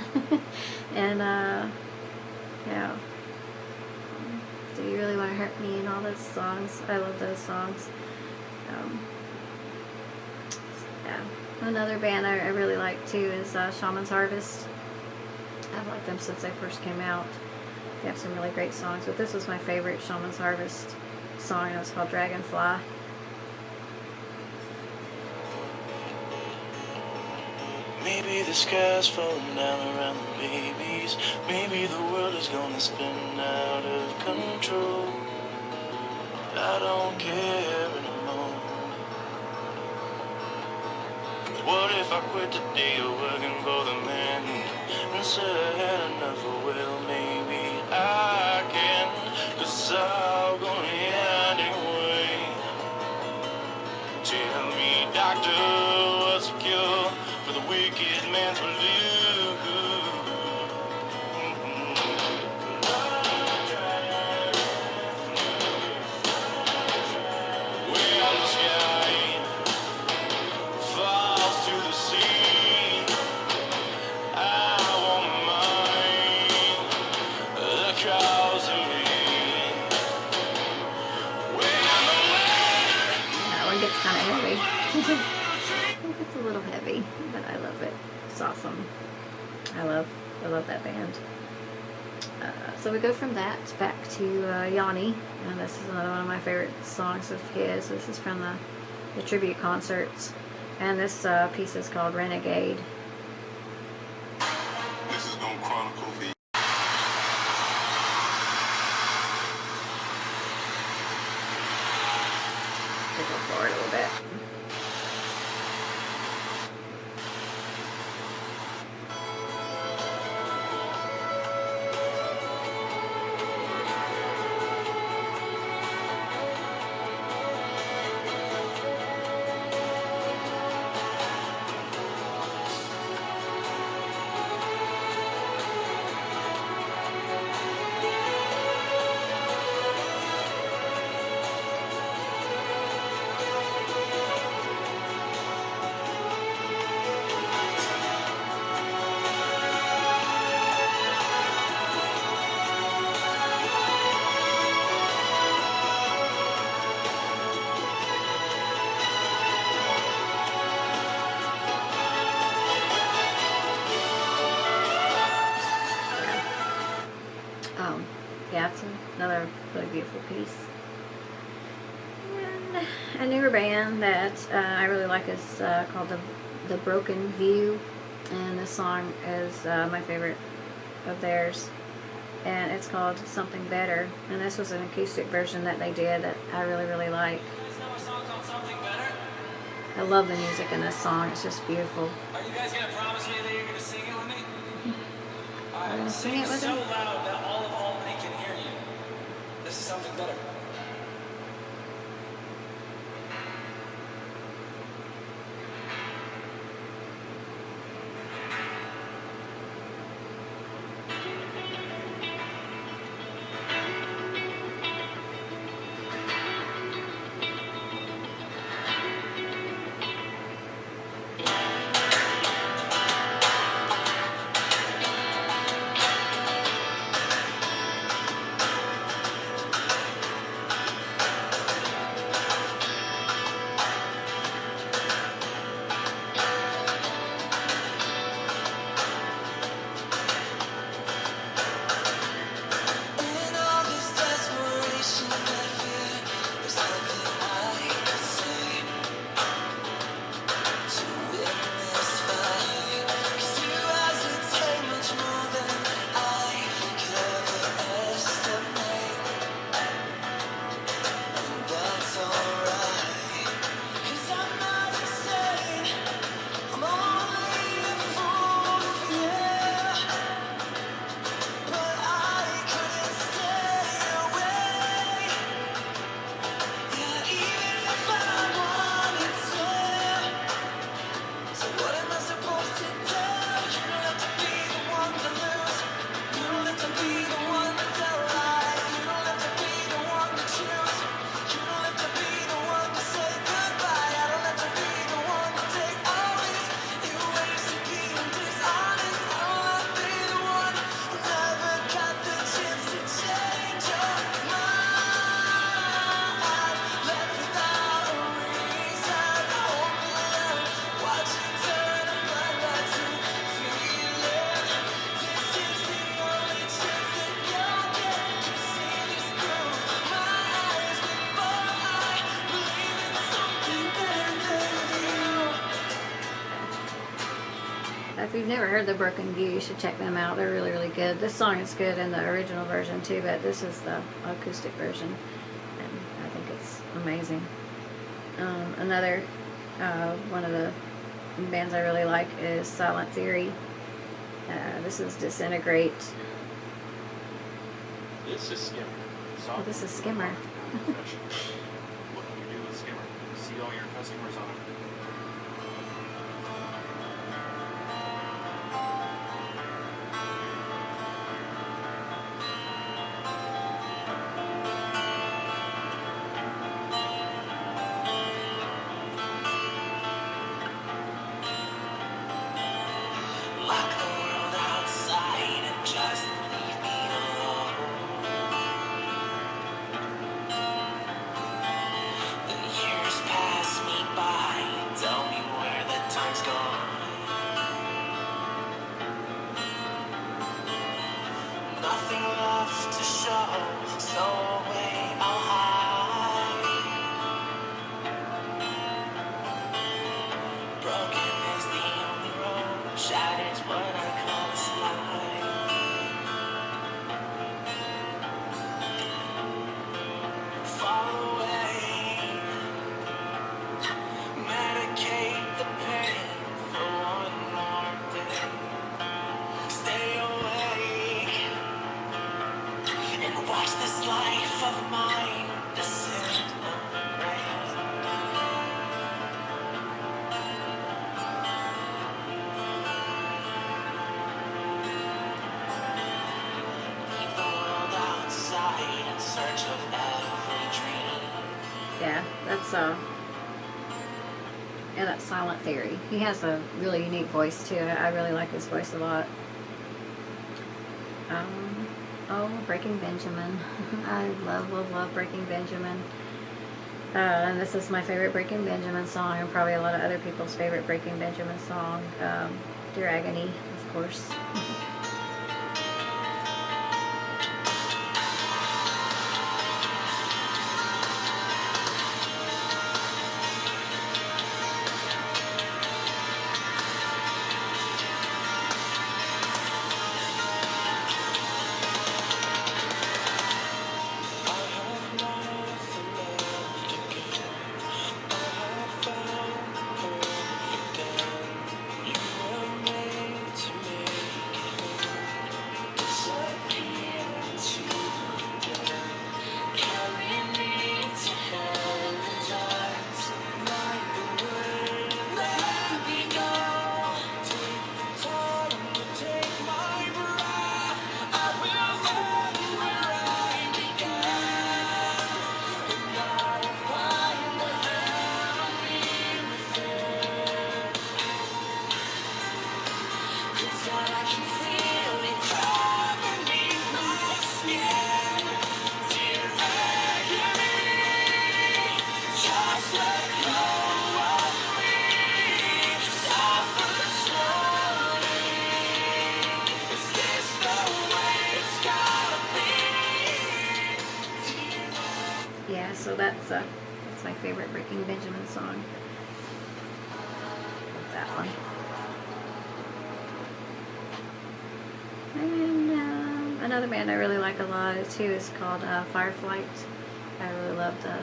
and yeah. Do You Really Want to Hurt Me, and all those songs. I love those songs. Yeah. Another band I really like too is Shaman's Harvest. I've liked them since they first came out. They have some really great songs, but this was my favorite Shaman's Harvest song, and it was called Dragonfly. Maybe the sky's falling down around the babies. Maybe the world is gonna spin out of control. I don't care anymore. What if I quit today working for the man and said I had enough? Well, maybe I can, 'cause I'm gonna end anyway. Tell me, doctor, what's the cure for the wicked man's blues? Well, the sky falls to the sea. I won't mind the cause of it. That one gets kind of heavy. It's a little heavy, but I love it. It's awesome. I love that band. So we go from that back to Yanni, and this is another one of my favorite songs of his. This is from the the tribute concerts. And this piece is called Renegade. This is gonna chronicle the Go forward a little bit. Yeah, it's another really beautiful piece. And a newer band that I really like is called the Broken View, and this song is my favorite of theirs, and it's called Something Better. And this was an acoustic version that they did that I really like. You guys know a song called Something Better? I love the music in this song. It's just beautiful. Are you guys gonna promise me that you're gonna sing it with me? I'm gonna sing it with so him. loud that all of Albany can hear you. This is Something Better. In all this desperation and fear, there's nothing I could say to win this fight. 'Cause you hesitate much more than I could ever estimate, and that's alright. 'Cause I'm not insane, I'm only a fool for you. But I couldn't stay away. Yeah, even if I wanted to. So what am I supposed to do? You don't have to be the one to lose. You don't have to be the one to tell lies. You don't have to be the one to choose. You don't have to be the one to say goodbye. I don't have to be the one to take all these new ways to being dishonest. I don't have to be the one who never got the chance to change your mind. Left without a reason, only alone, watching turn a blind eye to feeling. This is the only chance that you'll get to see this through my eyes before I believe in something better than you. If you've never heard the Broken View, you should check them out. They're really good. This song is good in the original version too, but this is the acoustic version, and I think it's amazing. Another one of the bands I really like is Silent Theory. This is Disintegrate. This is Skimmer. Oh, this is Skimmer. What can you do with Skimmer? See all your customers on it. Lock the world outside and just leave me alone. The years pass me by, tell me where the time's gone. Nothing left to show, so away I'll hide. Broken is the only road. Shattered's what I call a slide. Fall away. Medicate the pain for one more day. Stay awake and watch this life of mine descend on grace. Leave the world outside in search of every dream. Yeah, that's yeah, that's Silent Theory. He has a really unique voice too. I really like his voice a lot. Oh, Breaking Benjamin. I love Breaking Benjamin. And this is my favorite Breaking Benjamin song, and probably a lot of other people's favorite Breaking Benjamin song. Dear Agony, of course. Yeah, so that's my favorite Breaking Benjamin song. That one. And another band I really like a lot too is called Fireflight. I really love the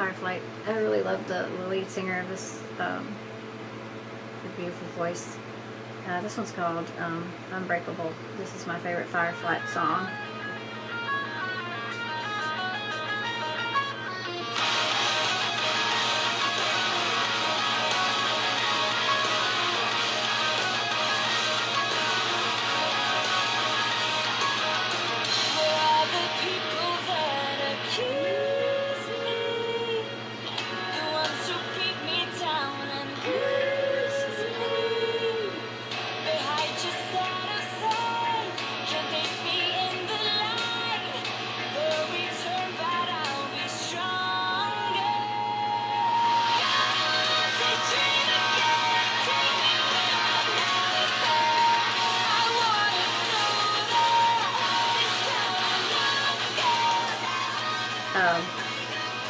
Fireflight. I really love the lead singer of this, the beautiful voice. This one's called Unbreakable. This is my favorite Fireflight song.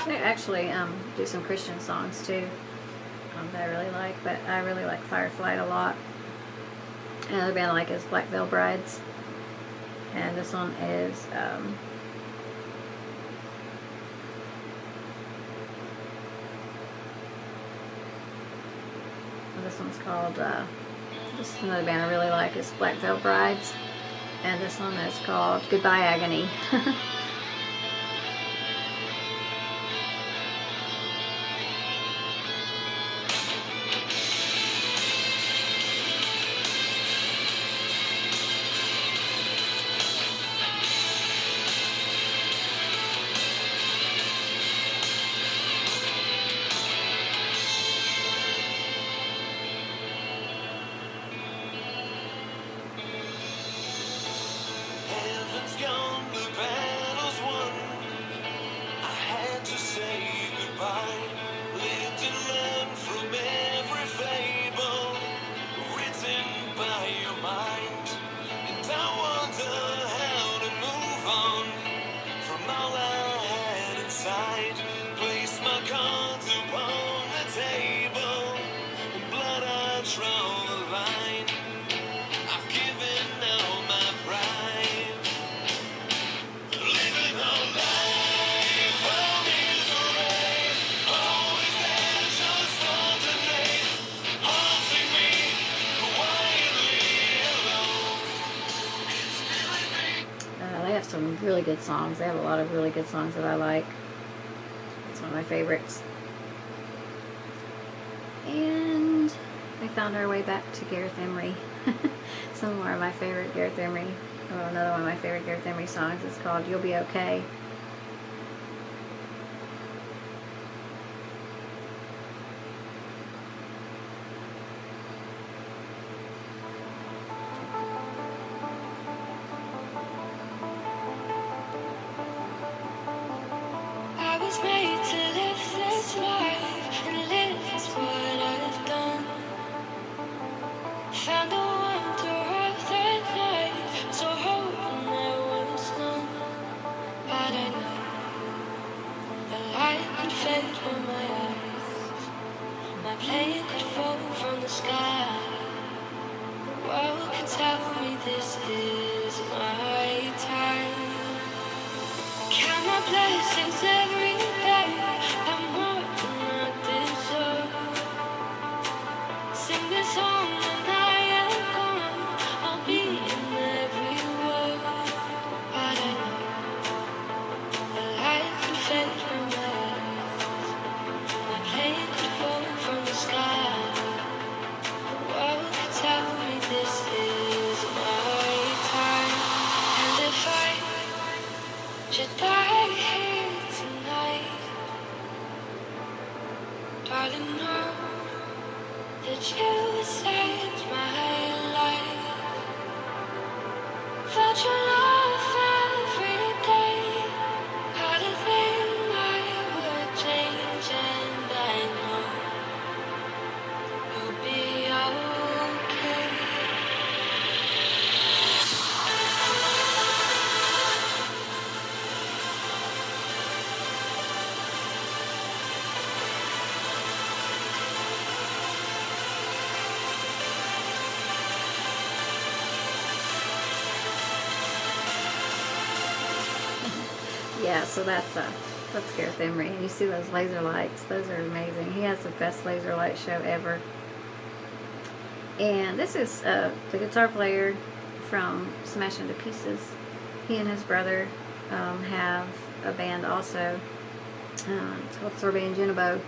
They actually do some Christian songs too that I really like, but I really like Fireflight a lot. Another band I like is Black Veil Brides, and this one is this one's called this is another band I really like is Black Veil Brides, and this one is called Goodbye Agony. Heaven's gone blue, draw the line. I've given all my pride. Living a life of misery. Always there's just underneath. Haunting me quietly alone. They have some really good songs. They have a lot of really good songs that I like. It's one of my favorites. And we found our way back to Gareth Emery. Some more of my favorite Gareth Emery. Well, another one of my favorite Gareth Emery songs is called You'll Be Okay. I was made to live this life, and live is what I've done. Found the wonder of the night, so hoping I was done. But I know the light could fade from my eyes, my plane could fall from the sky. The world could tell me this is my time. Count my blessings every day. I'm more than I deserve. Sing this song when I am gone. I'll be in every word. But I know the light can fade from my eyes. My plane could fall from the sky. The world could tell me this is my time. And if I should die here tonight, darling, know that you saved my life. Felt your love every day. Had a thing I would change, and I know you'll be okay. Yeah, so that's Gareth Emery. And you see those laser lights. Those are amazing. He has the best laser light show ever. And this is the guitar player from Smash Into Pieces. He and his brother have a band also. It's called Sorbet and Junibo.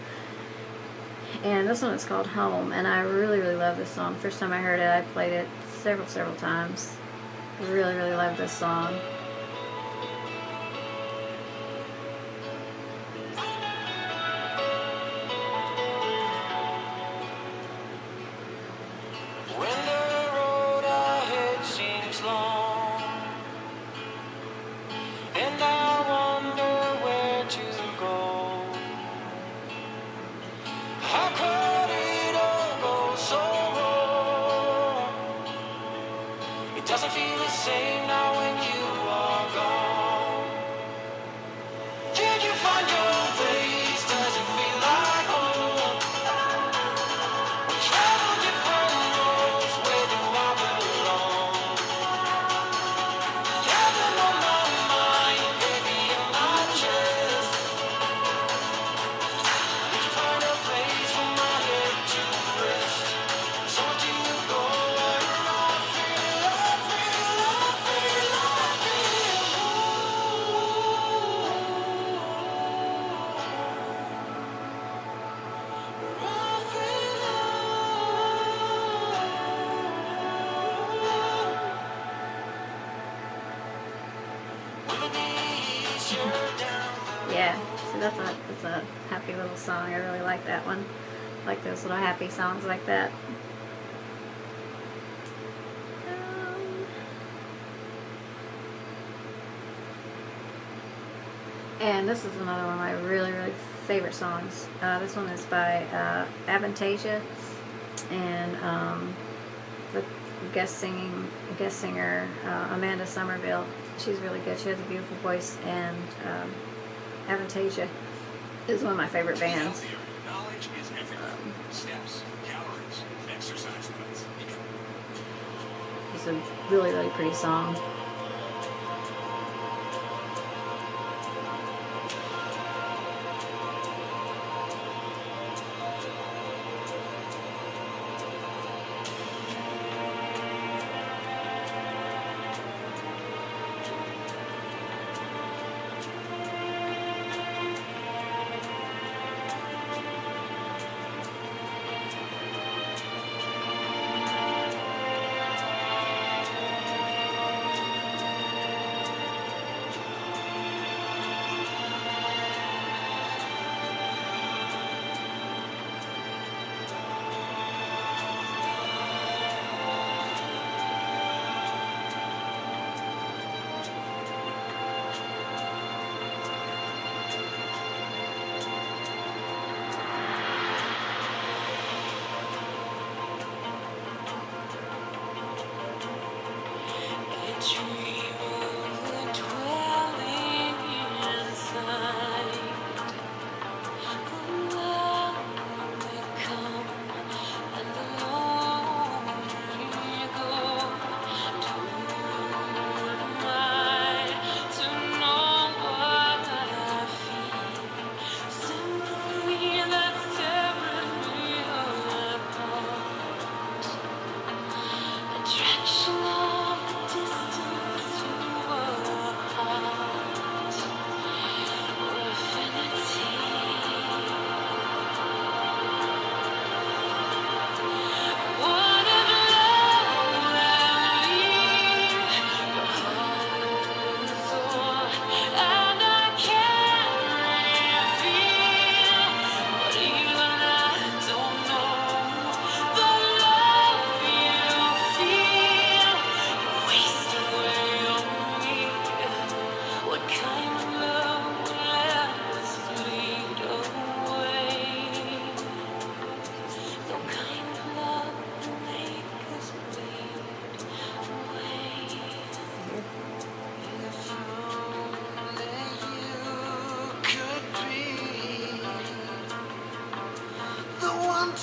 And this one is called Home. And I really, really love this song. First time I heard it, I played it several times. Really, really love this song. When the road ahead seems long, and I wonder where to go, how could it all go so wrong? It doesn't feel the same now when you are gone. Did you find your place? Does it feel like home? We travel different roads. Where do I belong? Heaven on my mind, baby in my chest. Did you find a place for my head to rest? So do you go where I feel, I feel, I feel, I Yeah, so that's a happy little song. I really like that one. I like those little happy songs like that. And this is another one of my really, really favorite songs. This one is by Avantasia, and the guest singer Amanda Somerville. She's really good. She has a beautiful voice, and Avantasia is one of my favorite bands. Knowledge is everything. Steps, calories, exercise. a really, really pretty song.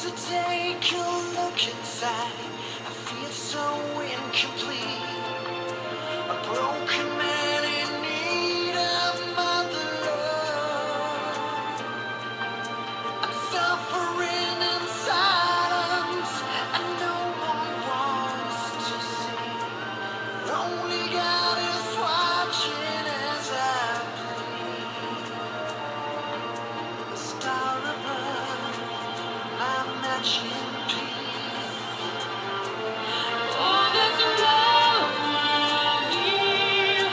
To take a look inside, I feel so incomplete. A broken man in need of mother love. I'm suffering in silence, and no one wants to see. Only God is watching as I plead. The star above, I'm matching peace. Oh, there's a love around you.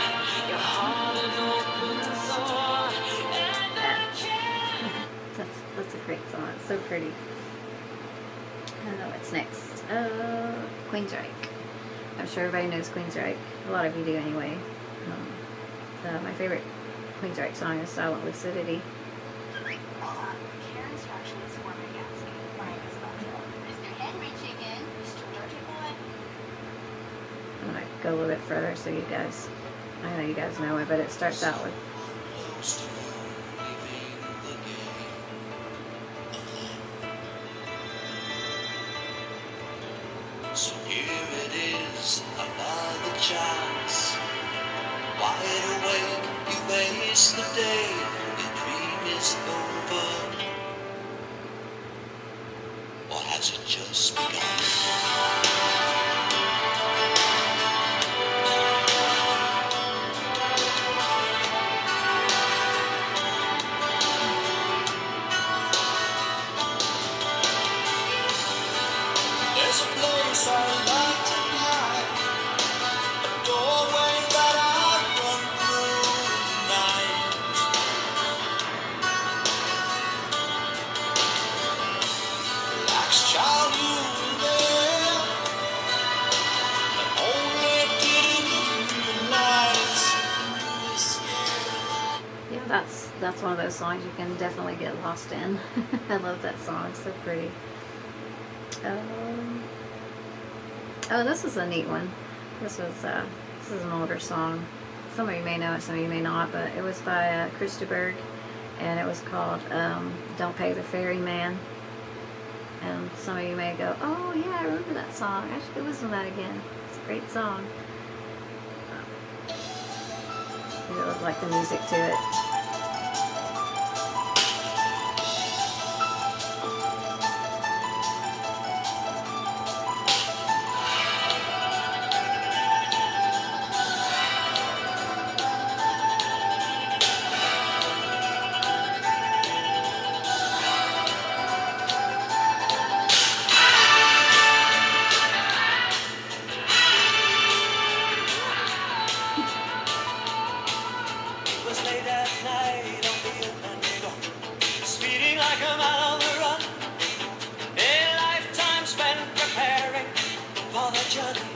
Your heart is open sore, and I can't. That's a great song. It's so pretty. I don't know what's next. Queensryche. I'm sure everybody knows Queensryche. A lot of you do anyway. My favorite Queensryche song is Silent Lucidity. Care instructions for my Gatsby. My name is Bonjour. Mr. Henry Chicken. Mr. Dirty Boy. I'm gonna go a little bit further so you guys, I know you guys know it, but it starts out with So here it is, another chance. Wide awake, you face the day. Your dream is over. Or has it just begun? There's a place I like to hide, a doorway that I run through at night. Relax, child, you were there, but only didn't realize you were scared. yeah, that's one of those songs you can definitely get lost in. I love that song. It's so pretty. Oh, this is a neat one. This is an older song. Some of you may know it, some of you may not, but it was by Chris de Burgh, and it was called "Don't Pay the Ferryman." And some of you may go, "Oh yeah, I remember that song. I should listen to that again." It's Great song. I really like the music to it. It was late at night on the Atlantic, speeding like a man on the run. A lifetime spent preparing for the journey.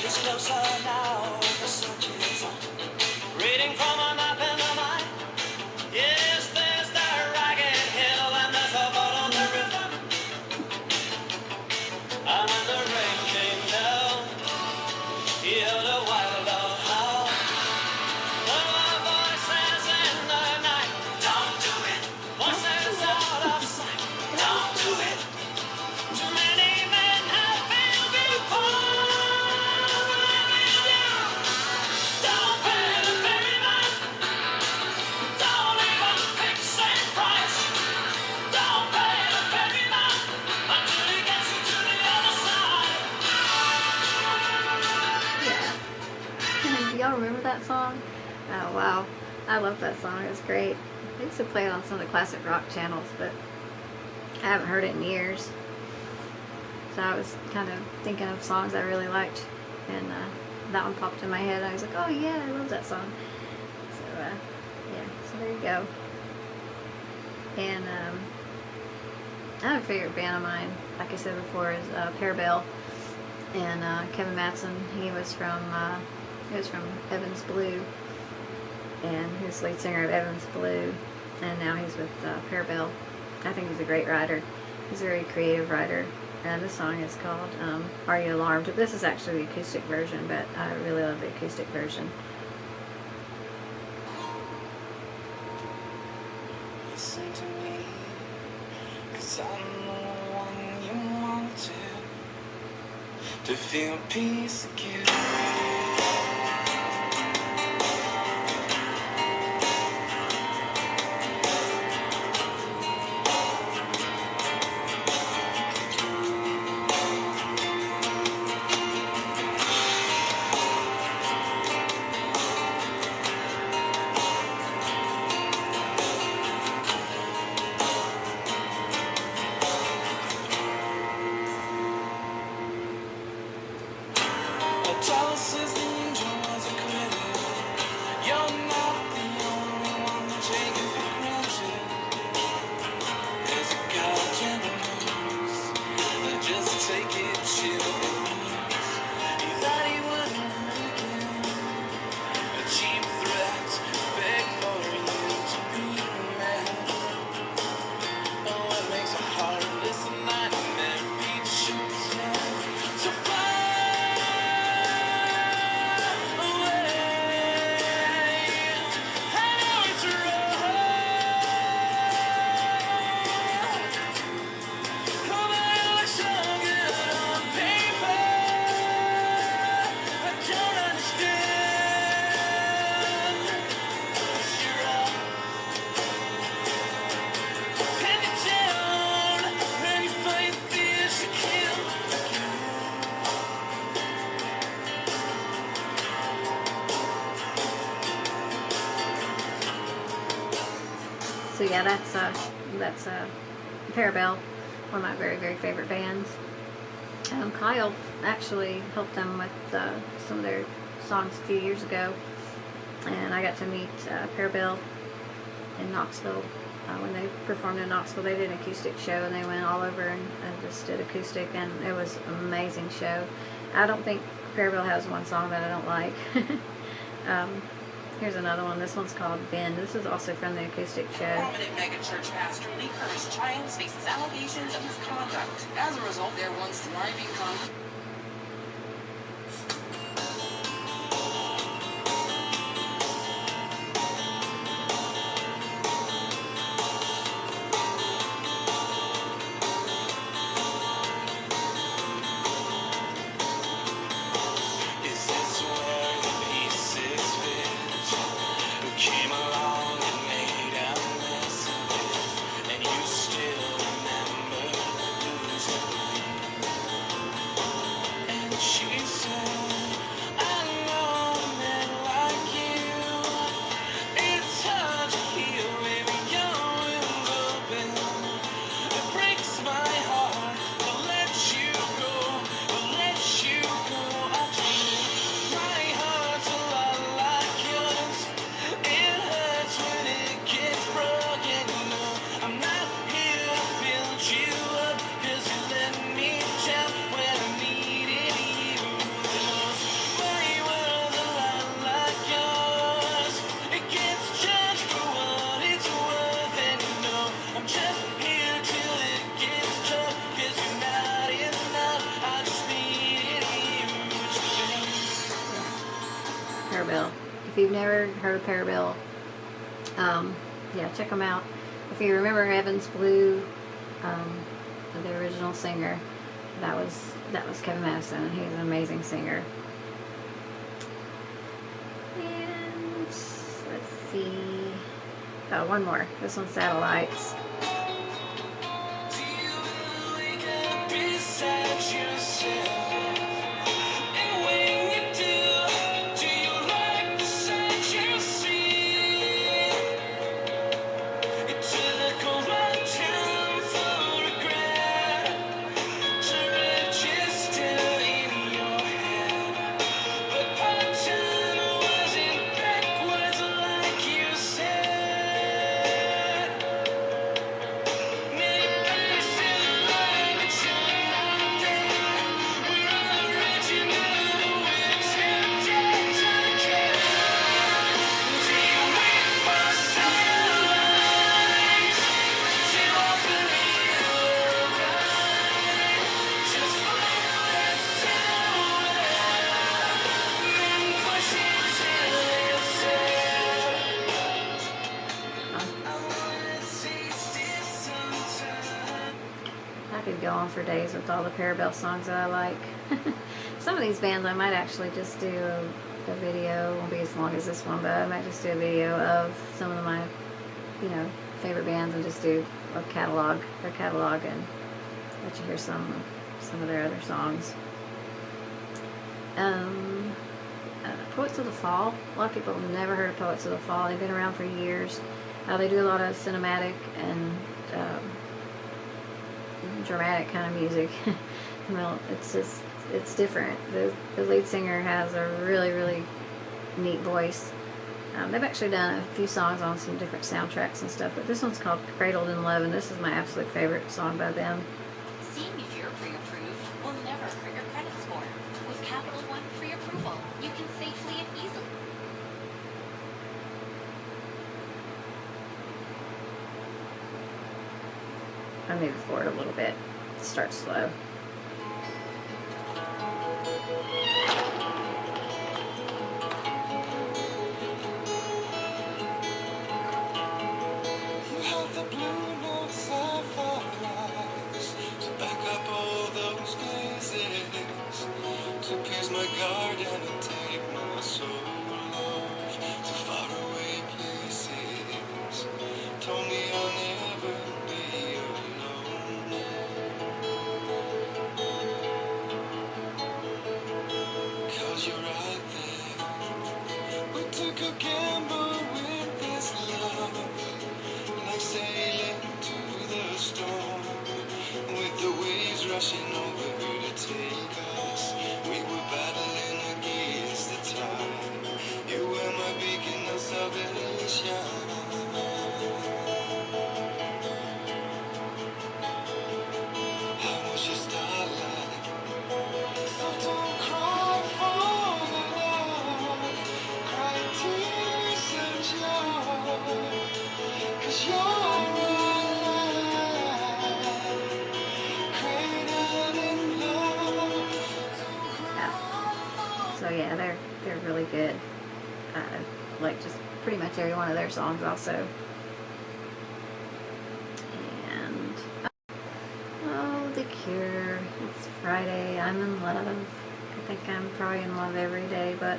It's closer now, the search is on. Reading from a map in the mind. Yes, there's that ragged hill and there's a boat on the river. And when the rain came down, he heard a wild dog howl. There were voices in the night. Don't do it. Voices out of sight. Don't do it. Too many men have failed before. Don't pay the ferryman. Don't even fix a price. Don't pay the ferryman until he gets you to the other side. Yeah. Do y'all remember that song? Oh wow, I love that song. It was great. I used to play it on some of the classic rock channels, but I haven't heard it in years. So I was kind of thinking of songs I really liked, and that one popped in my head. I was like, oh yeah, I love that song. So yeah, so there you go. And another favorite band of mine, like I said before, is Parabel. And Kevin Matson, he was from Evans Blue, and he was the lead singer of Evans Blue, and now he's with Parabel. I think he's a great writer. He's a very creative writer. And this song is called Are You Alarmed? This is actually the acoustic version, but I really love the acoustic version. Listen to me, 'cause I'm the one you wanted to feel peace again. Jealous as the angel was a critic. You're not the only one taken for granted. There's a God generous, and just take it chill. He thought he was making a cheap threat, beg for you to be mad. Oh, what makes a heartless nightmare beat you down? So fly So yeah, that's Parabel, one of my very, very favorite bands. Kyle actually helped them with some of their songs a few years ago, and I got to meet Parabel in Knoxville. When they performed in Knoxville, they did an acoustic show, and they went all over and just did acoustic, and it was an amazing show. I don't think Parabel has one song that I don't like. Here's another one. This one's called Bend. This is also from the acoustic show. Prominent megachurch pastor Lee Curtis Childs faces allegations of misconduct. As a result, their once thriving if you've never heard of Parabellum, yeah, check them out. If you remember Evans Blue, the original singer, that was Kevin Madison. He's an amazing singer. And let's see. Oh, one more. This one's Satellites. Could go on for days with all the Parabellum songs that I like. Some of these bands I might actually just do a video. It won't be as long as this one, but I might just do a video of some of my, favorite bands and just do their catalog, and let you hear some of their other songs. Poets of the Fall. A lot of people have never heard of Poets of the Fall. They've been around for years. They do a lot of cinematic and dramatic kind of music. Well, it's different. The lead singer has a really, really neat voice. They've actually done a few songs on some different soundtracks and stuff, but this one's called Cradled in Love, and this is my absolute favorite song by them. Seeing if you're pre-approved will never hurt your credit score. With Capital One pre-approval, you can safely and easily. I'll move it forward a little bit. Start slow. You have the blue note sapphires to back up all those gazes, to pierce my guard and to take my soul off to faraway places. Told me I'll never be alone. 'Cause you're right there. We took a gamble with this love, like sailing to the storm, with the waves rushing over to take us. We were battling against the tide. You were my beacon of salvation. I was your starlight. So don't cry for the love, cry tears of joy, 'cause you're So yeah, they're really good. Like just pretty much every one of their songs also. And oh, The Cure. It's Friday. I'm in love. I think I'm probably in love every day, but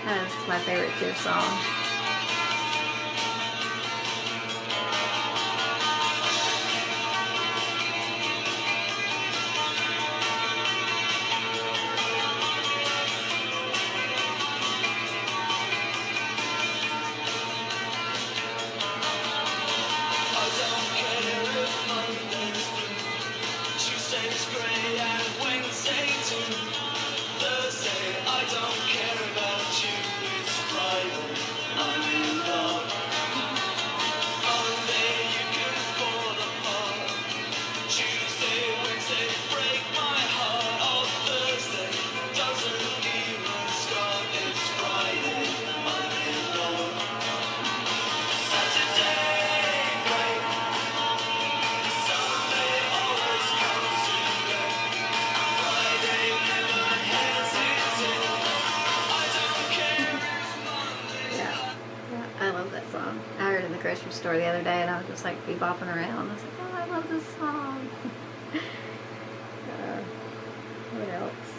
that's my favorite Cure song. I don't care about you, it's Friday. store the other day, and I would just like be bopping around. I was like, oh, I love this song. What else?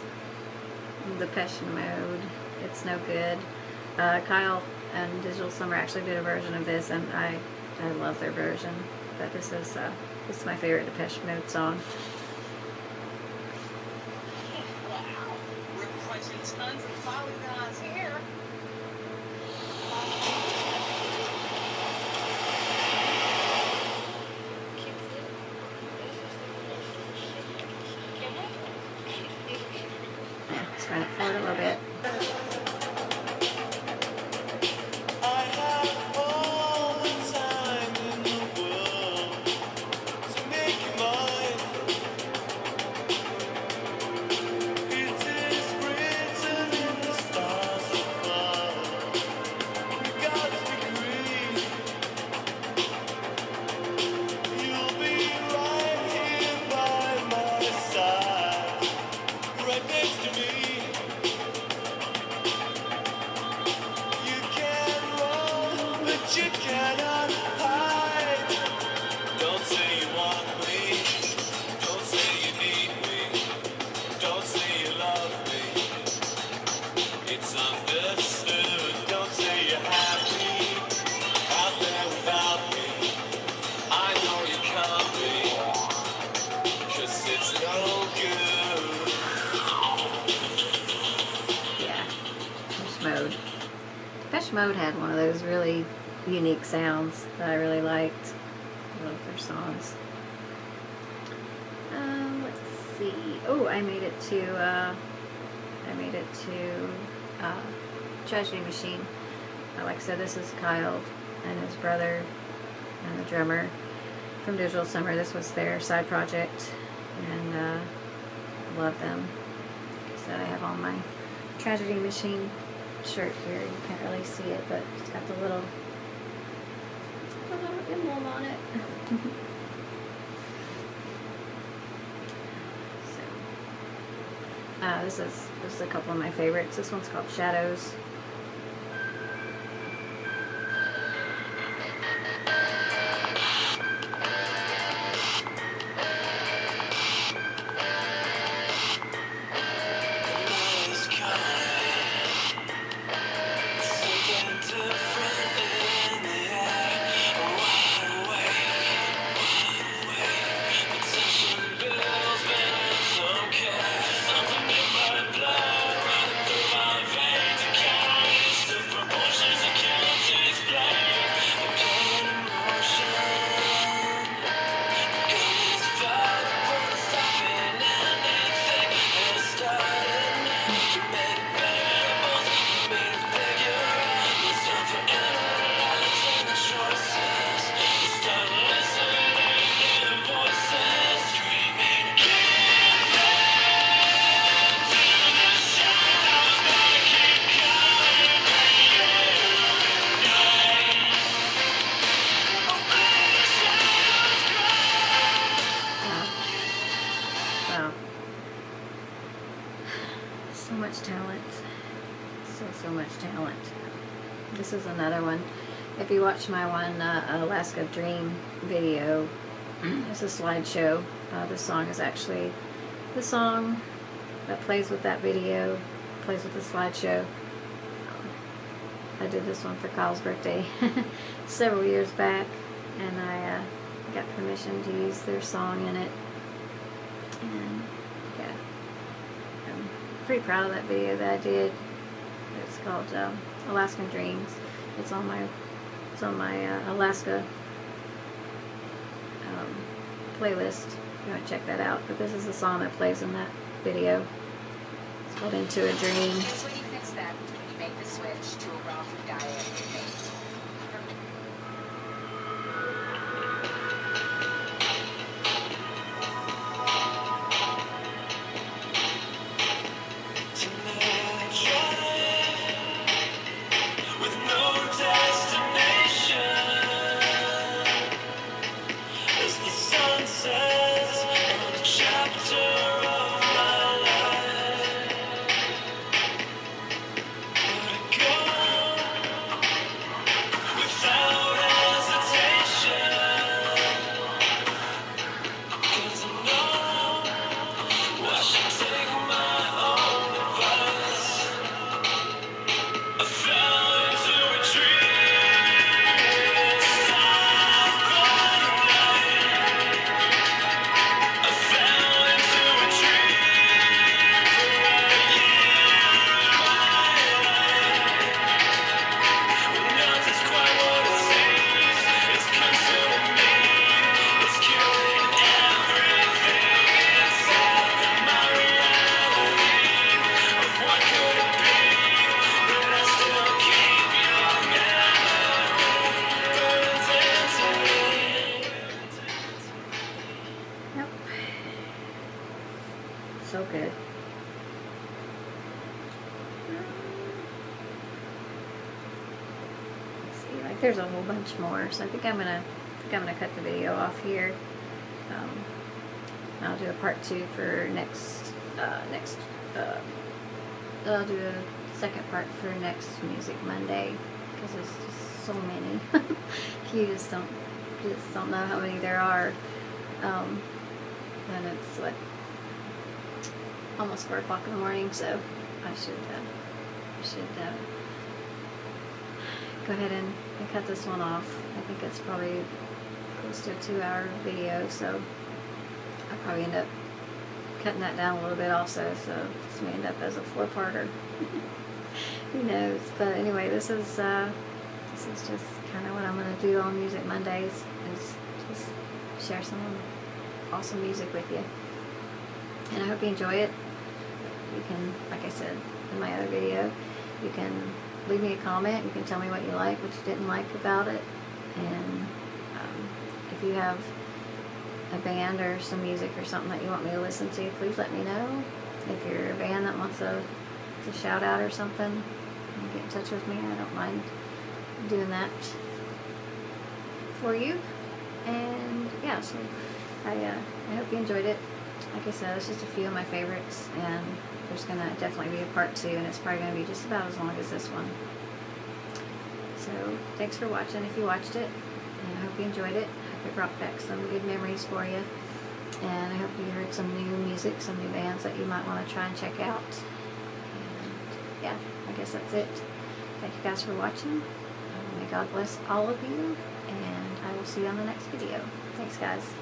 Depeche Mode. It's No Good. Kyle and Digital Summer actually did a version of this, and I love their version. But this is my favorite Depeche Mode song. Wow, we're crunching tons of polygons here. Let's run it forward a little bit. I have all the time in the world to make you mine. It is written in the stars above. We gotta be green. You'll be right here by my side, right next to me. You can run, but you cannot hide. Don't say you want me. Don't say you need me. Don't say you love me. It's understood. Don't say you're happy out there without me. I know you can't be, 'cause it's no good. Yeah, Depeche Mode. Depeche Mode had one of those really unique sounds that I really liked. I love their songs. Let's see. Oh, I made it to Tragedy Machine. Like I said, this is Kyle and his brother and the drummer from Digital Summer. This was their side project, and I love them. Like I said, I have on my Tragedy Machine shirt here. You can't really see it, but it's got the little emblem on it. So, this is a couple of my favorites. This one's called Shadows. It's coming. Something different in the air. Wide awake. Attention bills, but don't care. Something in my blood, running through my veins. It carries the proportions I can't explain. The pain and motion. Gun is vibe, wanna stop it, anything. And it started now. You made it variables, you made it figure out. It's time for analyzing the choices. You start listening to the voices screaming, give in to the shadows that keep coming, bringing you night. Oh, baby, shadows Wow. So much talent. So much talent. This is another one. If you watch my one Alaska Dream video, it's a slideshow. This song is actually the song that plays with that video, plays with the slideshow. I did this one for Kyle's birthday several years back, and I got permission to use their song in it. And yeah, I'm pretty proud of that video that I did. It's called Alaskan Dreams. It's on my Alaska playlist. You want to check that out. But this is the song that plays in that video. It's called Into a Dream. Here's when you fix that when you make the switch to a raw food diet. tonight drive with no destination as the sun sets on a chapter of my life. so good. Let's see, like there's a whole bunch more, so I think I'm gonna cut the video off here. I'll do a part 2 for next. I'll do a second part for next Music Monday because there's just so many. You just don't know how many there are. And it's what, almost 4 o'clock in the morning, so I should go ahead and cut this one off. I think it's probably close to a 2-hour video, so I'll probably end up cutting that down a little bit also, so this may end up as a 4-parter. Who knows? But anyway, this is just kind of what I'm going to do on Music Mondays, is just share some awesome music with you. And I hope you enjoy it. You can, like I said in my other video, you can leave me a comment. You can tell me what you like, what you didn't like about it. And if you have a band or some music or something that you want me to listen to, please let me know. If you're a band that wants a shout out or something, get in touch with me. I don't mind doing that for you. And yeah, so I hope you enjoyed it. Like I said, it's just a few of my favorites, and there's gonna definitely be a part 2, and it's probably gonna be just about as long as this one. So thanks for watching if you watched it, and I hope you enjoyed it. I hope it brought back some good memories for you, and I hope you heard some new music, some new bands that you might want to try and check out. And yeah, I guess that's it. Thank you guys for watching. May God bless all of you, and I will see you on the next video. Thanks, guys.